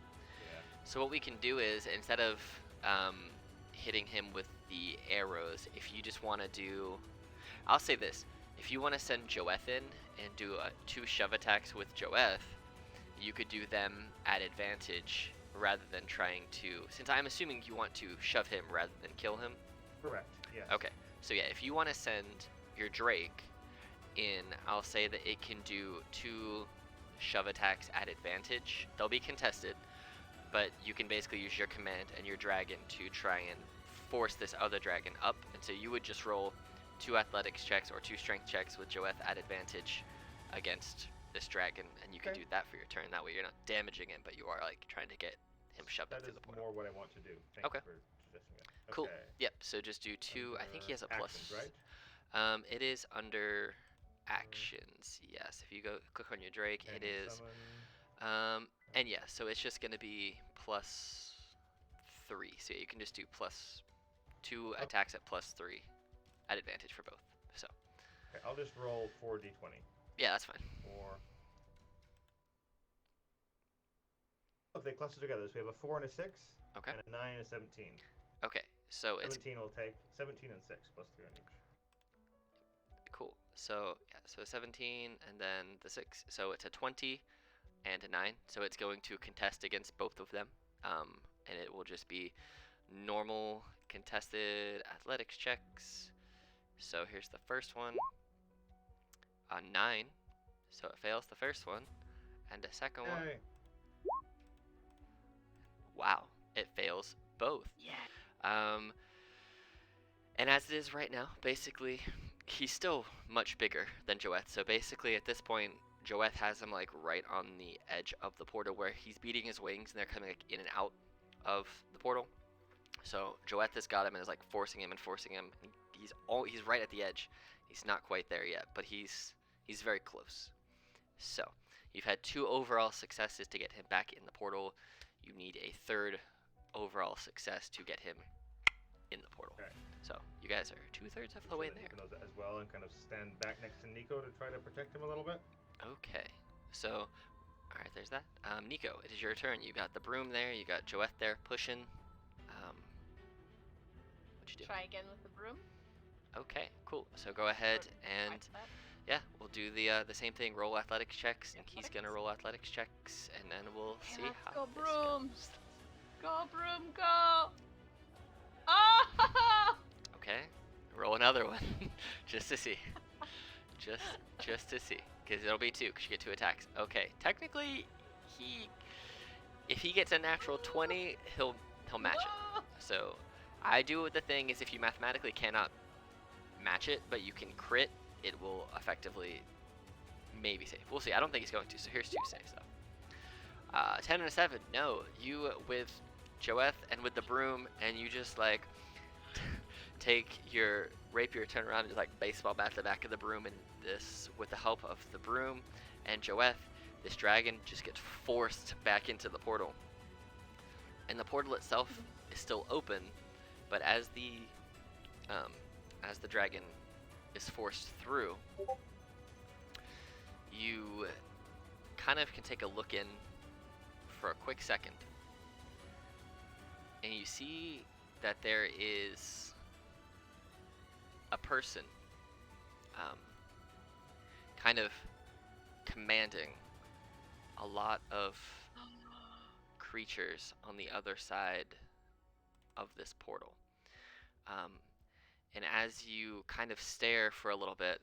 Yeah. So what we can do is, instead of hitting him with the arrows, if you just want to do, I'll say this: if you want to send Joeth in and do 2 shove attacks with Joeth, you could do them at advantage rather than trying to. Since I'm assuming you want to shove him rather than kill him. Correct. Yes. Okay. So yeah, if you want to send your Drake in, I'll say that it can do 2 shove attacks at advantage. They'll be contested, but you can basically use your command and your dragon to try and force this other dragon up, and so you would just roll 2 athletics checks or 2 strength checks with Joeth at advantage against this dragon, and you can Okay. do that for your turn. That way you're not damaging him, but you are like trying to get him shoved That into is the portal. more what I want to do. Thank Okay. you for suggesting it. Cool. Okay. Yep. So just do 2. I think he has a plus. Actions, right? It is under actions. Yes. If you go click on your Drake, And it is. Summon. And yeah. So it's just gonna be plus 3. So yeah, you can just do plus 2 attacks at plus 3 at advantage for both. So Okay, I'll just roll 4d20. yeah, that's fine. 4. Oh, they cluster together. So we have a 4 and a 6. Okay. And a 9 and a 17. Okay. So it's 17 will take 17 and 6 plus 3 on each. cool. So yeah. So 17 and then the 6. So it's a 20 and a 9. So it's going to contest against both of them. And it will just be normal contested athletics checks. So here's the first one. A 9. So it fails the first one. And the second one. Yay. Wow. It fails both. Yeah. And as it is right now, basically, he's still much bigger than Joeth. So basically, at this point, Joeth has him like right on the edge of the portal where he's beating his wings and they're coming like in and out of the portal. So Joeth has got him and is like forcing him and forcing him. He's right at the edge. He's not quite there yet, but he's very close. So you've had 2 overall successes to get him back in the portal. You need a 3rd overall success to get him in the portal. Okay. So you guys are 2/3 of the way there. Knows that as well and kind of stand back next to Nico to try to protect him a little bit. Okay. So, all right, there's that. Nico, it is your turn. You got the broom there. You got Joeth there pushing. What you do? Try again with the broom. Okay, cool. So go ahead and Twice that. yeah, we'll do the same thing. Roll athletics checks, and he's gonna Athletics. roll athletics checks, and then we'll Okay, see let's how go this broom. goes. Go broom, go! Oh! Okay, roll another one, just to see, just to see, because it'll be 2, because you get 2 attacks. Okay, technically, if he gets a natural 20, he'll match it. Whoa! So I do the thing is if you mathematically cannot match it, but you can crit, it will effectively maybe save. We'll see. I don't think he's going to. So here's 2 saves though. 10 and a 7. No, you with Joeth and with the broom, and you just like take your rapier, turn around, and just like baseball bat the back of the broom, and this with the help of the broom and Joeth, this dragon just gets forced back into the portal. And the portal itself is still open, but as the dragon is forced through, you kind of can take a look in for a quick second, and you see that there is a person kind of commanding a lot of creatures on the other side of this portal. And as you kind of stare for a little bit,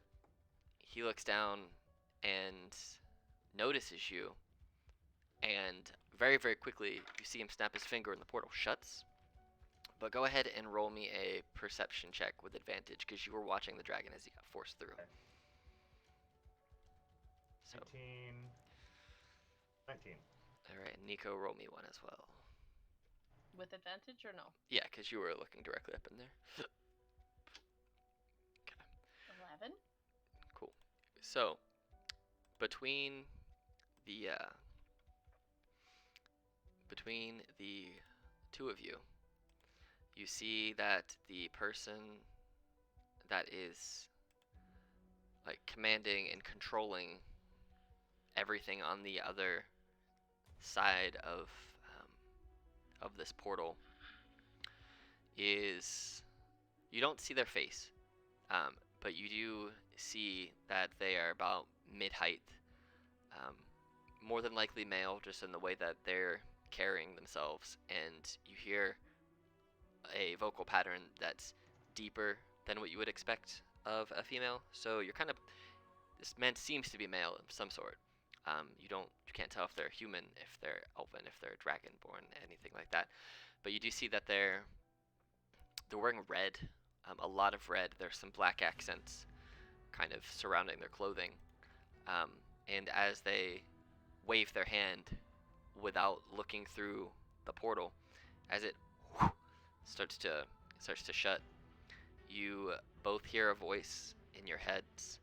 he looks down and notices you, and very, very quickly you see him snap his finger and the portal shuts. But go ahead and roll me a perception check with advantage, because you were watching the dragon as he got forced through. Okay. So, 19. alright, Nico, roll me one as well. With advantage or no? Yeah, because you were looking directly up in there. 11. Cool. So, between the 2 of you, you see that the person that is like commanding and controlling everything on the other side of this portal is, you don't see their face, but you do see that they are about mid-height, more than likely male, just in the way that they're carrying themselves, and you hear a vocal pattern that's deeper than what you would expect of a female. So you're kind of, this man seems to be male of some sort. You can't tell if they're human, if they're elven, if they're dragonborn, anything like that. But you do see that their they're wearing red, a lot of red. There's some black accents kind of surrounding their clothing. And as they wave their hand without looking through the portal, as it starts to shut, you both hear a voice in your heads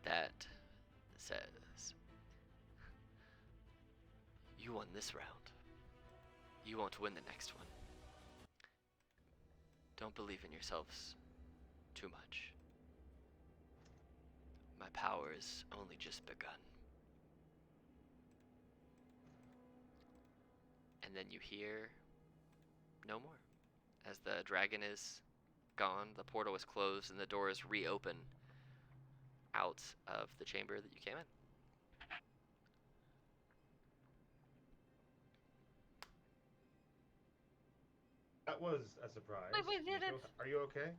that says, "You won this round. You won't win the next one. Don't believe in yourselves too much. My power has only just begun." And then you hear no more. As the dragon is gone, the portal is closed, and the doors reopen out of the chamber that you came in. That was a surprise. We did Nico, it. are you okay?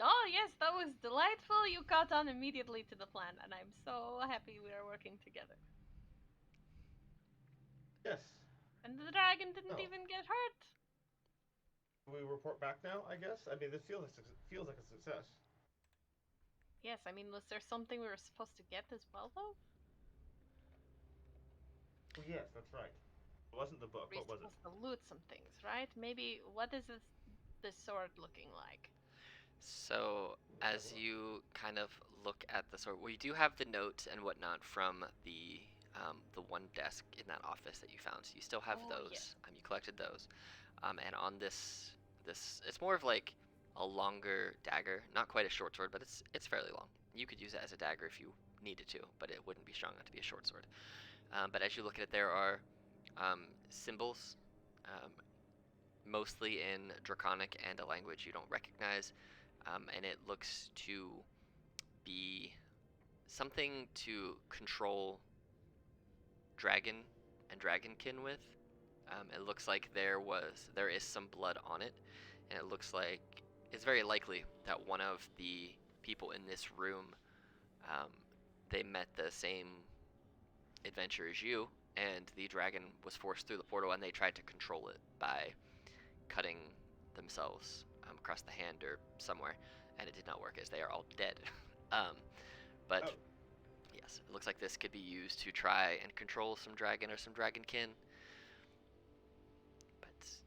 Oh yes, that was delightful. You caught on immediately to the plan, and I'm so happy we are working together. Yes. And the dragon didn't Oh. even get hurt. We report back now, I guess? I mean, this feels like a success. Yes, I mean, was there something we were supposed to get as well, though? Oh, yes, that's right. It wasn't the book. We're What was it? supposed to loot some things, right? Maybe, what is this sword looking like? So, as you kind of look at the sword, we do have the notes and whatnot from the one desk in that office that you found. So you still have Oh, those. yes. You collected those. And on this, it's more of like a longer dagger, not quite a short sword, but it's fairly long. You could use it as a dagger if you needed to, but it wouldn't be strong enough to be a short sword. But as you look at it, there are symbols, mostly in Draconic and a language you don't recognize, and it looks to be something to control dragon and dragonkin with. It looks like there is some blood on it, and it looks like it's very likely that one of the people in this room, they met the same adventure as you, and the dragon was forced through the portal, and they tried to control it by cutting themselves across the hand or somewhere, and it did not work as they are all dead. But Oh. yes, it looks like this could be used to try and control some dragon or some dragonkin. But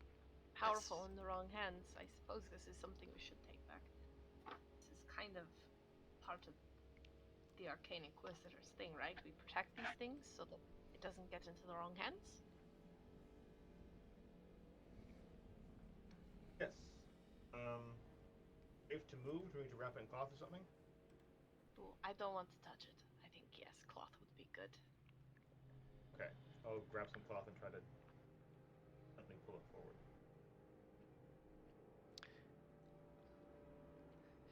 Powerful in the wrong hands. I suppose this is something we should take back. This is kind of part of the Arcane Inquisitor's thing, right? We protect these things so that it doesn't get into the wrong hands. Yes. Safe to move? Do we need to wrap in cloth or something? Ooh, I don't want to touch it. I think, yes, cloth would be good. Okay. I'll grab some cloth and try to gently pull it forward.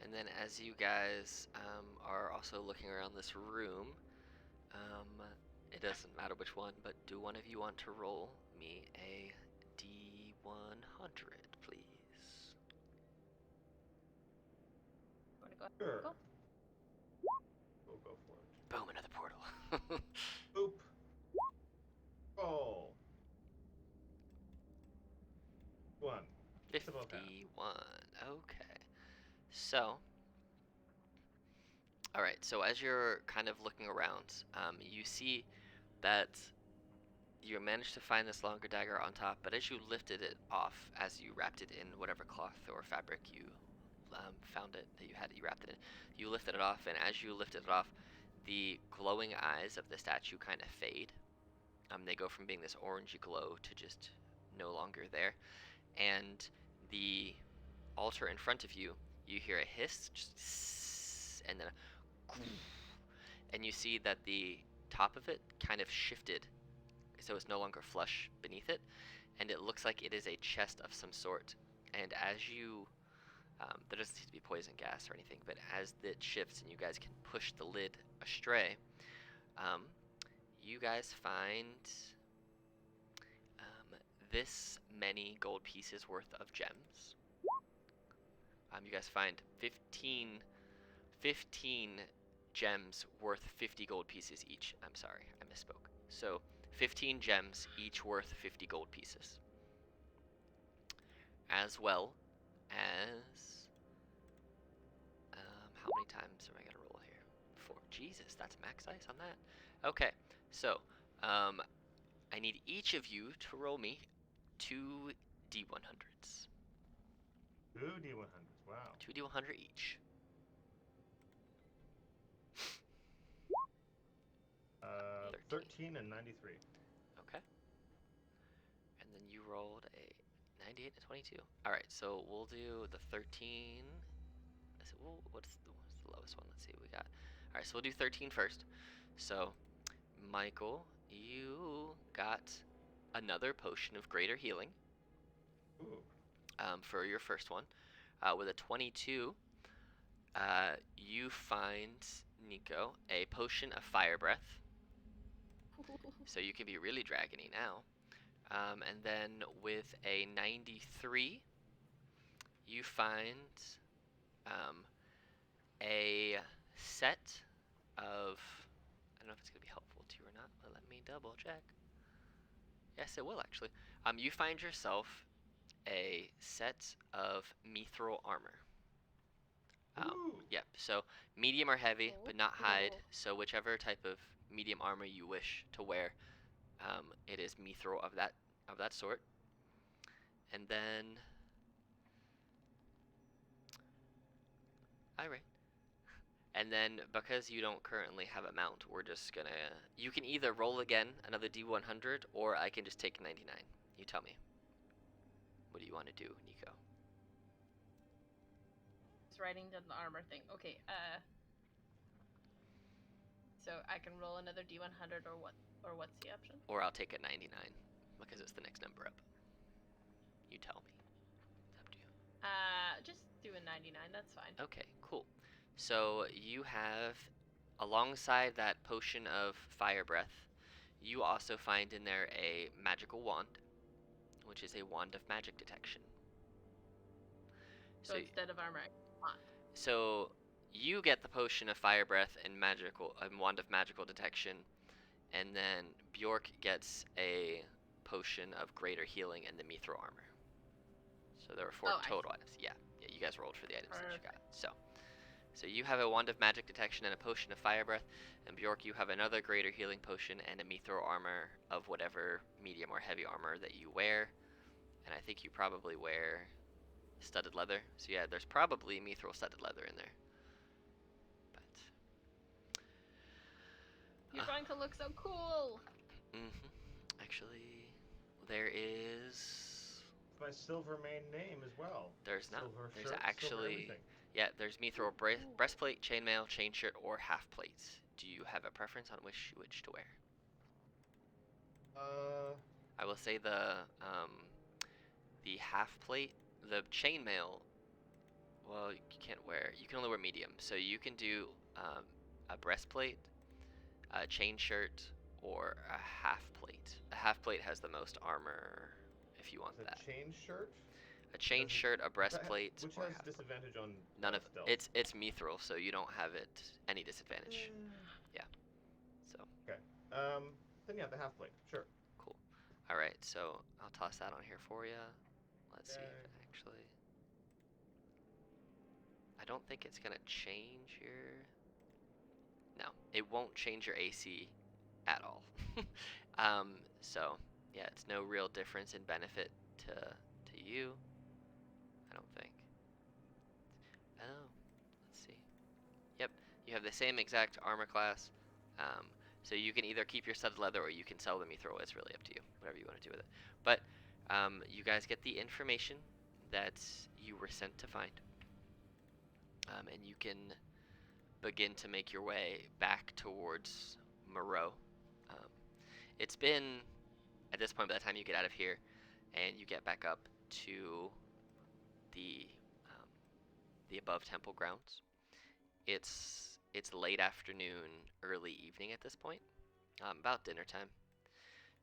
And then as you guys are also looking around this room, it doesn't matter which one, but do one of you want to roll me a D100, please? Want to go? Sure. Go. We'll go for it. Boom, another portal. Boop. Roll. 1. Just above half. 51. Okay. So, alright, so as you're kind of looking around, you see that you managed to find this longer dagger on top, but as you lifted it off, as you wrapped it in whatever cloth or fabric you found it, that you wrapped it in, you lifted it off, and as you lifted it off, the glowing eyes of the statue kind of fade. They go from being this orangey glow to just no longer there. And the altar in front of you, you hear a hiss, just, and then and you see that the top of it kind of shifted, so it's no longer flush beneath it, and it looks like it is a chest of some sort. And as you, there doesn't seem to be poison gas or anything, but as it shifts and you guys can push the lid astray, you guys find this many gold pieces worth of gems. You guys find 15 gems worth 50 gold pieces each. I'm sorry, I misspoke. So 15 gems, each worth 50 gold pieces. As well, as how many times am I gonna roll here? 4. Jesus, that's max dice on that. Okay, so I need each of you to roll me 2 D100s. 2 D100s. Wow. 2 D100 each. 13 and 93. Okay. And then you rolled a 98 and 22. All right, so we'll do the 13. What's the lowest one? Let's see what we got. All right, so we'll do 13 first. So, Michael, you got another potion of greater healing. Ooh. For your first one. With a 22, you find, Nico, a potion of fire breath. So you can be really dragony now. And then with a 93, you find a set of, I don't know if it's going to be helpful to you or not, but let me double check. Yes, it will actually. You find yourself a set of mithril armor. Yep, so medium or heavy, but not hide. So whichever type of medium armor you wish to wear, it is mithril of that sort. And then, alright. And then because you don't currently have a mount, we're just gonna. You can either roll again another D100, or I can just take 99. You tell me. What do you want to do, Nico? It's writing down the armor thing. Okay. So I can roll another D100 or what? Or what's the option? Or I'll take a 99 because it's the next number up. You tell me. It's up to you. Just do a 99. That's fine. Okay, cool. So you have, alongside that potion of fire breath, you also find in there a magical wand, which is a wand of magic detection. So instead of armor, wand. So you get the potion of fire breath and wand of magical detection, and then Bjork gets a potion of greater healing and the mithril armor. So there were 4 total items. Yeah, you guys rolled for the items that you got. So you have a wand of magic detection and a potion of fire breath, and Bjork, you have another greater healing potion and a mithril armor of whatever medium or heavy armor that you wear. And I think you probably wear studded leather. So yeah, there's probably mithril studded leather in there. But you're going to look so cool. Actually, there is my silver main name as well. There's not. Silver There's shirt, actually, yeah, there's mithril breastplate, chainmail, chain shirt, or half plates. Do you have a preference on which to wear? I will say the half plate, the chainmail. Well, you can't wear. You can only wear medium. So you can do a breastplate, a chain shirt, or a half plate. A half plate has the most armor. If you want that. Chain shirt. A chain shirt, a breastplate, which or has disadvantage on none of stealth. it's mithril, so you don't have it any disadvantage. Yeah. So. Okay. Then yeah, the half plate. Sure. Cool. All right, so I'll toss that on here for you. Let's see if it actually. I don't think it's gonna change your. No, it won't change your AC at all. So yeah, it's no real difference in benefit to you. I don't think. Oh, let's see. Yep, you have the same exact armor class. So you can either keep your studded leather or you can sell the mithril. It's really up to you, whatever you want to do with it. But you guys get the information that you were sent to find, and you can begin to make your way back towards Moreau. It's been, at this point, by the time you get out of here and you get back up to the above temple grounds, it's late afternoon, early evening at this point, about dinner time.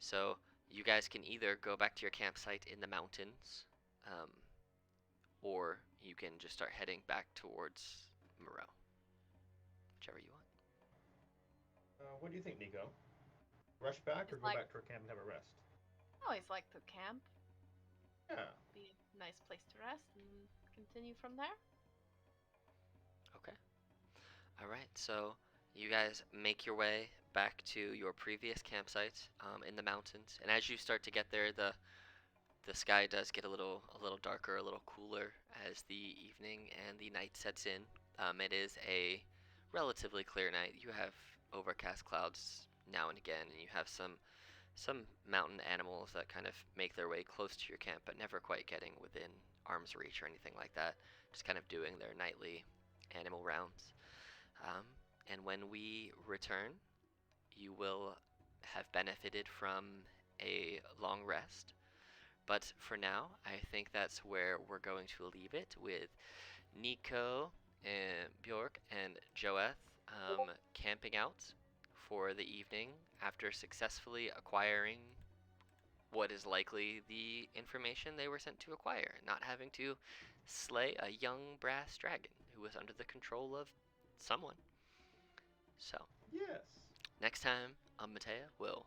So you guys can either go back to your campsite in the mountains, or you can just start heading back towards Moreau, whichever you want. What do you think, Nico? Rush back or go back to our camp and have a rest? I always like the camp. Yeah. Be a nice place to rest and can continue from there. Okay. All right. So you guys make your way back to your previous campsite in the mountains, and as you start to get there, the sky does get a little darker, a little cooler as the evening and the night sets in. It is a relatively clear night. You have overcast clouds now and again, and you have some mountain animals that kind of make their way close to your camp, but never quite getting within arm's reach or anything like that. Just kind of doing their nightly animal rounds. Um, and when we return, you will have benefited from a long rest. But for now, I think that's where we're going to leave it with Nico and Bjork and Joeth camping out for the evening after successfully acquiring what is likely the information they were sent to acquire, not having to slay a young brass dragon who was under the control of someone. So, Yes. next time on Mateia, we'll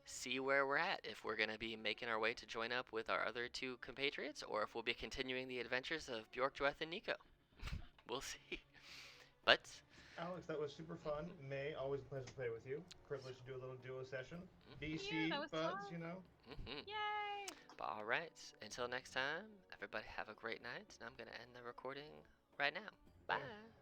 see where we're at, if we're going to be making our way to join up with our other two compatriots, or if we'll be continuing the adventures of Bjork, Joeth, and Nico. We'll see. But Alex, that was super fun. May, always a pleasure to play with you. Privilege to do a little duo session. BC, that was buds, fun. you know. Yay! But all right, until next time, everybody have a great night, and I'm going to end the recording right now. Bye. Yeah.